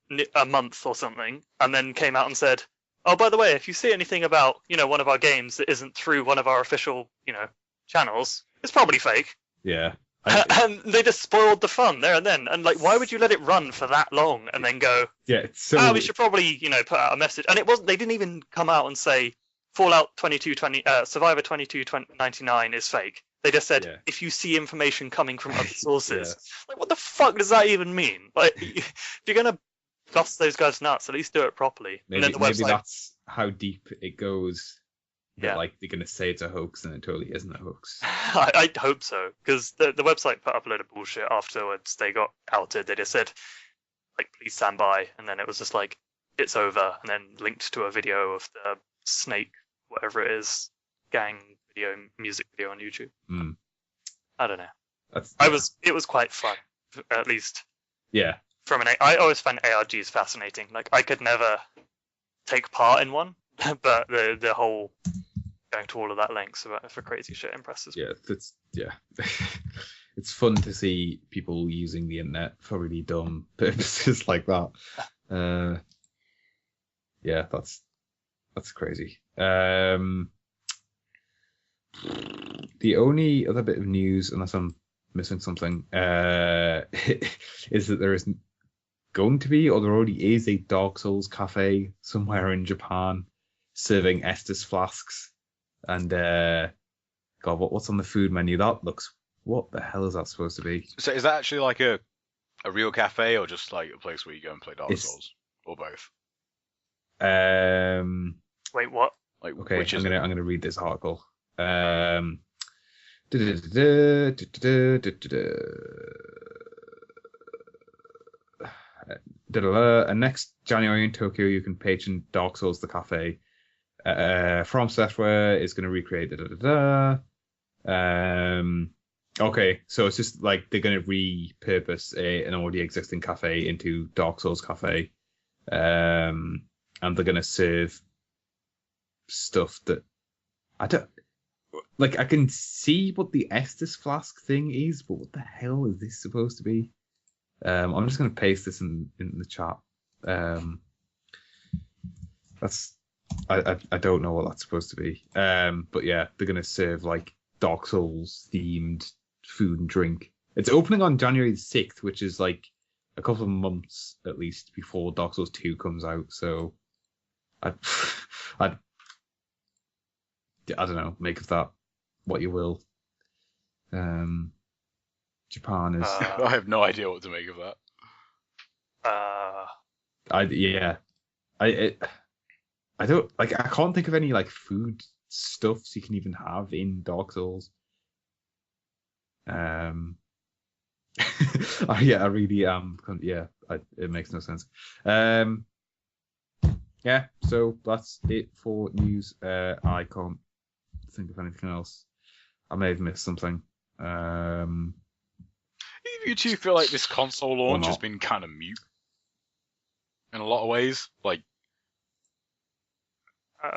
month or something, and then came out and said, oh, by the way, if you see anything about, one of our games that isn't through one of our official, channels, it's probably fake. Yeah. And they just spoiled the fun there and then. And like, why would you let it run for that long and then go, it's so... we should probably, put out a message. And they didn't even come out and say Fallout 2220, Survivor 2299 is fake. They just said, if you see information coming from other sources. Like, what the fuck does that even mean? Like, if you're going to bust those guys nuts, at least do it properly. Maybe, and then the website... maybe that's how deep it goes. Yeah. Like, they're going to say it's a hoax and it totally isn't a hoax. I hope so, because the website put up a load of bullshit afterwards. They got outed. They just said, like, please stand by. And then it was just like, it's over. And then linked to a video of the Snake, whatever it is, gang video, music video on YouTube. Mm. I don't know. It was quite fun, at least. Yeah. I always find ARGs fascinating. Like, I could never take part in one, but the whole going to all of that lengths for crazy shit impresses me. It's fun to see people using the internet for really dumb purposes like that. That's crazy. The only other bit of news, unless I'm missing something, is that there isn't going to be, or there already is, a Dark Souls cafe somewhere in Japan serving Estus flasks. And God, what's on the food menu? That looks, what the hell is that supposed to be? So is that actually like a real cafe, or just like a place where you go and play Dark Souls, or both? Wait, what? Like, okay, which I'm gonna read this article. And next January in Tokyo, you can patron Dark Souls the cafe. From Software is going to recreate okay, so it's just like they're going to repurpose an already existing cafe into Dark Souls cafe, and they're going to serve stuff that I don't like. I can see what the Estus flask thing is, but what the hell is this supposed to be? I'm just going to paste this in the chat. I don't know what that's supposed to be. But yeah, they're going to serve like Dark Souls themed food and drink. It's opening on January 6th, which is like a couple of months at least before Dark Souls 2 comes out. So I don't know, make of that what you will. Japan is... I have no idea what to make of that. I don't like. I can't think of any like food stuffs you can even have in Dark Souls. I really am. It makes no sense. So that's it for news. I can't think of anything else. I may have missed something. You two feel like this console launch has been kind of mute in a lot of ways, like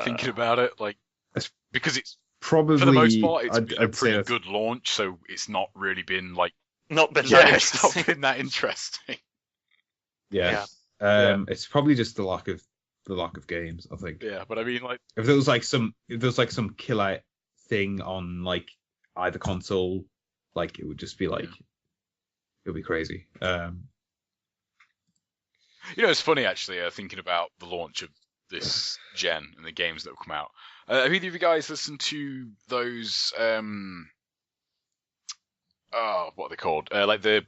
thinking about it, like because it's probably for the most part it's been a pretty good launch, so it's not really been like it's not been that interesting. It's probably just the lack of games, I think. Yeah, but I mean, like if there was like some killer thing on like either console, like it would just be like It'll be crazy. It's funny actually. Thinking about the launch of this gen and the games that have come out. Have either of you guys listened to those? What are they called? Like the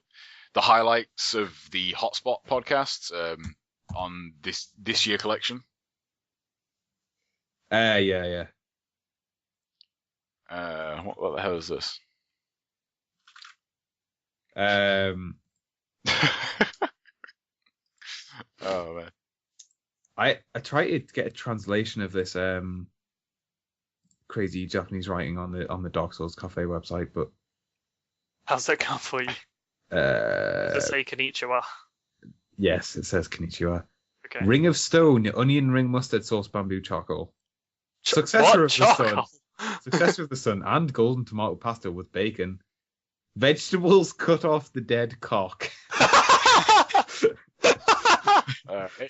highlights of the Hotspot podcast on this year collection. Yeah. What the hell is this? Oh man. I tried to get a translation of this crazy Japanese writing on the Dark Souls Cafe website, but How's that going for you? uh, To say konnichiwa. yes, it says konnichiwa. Okay. Ring of Stone, onion ring mustard sauce bamboo charcoal. Successor What? of the sun. Charcoal? Successor of the sun and golden tomato pasta with bacon. Vegetables cut off the dead cock.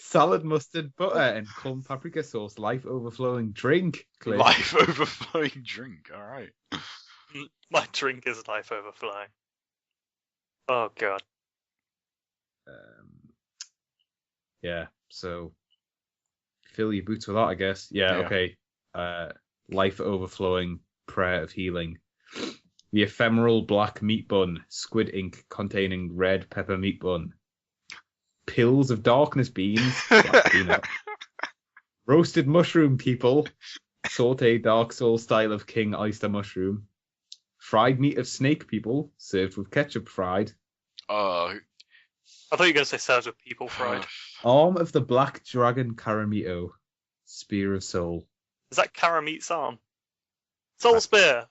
Salad, mustard, butter, and plum paprika sauce. Life overflowing drink. Cliff. Life overflowing drink. All right. My drink is life overflowing. Oh god. Yeah, so fill your boots with that, I guess. Yeah, Yeah. okay. Life overflowing, prayer of healing. The ephemeral black meat bun, squid ink containing red pepper meat bun. Pills of darkness beans, black peanut. Roasted mushroom people, sauteed Dark Souls style of king oyster mushroom. Fried meat of snake people, served with ketchup fried. Uh, I thought you were going to say served with people fried. Arm of the black dragon Karamito, spear of soul. Is that Karameet's arm? Soul spear!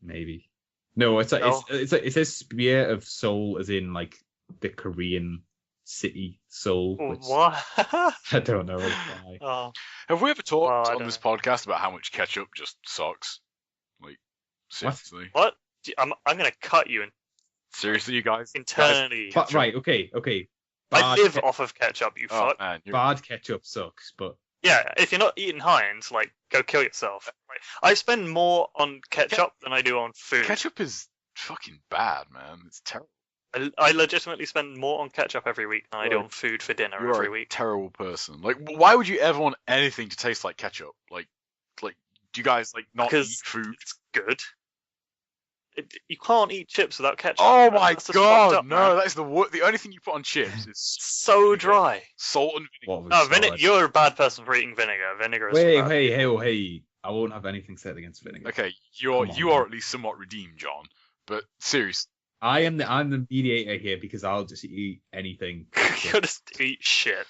Maybe. No, it's like No. it's like it says spear of soul as in like the Korean city Seoul. Which What? I don't know why. Oh, Have we ever talked Well, I on don't this podcast about how much ketchup just sucks? Like, seriously. what? I'm going to cut you Seriously, you guys? internally. But right, okay. I Bad, live off of ketchup, you Oh fuck. man, you're... bad ketchup sucks, but Yeah, if you're not eating Heinz, like, go kill yourself. Right. I spend more on ketchup than I do on food. ketchup is fucking bad, man. It's terrible. I legitimately spend more on ketchup every week than I do Right. on food for dinner You're every a week. terrible person. Like, why would you ever want anything to taste like ketchup? Like, do you guys like not Because eat food? it's good. You can't eat chips without ketchup. Oh my That's just god, fucked up, no! man. That's the only thing you put on chips is So dry. salt and vinegar. what was No, solid. you're a bad person for eating vinegar. Vinegar is Wait, bad. hey! I won't have anything said against vinegar. Okay, Come on, you man. are at least somewhat redeemed, John. But seriously, I'm the mediator here because I'll just eat anything. You just eat shit.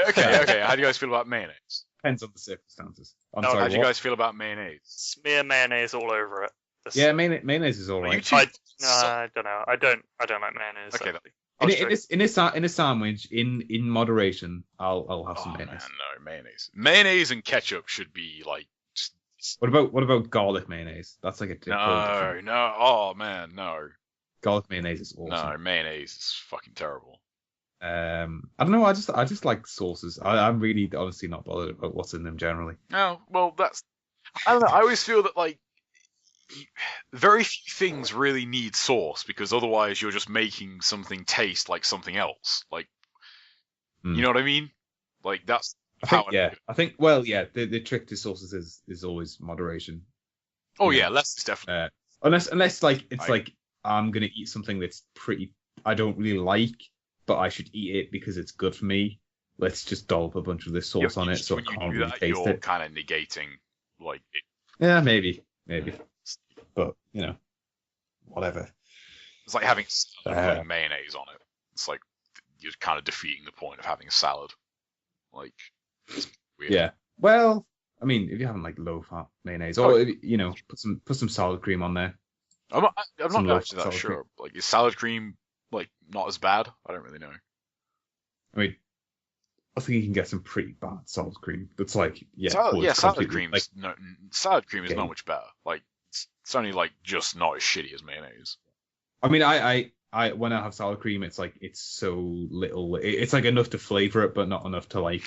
okay. How do you guys feel about mayonnaise? Depends on the circumstances. I'm No, sorry. How do you what? guys feel about mayonnaise? Smear mayonnaise all over it. That's- Yeah, mayonnaise is Are you alright. two- I don't know. I don't like mayonnaise. Okay, actually. In a sandwich, in moderation, I'll have some Oh man, mayonnaise. no mayonnaise. Mayonnaise and ketchup should be like. What about garlic mayonnaise? That's like a different. No. Oh man, no. Garlic mayonnaise is awesome. No, mayonnaise is fucking terrible. I don't know. I just like sauces. I'm really honestly not bothered about what's in them generally. No, well that's. I don't know. I always feel that like. Very few things really need sauce because otherwise you're just making something taste like something else. Like, Hmm. you know what I mean? Like that's I how. think, yeah. I think the trick to sauces is always moderation. Oh Yeah. yeah, less is definitely. Unless like it's I- like I'm gonna eat something that's I don't really like, but I should eat it because it's good for me. Let's just dollop a bunch of this sauce on it so I when you can't do really that, taste you're it. kind of negating like it. Yeah, maybe, but whatever. It's like having salad and Uh, putting mayonnaise on it. It's like you're kind of defeating the point of having a salad. Like, it's weird. Yeah. Well, I mean, if you're having like low fat mayonnaise, or put some salad cream on there. I'm Some not low actually that salad sure. cream. Like, is salad cream like not as bad? I don't really know. I mean, I think you can get some pretty bad salad cream. That's like salad completely, cream. like, Salad cream is Okay. not much better. Like, it's only like just not as shitty as mayonnaise. I mean, I when I have salad cream, it's like it's so little. It's like enough to flavor it, but not enough to like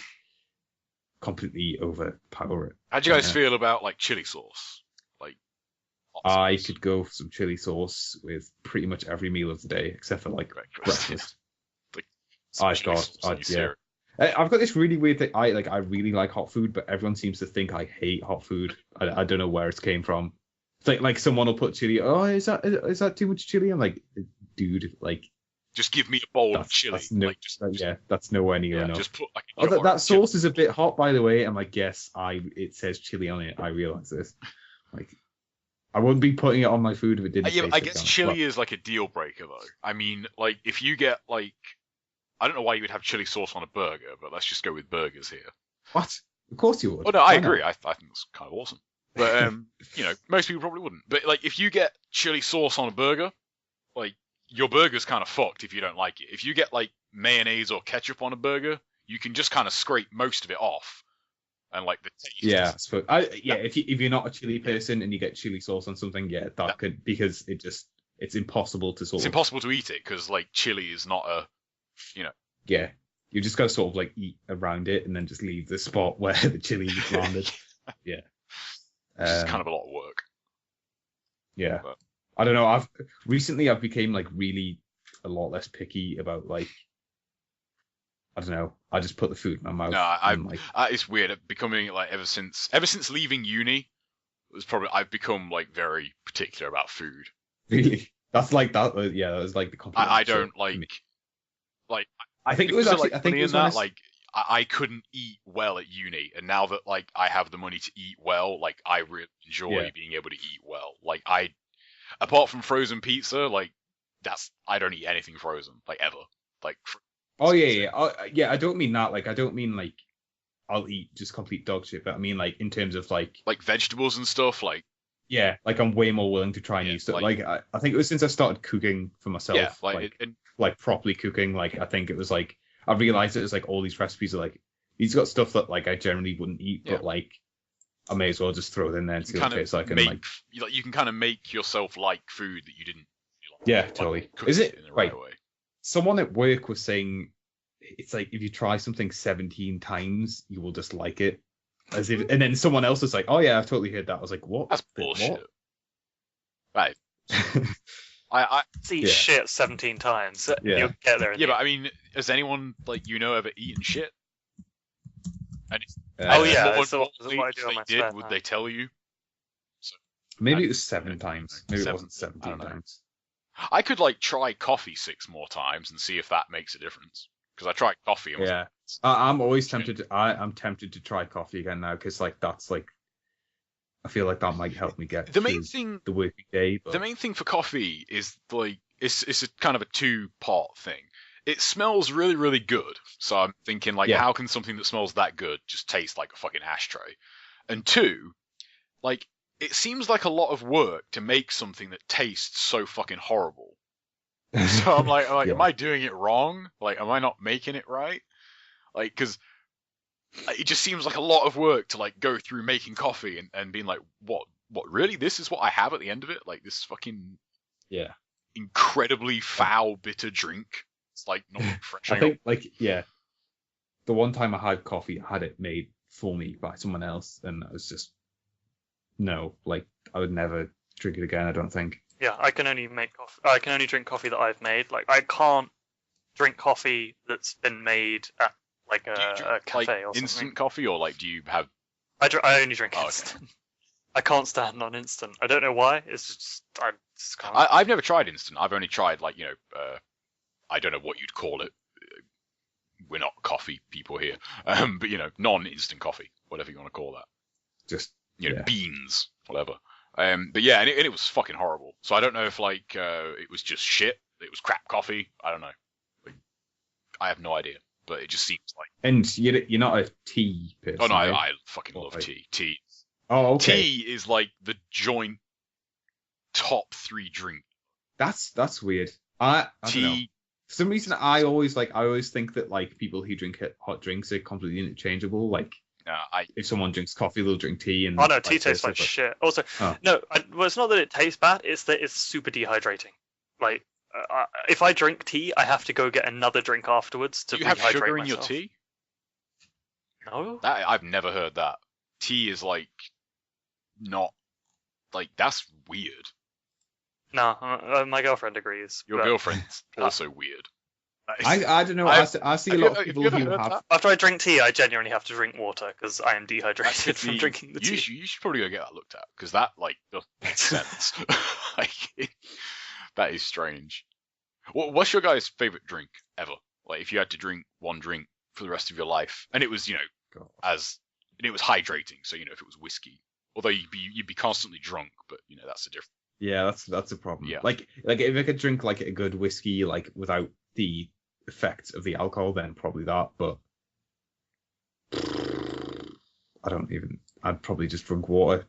completely overpower it. How do you guys Yeah. feel about like chili sauce? Like I could go for some chili sauce with pretty much every meal of the day, except for like breakfast. Like, I've got this really weird thing. I really like hot food, but everyone seems to think I hate hot food. I don't know where it came from. It's like someone will put chili. Oh, is that too much chili? I'm like, dude, like. Just give me a bowl of chili. That's nowhere near enough. Just put like that sauce is a bit hot, by the way. I'm like, yes, it says chili on it. I realize this. Like, I wouldn't be putting it on my food if it didn't. Yeah, I guess chili is like a deal breaker though. I mean, like if you get like, I don't know why you would have chili sauce on a burger, but let's just go with burgers here. What? Of course you would. Oh no, I agree. I think it's kind of awesome. But most people probably wouldn't. But like, if you get chili sauce on a burger, like. Your burger's kind of fucked if you don't like it. If you get like mayonnaise or ketchup on a burger, you can just kind of scrape most of it off, and like the taste. Yeah, if you're not a chili person and you get chili sauce on something, that could, because it's impossible to It's impossible to eat it because like chili is not a, Yeah, you just gotta sort of like eat around it and then just leave the spot where the chili landed. Yeah, it's kind of a lot of work. Yeah. But, I don't know. I've became like really a lot less picky about like, I don't know. I just put the food in my mouth. No, it's weird. Becoming like ever since leaving uni, I've become like very particular about food. Really? That's like that. Yeah, that was like the complete. I don't like. I think it was actually. I think it was that I couldn't eat well at uni, and now that like I have the money to eat well, like I really enjoy being able to eat well. Like apart from frozen pizza, like I don't eat anything frozen, like ever. Like. I don't mean that. Like I don't mean like I'll eat just complete dog shit, but I mean like in terms of like vegetables and stuff. Like like I'm way more willing to try new stuff. Like I think it was since I started cooking for myself. Yeah, properly cooking. Like I think it was like I realized it was like all these recipes are like these got stuff that like I generally wouldn't eat, but like. I may as well just throw it in there and see what it tastes like. You can kind of make yourself like food that you didn't. Totally. Is it in the right way? Someone at work was saying it's like if you try something 17 times, you will just like it. And then someone else was like, "Oh yeah, I've totally heard that." I was like, "What? That's bullshit." What? Right. I see shit 17 times. You'll get there. But I mean, has anyone ever eaten shit? And that's what I do on my spare time. Would they tell you? So, maybe it was 7 times. Maybe it wasn't 17 times. I could try coffee 6 more times and see if that makes a difference. Because I tried coffee. And I'm always tempted. I'm tempted to try coffee again now because that's I feel like that might help me get the working day. But... The main thing for coffee is it's a kind of a 2-part thing. It smells really, really good. So I'm thinking, how can something that smells that good just taste like a fucking ashtray? And 2, it seems like a lot of work to make something that tastes so fucking horrible. So I'm like, am I doing it wrong? Am I not making it right? Because it just seems like a lot of work to go through making coffee and being like, what really? This is what I have at the end of it? This fucking incredibly foul, bitter drink. It's not refreshing. I think the one time I had coffee, I had it made for me by someone else, and I was just I would never drink it again. I don't think. Yeah, I can only make coffee. I can only drink coffee that I've made. I can't drink coffee that's been made at a cafe or something. Instant coffee, or do you have? I only drink instant. Okay. I can't stand non-instant. I don't know why. It's just I just can't. I've never tried instant. I've only tried I don't know what you'd call it. We're not coffee people here, but non-instant coffee, whatever you want to call that. Just beans, whatever. But yeah, and it was fucking horrible. So I don't know if it was just shit. It was crap coffee. I don't know. I have no idea. But it just seems like. And you're not a tea person. Oh no, I fucking love tea. Tea. Oh, okay. Tea is the joint top 3 drink. That's weird. I don't know. For some reason, I always think that people who drink hot drinks are completely interchangeable. If someone drinks coffee, they'll drink tea. And tea tastes like shit. Also, no, it's not that it tastes bad. It's that it's super dehydrating. If I drink tea, I have to go get another drink afterwards to rehydrate myself. Do you have sugar in your tea? No. I've never heard that. Tea is not that's weird. No, my girlfriend agrees. Your but girlfriend's also weird. I don't know. I see a have lot you- of have people you ever who heard have. that? After I drink tea, I genuinely have to drink water because I am dehydrated from drinking the tea. You should probably go get that looked at because that doesn't make sense. Like, that is strange. What's your guys' favorite drink ever? Like, if you had to drink one drink for the rest of your life, and it was God. and it was hydrating, so if it was whiskey, although you'd be constantly drunk, but that's a different. Yeah, that's a problem. Yeah. Like if I could drink like a good whiskey, like without the effects of the alcohol, then probably that. But I don't even. I'd probably just drink water.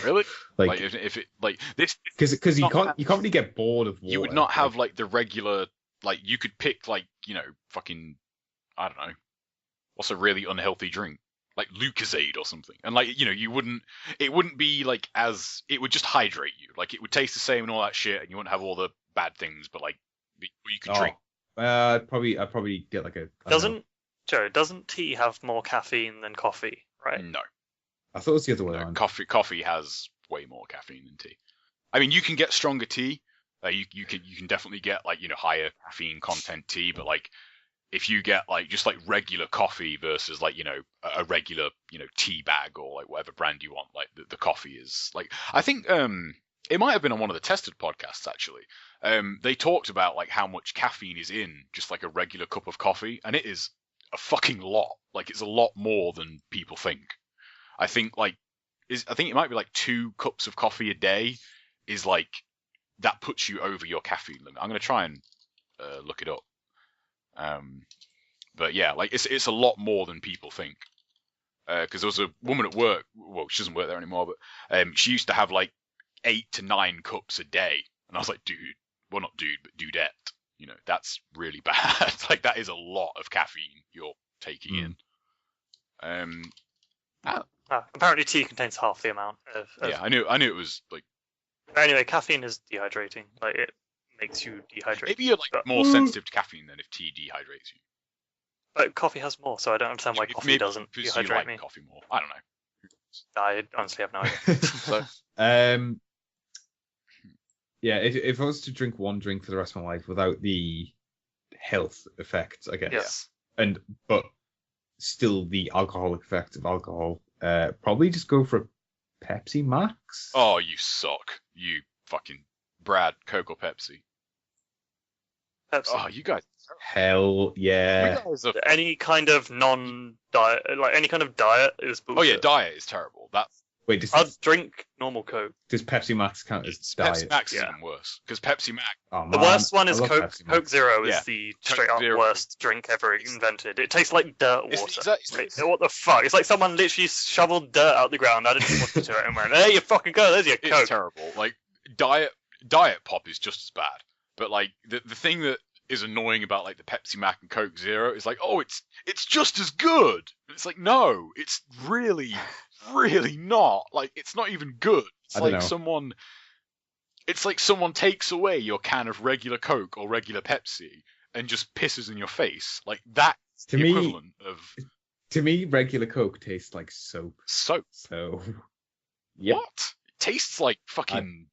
Really? Like Like if it like this, because you not can't have- you can't really get bored of water. you would not have like the regular, like you could pick like fucking, I don't know, what's a really unhealthy drink, like Lucozade or something, and like you wouldn't, it wouldn't be like it would just hydrate you, like it would taste the same and all that shit, and you wouldn't have all the bad things, but like you could drink. I'd probably get like a. I don't know. Doesn't tea have more caffeine than coffee, right? No, I thought it was the other way no, around. coffee has way more caffeine than tea. I mean, you can get stronger tea. You can definitely get like higher caffeine content tea, but like if you get like just like regular coffee versus like a regular tea bag or like whatever brand you want, like the coffee is like, I think it might have been on one of the Tested podcasts actually. They talked about like how much caffeine is in just like a regular cup of coffee, and it is a fucking lot. Like it's a lot more than people think. I think it might be like 2 cups of coffee a day is like, that puts you over your caffeine limit. I'm gonna try and look it up. But yeah, like it's a lot more than people think. Because there was a woman at work. Well, she doesn't work there anymore, but she used to have like 8 to 9 cups a day, and I was like, dude, well not dude, but dudette. That's really bad. Like that is a lot of caffeine you're taking in. Apparently, tea contains half the amount of. Yeah, I knew it was like, Anyway, caffeine is dehydrating. Like it makes you dehydrate. maybe you're like But- more sensitive to caffeine than if tea dehydrates you. But coffee has more, so I don't understand why If coffee maybe doesn't because you dehydrate like me. coffee more. I don't know. I honestly have no idea. So Yeah, if I was to drink one drink for the rest of my life without the health effects, I guess, Yes. but still the alcoholic effects of alcohol, probably just go for Pepsi Max. Oh, you suck. You fucking Brad, Coke or Pepsi. Pepsi. Oh, you guys. Hell yeah. You guys are... Any kind of non-diet, like any kind of diet, is bullshit. Oh yeah, diet is terrible. That's Wait, does I'd drink normal Coke. Pepsi Max count as Pepsi diet? Max is Yeah. even worse because Pepsi Max. Oh, The man, worst one I is love Coke. Pepsi Max. Coke Zero is Yeah. the Coke straight up Zero. worst drink ever invented. It tastes like dirt It's- water. it's- Like, what the fuck? It's like someone literally shoveled dirt out the ground, added water to it, and went, "There you fucking go. There's your It's Coke." terrible. Like diet pop is just as bad. But like the thing that is annoying about like the Pepsi Max and Coke Zero is like, oh, it's just as good. It's like, no, it's really not. Like it's not even good. It's I don't like know. someone takes away your can of regular Coke or regular Pepsi and just pisses in your face. Like that's To the me- equivalent of To me, regular Coke tastes like soap. soap. So, What? It tastes like fucking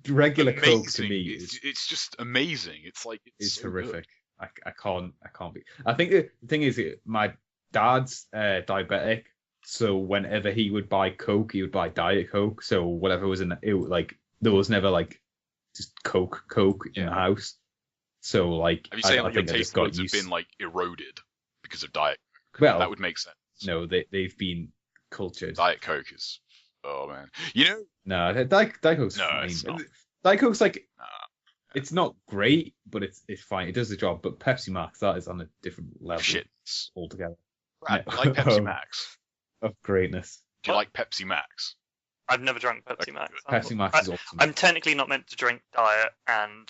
regular Coke to amazing. me It's just amazing. It's like it's is so good. horrific. I can't be. I think the thing is, my dad's diabetic, so whenever he would buy Coke, he would buy Diet Coke. So whatever was in it, like there was never like just Coke in Yeah. the house. So like, Have you saying I like your think I just taste got buds have used. been like eroded because of Diet? Well, That would make sense. no, they've been cultured. Diet Coke is, oh man, No, Diet Coke's No, fine. it's not. Diet Coke's like, Nah. it's not great, but it's fine. It does the job. But Pepsi Max, that is on a different level shit. altogether Brad, No. you like Pepsi Max? of greatness. Do you What? like Pepsi Max? I've never drank Pepsi Okay, Max. good. Pepsi Max is awesome. I'm technically not meant to drink diet and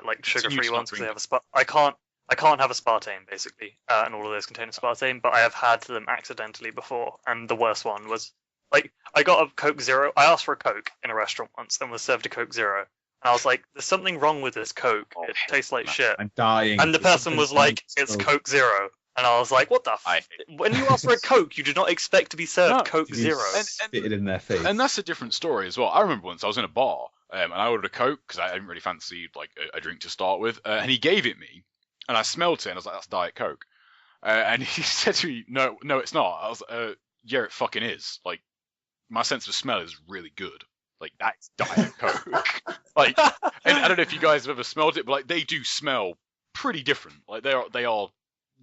like sugar-free stop ones because they have drinking. I can't have aspartame basically, and all of those contain aspartame. But I have had them accidentally before, and the worst one was like I got a Coke Zero. I asked for a Coke in a restaurant once and was served a Coke Zero, and I was like, "There's something wrong with this Coke. Oh, It hell tastes like no. shit." I'm dying. And the person was like, "It's So- Coke Zero," And I was like, what the when you ask for a Coke, you do not expect to be served No, Coke You Zero. spit it in their face. And that's a different story as well. I remember once I was in a bar and I ordered a Coke because I didn't really fancy like a drink to start with, and he gave it me, and I smelt it and I was like, that's Diet Coke. And he said to me, no, it's not. I was like, yeah, it fucking is. Like, my sense of smell is really good. Like, that's Diet Coke. Like, and I don't know if you guys have ever smelled it, but like, they do smell pretty different. Like, they are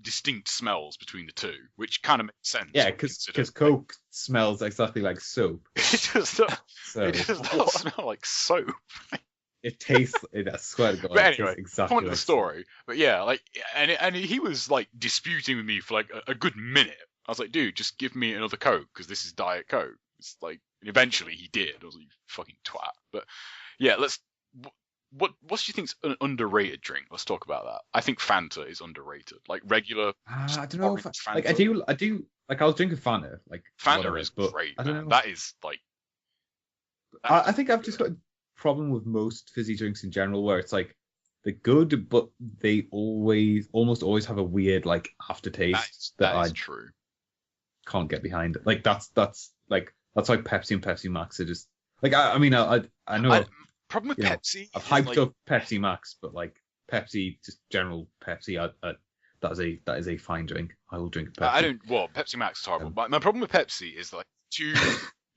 distinct smells between the two, which kind of makes sense. Yeah, because Coke smells exactly like soap. it does not So smell like soap. it tastes. I swear to God. But it tastes anyway, exactly point of like the story. But yeah, like, and he was like disputing with me for like a good minute. I was like, dude, just give me another Coke because this is Diet Coke. It's like, and eventually he did. I was like, you fucking twat. But yeah, what do you think's an underrated drink? Let's talk about that. I think Fanta is underrated. Like regular. I don't know. If Fanta. like I do. Like I was drinking Fanta. Like Fanta whatever, is but great. I don't Man. know. That is like. I think I've just got a problem with most fizzy drinks in general, where it's like they're good, but they almost always have a weird like aftertaste that is I true. can't get behind. Like that's why Pepsi and Pepsi Max are just like I mean I know Problem with you know, Pepsi. I've is, hyped like, up Pepsi Max, but like Pepsi, just general Pepsi, that is a fine drink. I will drink a Pepsi. I don't. Well, Pepsi Max is horrible. But my problem with Pepsi is like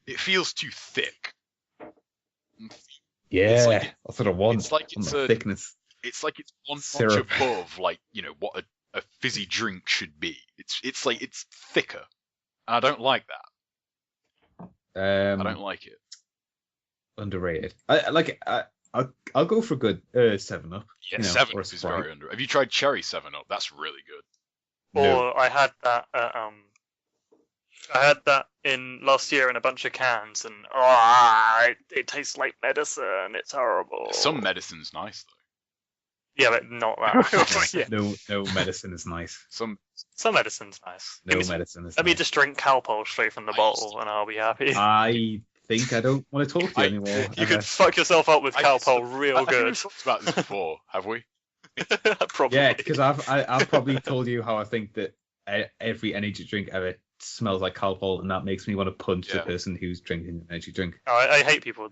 it feels too thick. Yeah, It's like that's what I want. it's like on it's the a- thickness. It's like it's one notch Syrup. above, like, you know, what a fizzy drink should be. It's like it's thicker, and I don't like that. I don't like it. Underrated. I'll go for a good 7-Up. Yeah, you know, 7 or a Up is Sprite. very under. Have you tried Cherry 7 Up? That's really good. No. Or I had that I had that in last year in a bunch of cans, and it tastes like medicine. It's horrible. Some medicine's nice Yeah, but not that. Yeah. No medicine is nice. though. Some medicine's nice. No Give me some- medicine is Let me nice. just drink Calpol straight from the I bottle, and I'll be happy. I think I don't want to talk to you anymore. You could fuck yourself up with I- Calpol real I think good. we've talked about this before, have we? Probably. Yeah, because I've probably told you how I think that every energy drink ever smells like Calpol, and that makes me want to punch the Yeah. person who's drinking an energy drink. Oh, I hate people.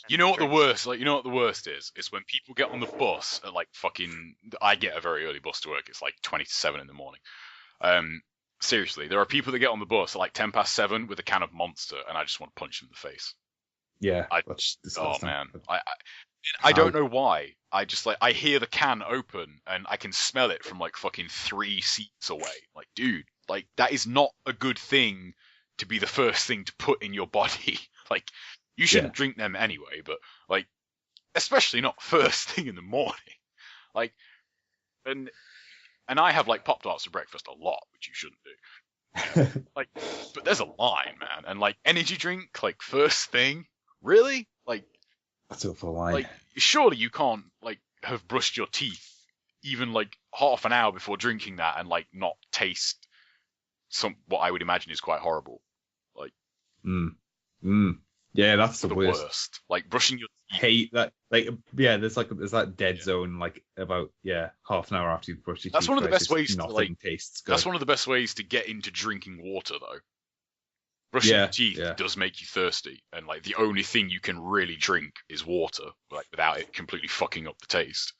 You know what the worst? Like, you know what the worst is? It's when people get on the bus at like fucking. I get a very early bus to work. It's like 20 to 7 in the morning. Seriously, there are people that get on the bus at like 10 past 7 with a can of Monster, and I just want to punch them in the face. Yeah, I- that's Oh disgusting. man, I don't know why. I just like I hear the can open and I can smell it from like fucking 3 seats away. Like, dude, like that is not a good thing to be the first thing to put in your body. Like, you shouldn't drink them anyway, but like, especially not first thing in the morning. Like, and I have like Pop-Tarts for breakfast a lot, which you shouldn't do. Like, but there's a line, man, and like energy drink, like first thing, really? Like, That's up for a line. like surely you can't like have brushed your teeth even like half an hour before drinking that and like not taste what I would imagine is quite horrible. Yeah, that's the The worst. worst. Like brushing your teeth. Hate that. Like, yeah, there's that dead zone like about half an hour after you've brushed your teeth. That's one of the where best just ways to, nothing like- tastes good. That's one of the best ways to get into drinking water, though. Brushing Yeah, your teeth yeah. does make you thirsty, and like the only thing you can really drink is water, like without it completely fucking up the taste.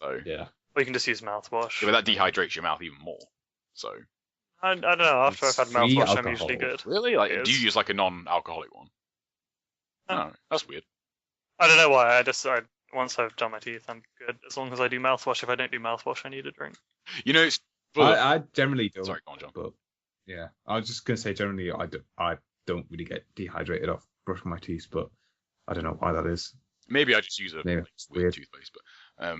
So, Yeah. Or you can just use mouthwash. yeah, but that dehydrates your mouth even more. So, I don't know. After It's I've had free mouthwash, I'm alcohol. usually good. really, like, It do you is. use like a non-alcoholic one? No. No, that's weird. I don't know why. Once I've done my teeth, I'm good. As long as I do mouthwash. If I don't do mouthwash, I need a drink. You know, it's. Well, I generally don't. sorry, go on, John. But yeah, I was just gonna say generally I don't really get dehydrated off brushing my teeth, but I don't know why that is. Maybe I just use a Maybe like, it's weird weird. toothpaste, but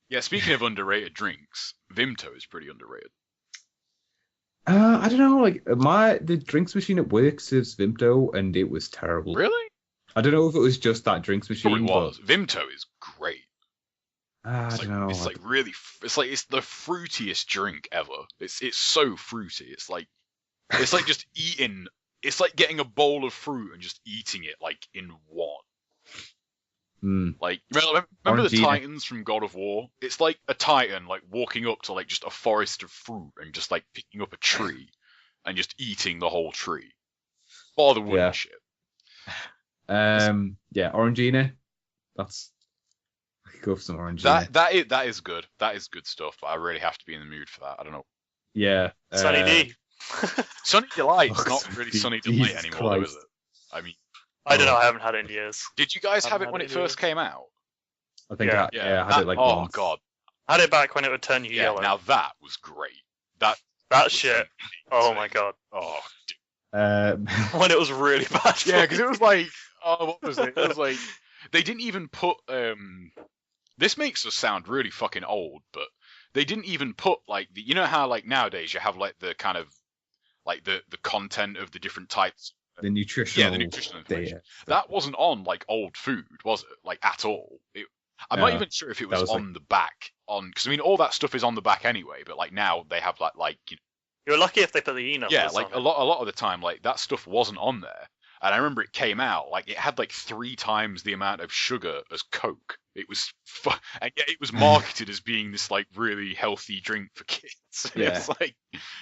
yeah. Speaking of underrated drinks, Vimto is pretty underrated. I don't know. Like the drinks machine at work serves Vimto, and it was terrible. Really? I don't know if it was just that drinks Probably machine, was. Vimto is great. but I It's don't like, know. It's like really. It's the fruitiest drink ever. It's so fruity. It's like just eating. It's like getting a bowl of fruit and just eating it like in one. Like, remember the Orangina. Titans from God of War? It's like a Titan, like, walking up to, like, just a forest of fruit and just, like, picking up a tree and just eating the whole tree. All the wood Yeah. and shit. Yeah, Orangina. That's. I could go for some Orangina. That is good. That is good stuff, but I really have to be in the mood for that. I don't know. Yeah. Sunny D. Sunny Delight's Oh, not really Sunny Jesus Delight anymore, though, is Christ. it? I mean, I don't know. I haven't had it in years. did you guys have Haven't it when had it it first came out? I think Yeah. I had it like oh once. god, I had it back when it would turn you yeah. yellow. Now that was great. That That shit. Oh my god. oh When it was really bad. yeah, because it was like what was it? It was like they didn't even put This makes us sound really fucking old, but they didn't even put like you know how like nowadays you have like the kind of like the content of the different types. the nutritional. Yeah, the nutritional information. data. That wasn't on like old food, was it? Like at all. I'm not No, even sure if it that was was, on the back because I mean all that stuff is on the back anyway. But like now they have like you know, You're lucky if they put the E numbers yeah, on like it. a lot of the time like that stuff wasn't on there. And I remember it came out like it had like 3 times the amount of sugar as Coke. It was and yet it was marketed as being this like really healthy drink for kids. Yeah. It's like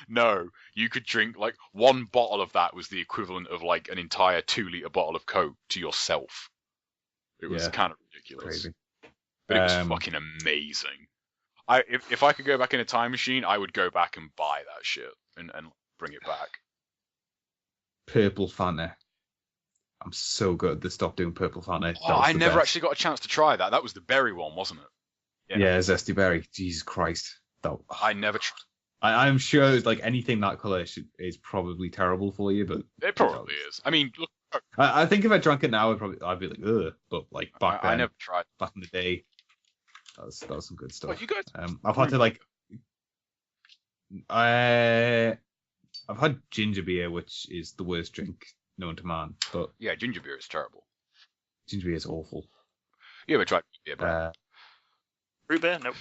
no, you could drink like 1 bottle of that was the equivalent of like an entire 2-liter bottle of Coke to yourself. It was Yeah. kind of ridiculous, Crazy. but it was fucking amazing. If I could go back in a time machine, I would go back and buy that shit and bring it back. Purple Fanta. I'm so good. They stopped doing purple Fanta. Oh, I never actually got a chance to try that. That was the berry one, wasn't it? Yeah, zesty berry. Jesus Christ. I never tried. I'm sure it's like anything that color is probably terrible for you, but It probably is. I mean, look, I think if I drank it now, I'd be like, ugh. But like back then, I never tried. back in the day, that was some good stuff. What you guys? I've had to like, I've had ginger beer, which is the worst drink known to man. But Yeah, ginger beer is terrible. ginger beer is awful. You ever tried beer, bro? Root beer? Nope.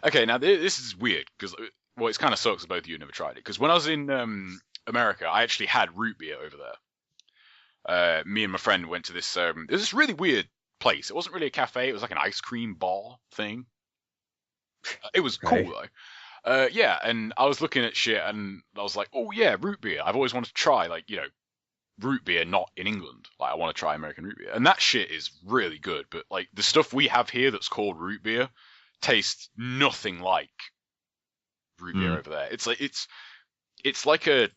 Okay, now this is weird because well, it's kind of sucks that both of you never tried it. Because when I was in America, I actually had root beer over there. Me and my friend went to this. It was this really weird place. It wasn't really a cafe. It was like an ice cream bar thing. It was cool Okay. though. Yeah, and I was looking at shit and I was like, oh yeah, root beer. I've always wanted to try like root beer, not in England. Like I want to try American root beer, and that shit is really good. But like the stuff we have here that's called root beer tastes nothing like root beer over there. It's like a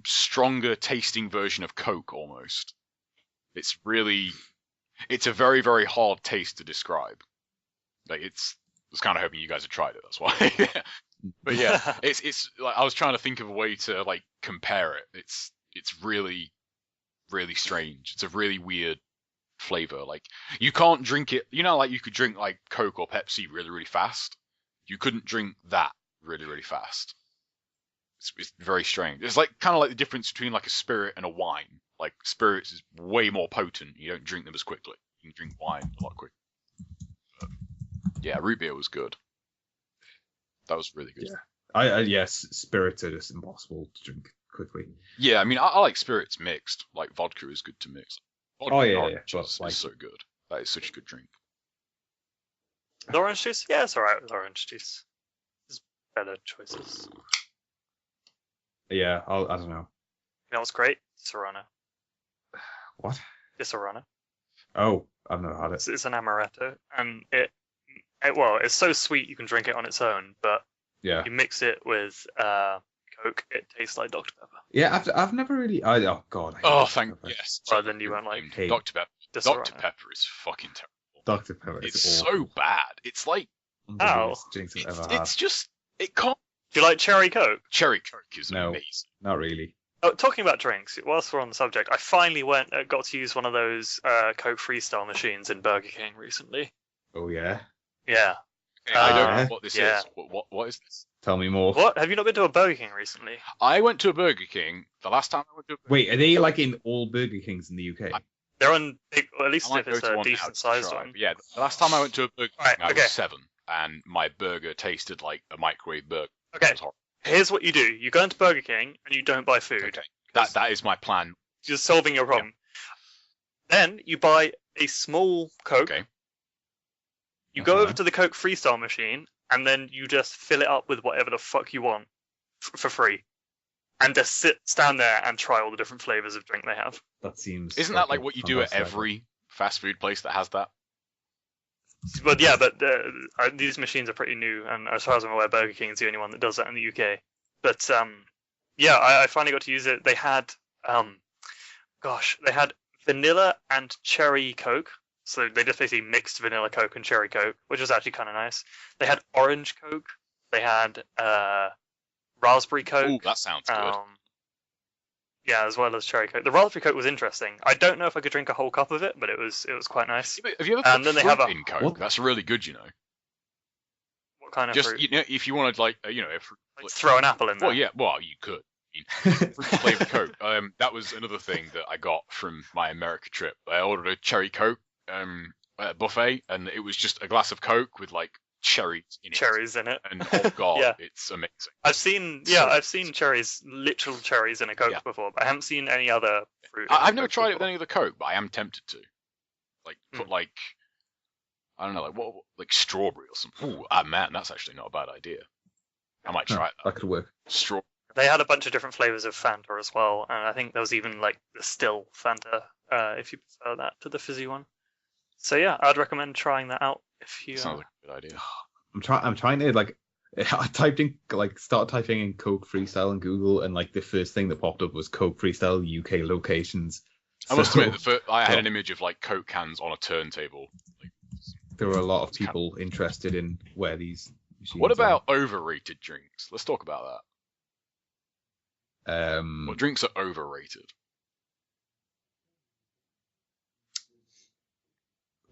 stronger tasting version of Coke almost. It's a very, very hard taste to describe. Like I was kind of hoping you guys had tried it. That's why. But yeah, it's like I was trying to think of a way to like compare it. It's really, really strange. It's a really weird flavor. Like you can't drink it. Like you could drink like Coke or Pepsi really, really fast. You couldn't drink that really, really fast. It's very strange. It's like kind of like the difference between like a spirit and a wine. Like spirits is way more potent. You don't drink them as quickly. You can drink wine a lot quicker. But yeah, root beer was good. That was really good. Yeah. Yes, spirits are just impossible to drink quickly. Yeah, I mean, I like spirits mixed. Like vodka is good to mix. Vodka Oh, and yeah, orange yeah. is But, like- so good. That is such a good drink. The orange juice? Yeah, it's alright with orange juice. There's better choices. Yeah, I don't know. You know what's great? Serrano. What? The Serrano. Oh, I've never had it. It's an amaretto, and it's so sweet you can drink it on its own, but Yeah. you mix it with Coke, it tastes like Dr. Pepper. Yeah, I've never really. Oh God. I hate Oh, Dr. thank Pepper. yes. Well, then you won't like Hey. Dr. Pepper. the Dr. Serrano. Pepper is fucking terrible. Dr. Pepper. It's is so awful. bad. It's like One of the Ow. worst drinks I've ever had. it's just it can't. Do you like cherry Coke? Cherry Coke is No. amazing. Not really. Oh, talking about drinks, whilst we're on the subject, I finally got to use one of those Coke Freestyle machines in Burger King recently. Oh yeah. Yeah. Okay, I don't know Yeah. what this Yeah. is. What is this? Tell me more. What? Have you not been to a Burger King recently? I went to a Burger King the last time I went to a Burger Wait, are they like in all Burger Kings in the UK? They're on big, or at I least might if go it's to a one now decent to sized try, one. but yeah, the last time I went to a Burger King, Right, I okay. was 7, and my burger tasted like a microwave burger. It Okay, was horrible. here's what you do. You go into Burger King and you don't buy food. Okay, that is my plan. You're solving your problem. Then you buy a small Coke. Okay. You go over Uh-huh. to the Coke Freestyle machine, and then you just fill it up with whatever the fuck you want for free, and just stand there and try all the different flavors of drink they have. That seems. Isn't that like a what you do at fantastic every fast food place that has that? But yeah, these machines are pretty new, and as far as I'm aware, Burger King is the only one that does that in the UK. But yeah, I finally got to use it. They had they had vanilla and cherry Coke. So they just basically mixed vanilla Coke and cherry Coke, which was actually kind of nice. They had orange Coke. They had raspberry Coke. Ooh, that sounds good. Yeah, as well as cherry Coke. The raspberry Coke was interesting. I don't know if I could drink a whole cup of it, but it was quite nice. Yeah, but have you ever and put then they fruit have in Coke? What? That's really good, you know. What kind of Just fruit? you know, if you wanted like if Like, throw an apple in there. well, yeah, well you could. Fruit flavored Coke. That was another thing that I got from my America trip. I ordered a cherry Coke at a buffet, and it was just a glass of Coke with like cherries in it. Cherries in it. And oh god, Yeah. it's amazing. I've seen cherries, literal cherries in a Coke Yeah. before, but I haven't seen any other fruit. I've never tried it with any other Coke, but I am tempted to. Like put Hmm. like I don't know, like what like strawberry or something. Ooh, man, that's actually not a bad idea. I might try That could work. Straw. They had a bunch of different flavors of Fanta as well, and I think there was even like the still Fanta, if you prefer that to the fizzy one. So yeah, I'd recommend trying that out if you. Sounds like a good idea. I'm trying to like. I typed in started typing in Coke Freestyle in Google, and like the first thing that popped up was Coke Freestyle UK locations. I must So, admit, I had well- an image of like Coke cans on a turntable. Like, there were a lot of people interested in where these machines what about overrated drinks? Let's talk about that. are. What drinks are overrated?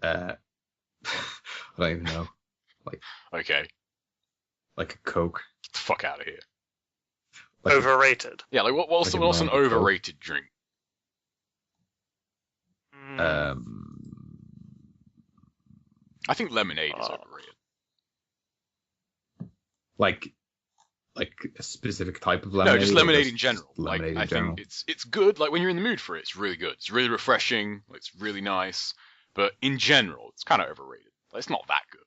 I don't even know. Okay, Like a Coke. get the fuck out of here. Like a- Overrated. Yeah, like what's Like a an normal Coke. overrated drink? I think lemonade is overrated. like a specific type of lemonade. No, just or lemonade in general. lemonade in I general? think it's good. Like when you're in the mood for it, it's really good. It's really refreshing. It's really nice. But in general, it's kind of overrated. Like, it's not that good.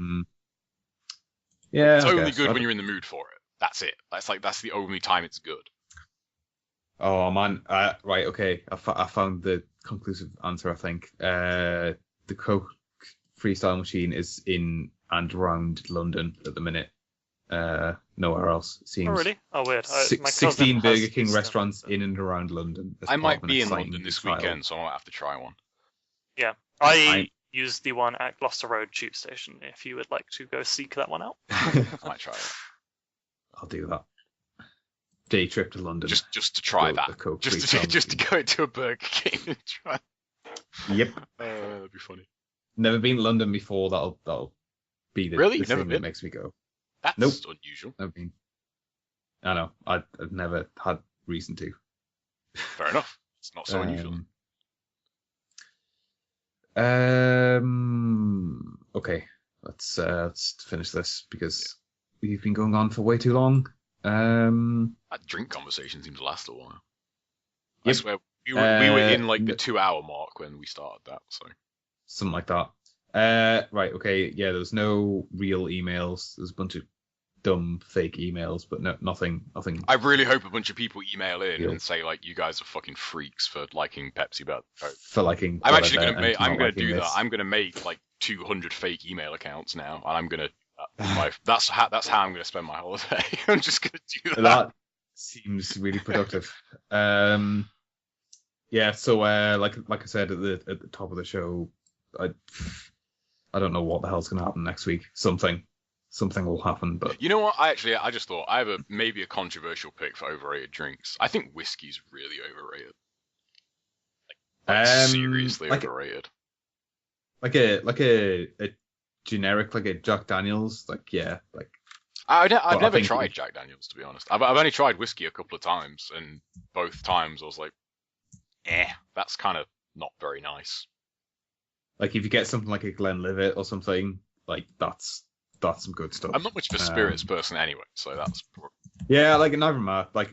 Mm. Yeah, It's I only guess. good I when don't- you're in the mood for it. That's it. That's the only time it's good. Oh man, right, okay. I found the conclusive answer. I think the Coke Freestyle machine is in and around London at the minute. Nowhere else it seems. Oh really? Oh weird. My cousin 16 has Burger King used them, restaurants so- in and around London. as I part might of an be in exciting London this trial. weekend, so I might have to try one. I used the one at Gloucester Road Tube Station. If you would like to go seek that one out. I might try it. I'll do that. Day trip to London. Just to try Go that. the Coke Just Freestyle to machine. go to a Burger King and try. Yep. That'd be funny. Never been to London before. That'll be the, Really? the You've never thing that been? makes me go. That's Nope. unusual. I mean, I know. I've never had reason to. Fair enough. It's not so unusual. Okay, let's finish this because we've been going on for way too long. That drink conversation seems to last a while. I Yep. swear we were in like the n- 2 hour mark when we started that. So Something like that. Right. Okay. Yeah. There's no real emails. There's a bunch of dumb fake emails, but nothing. I really hope a bunch of people email in Yeah. and say like, you guys are fucking freaks for liking Pepsi better than Coke. For liking. I'm actually whatever gonna make. and I'm not gonna liking do that. this. I'm gonna make like 200 fake email accounts now, and I'm gonna. That's how I'm gonna spend my holiday. I'm just gonna do that. That seems really productive. Yeah. So like I said at the top of the show, I don't know what the hell's gonna happen next week. Something will happen, but You know what? I just thought I have maybe a controversial pick for overrated drinks. I think whiskey's really overrated. Like, seriously like overrated. like a generic like a Jack Daniels, like yeah, like I've I never think tried if- Jack Daniels, to be honest. I've only tried whiskey a couple of times, and both times I was like, that's kind of not very nice. if you get something like a Glenlivet or something, like that's some good stuff. I'm not much of a spirits person anyway, so that's Yeah, like neither am I. Like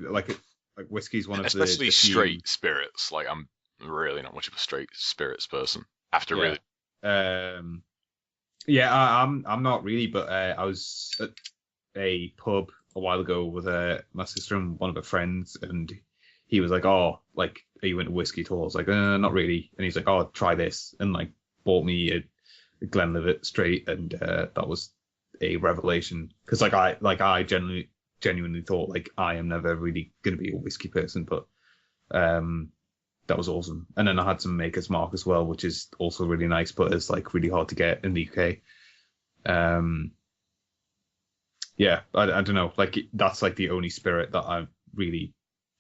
whiskey's one of especially the few- straight spirits. Like I'm really not much of a straight spirits person. After Yeah. really, I'm not really, but I was at a pub a while ago with my sister and one of her friends, and he was like, "Oh, like, are you into whiskey at all?" I was like, "Not really." And he's like, "Oh, try this," and like bought me a Glenlivet straight, and that was a revelation because I genuinely thought like I am never really going to be a whiskey person, but that was awesome. And then I had some Maker's Mark as well, which is also really nice, but it's like really hard to get in the UK. Yeah, I don't know. Like that's like the only spirit that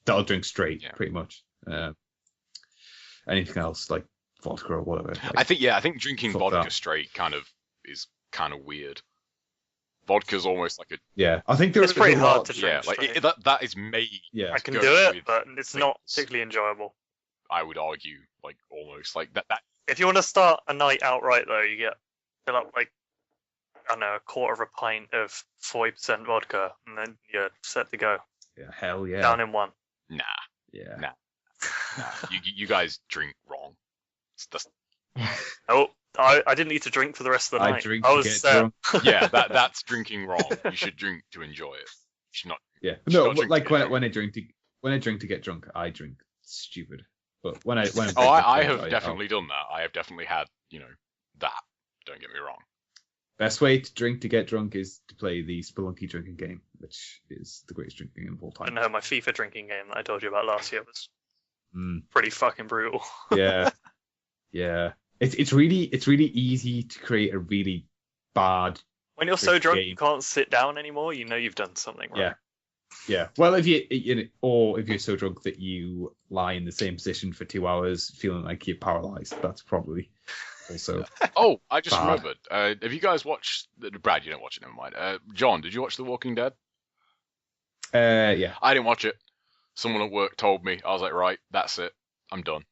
I'll drink straight, pretty much. Anything else like vodka or whatever. Like, I think drinking vodka straight kind of is kind of weird. Vodka's almost like I think it's pretty hard to drink. that is made. I can do it, but it's not particularly enjoyable. I would argue, like almost like that. If you want to start a night outright, though, you fill up like I don't know, a quarter of a pint of 40% vodka, and then you're set to go. Yeah, hell yeah. Down in one. Nah. Yeah. Nah. You guys drink wrong. Oh, I didn't need to drink for the rest of the night. I drink to get drunk. Yeah, that's drinking wrong. You should drink to enjoy it. You should not. Yeah. No, like when I drink to get drunk, I drink stupid. But when I I have definitely done that. I have definitely had, that. Don't get me wrong. Best way to drink to get drunk is to play the Spelunky drinking game, which is the greatest drinking game of all time. I know my FIFA drinking game that I told you about last year was pretty fucking brutal. Yeah. It's really easy to create a really bad. When you're so drunk you can't sit down anymore, you know you've done something wrong. Yeah. Well, if you're so drunk that you lie in the same position for 2 hours, feeling like you're paralyzed, that's probably also. Oh, I just remembered. Have you guys watched? Brad, you don't watch it. Never mind. John, did you watch The Walking Dead? Yeah. I didn't watch it. Someone at work told me. I was like, right, that's it. I'm done.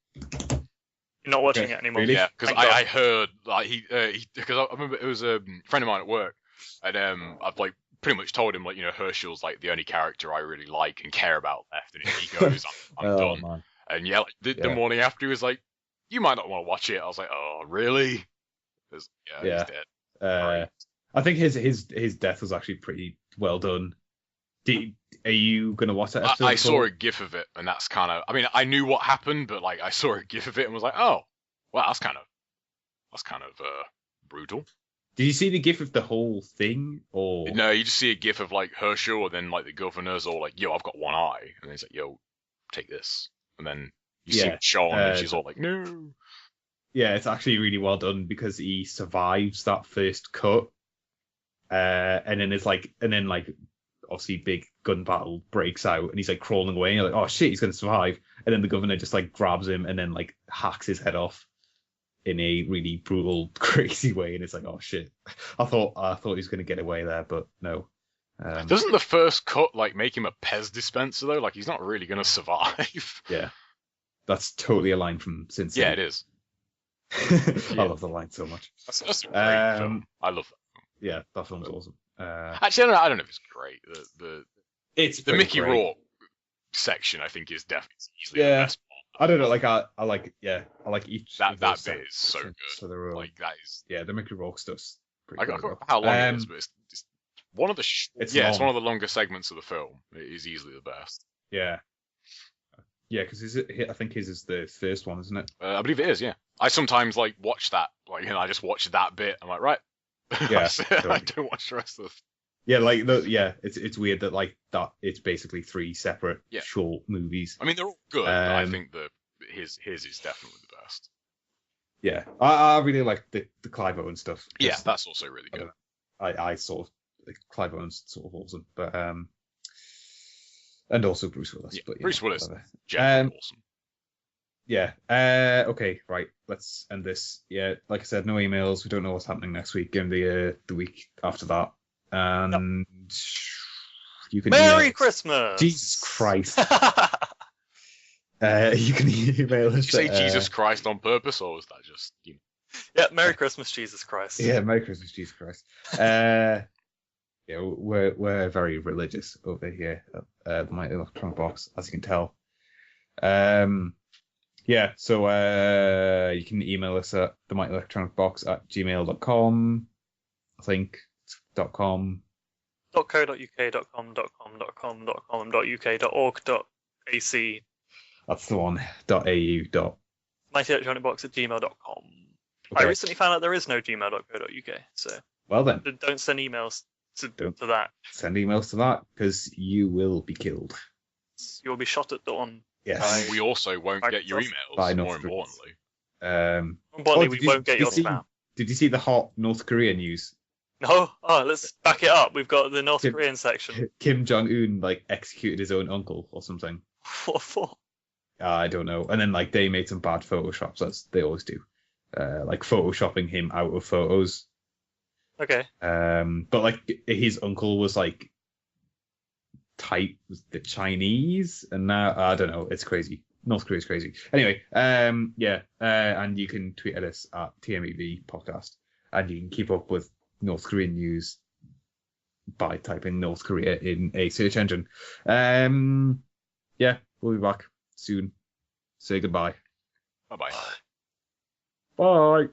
You're not watching it anymore. Really? Yeah, because I heard like because I remember it was a friend of mine at work, and I've like pretty much told him like Herschel's like the only character I really like and care about left, and he goes, I'm done. Man. And the morning after he was like, you might not want to watch it. I was like, oh really? He's dead. I think his death was actually pretty well done. Are you gonna watch that episode? I saw a gif of it, and that's kind of. I mean, I knew what happened, but like I saw a gif of it and was like, oh, well, that's kind of brutal. Did you see the gif of the whole thing, or no? You just see a gif of like Herschel, and then like the governor's all like, yo, I've got one eye, and he's like, yo, take this, and then you see Sean, and she's all like, no. Yeah, it's actually really well done because he survives that first cut, and then obviously big gun battle breaks out, and he's like crawling away, and you're like, oh shit, he's gonna survive, and then the governor just like grabs him and then like hacks his head off in a really brutal, crazy way, and it's like, oh shit, I thought he was gonna get away there, but no. Doesn't the first cut like make him a Pez dispenser though? Like he's not really gonna survive. Yeah, that's totally a line from Sin City. Yeah, it is. I love the line so much. That's a great film. I love that. Yeah, that film's awesome. Actually, I don't know if it's great. It's the Mickey great. Rourke section. I think is definitely easily the best part. I don't know. Like I like each that bit is so good. So they're all, like that is the Mickey Rourke stuff's pretty I good. can't remember how long it is, but it's one of the it's one of the longer segments of the film. It is easily the best. Yeah, because I think his is the first one, isn't it? I believe it is. Yeah, I sometimes like watch that. Like I just watch that bit. I'm like, right. Yeah, I don't watch the rest of the. Yeah, it's weird that like that. It's basically 3 separate short movies. I mean, they're all good. But I think his is definitely the best. Yeah, I really like the Clive Owen stuff. Yeah, that's also really good. I sort of like Clive Owen's sort of awesome, but and also Bruce Willis. Yeah, but, Bruce Willis, generally awesome. Yeah. Okay. Right. Let's end this. Yeah. Like I said, no emails. We don't know what's happening next week. Give the week after that, and you can. Merry Christmas. Jesus Christ. You can email us. Did you say Jesus Christ on purpose, or was that just? Yeah. Merry Christmas, Jesus Christ. Yeah. Merry Christmas, Jesus Christ. Yeah. We're very religious over here at the Mighty Electronic Box, as you can tell. yeah, so you can email us at themightyelectronicbox@gmail.com. I think .com. .co.uk.com.com.com.com.uk.org.ac. That's the one. .au. mightyelectronicbox@gmail.com. I Okay. recently found out there is no gmail.co.uk, so Well then, don't send emails to Don't. that. send emails to that because you will be killed. You'll be shot at dawn. Yes. We also won't get your By emails, North more Koreans. importantly. Importantly, did we you- won't get did your you see- spam. Did you see the hot North Korea news? No? Oh, let's back it up. We've got the North Kim- Korean section. Kim Jong Un like executed his own uncle or something. What for? I don't know. And then like they made some bad photoshops, as they always do, like photoshopping him out of photos. Okay. But like his uncle was like type with the Chinese, and now I don't know. It's crazy. North Korea's crazy. Anyway, yeah, and you can tweet at us at TMEV podcast, and you can keep up with North Korean news by typing North Korea in a search engine. Yeah, we'll be back soon. Say goodbye. Bye bye. Bye.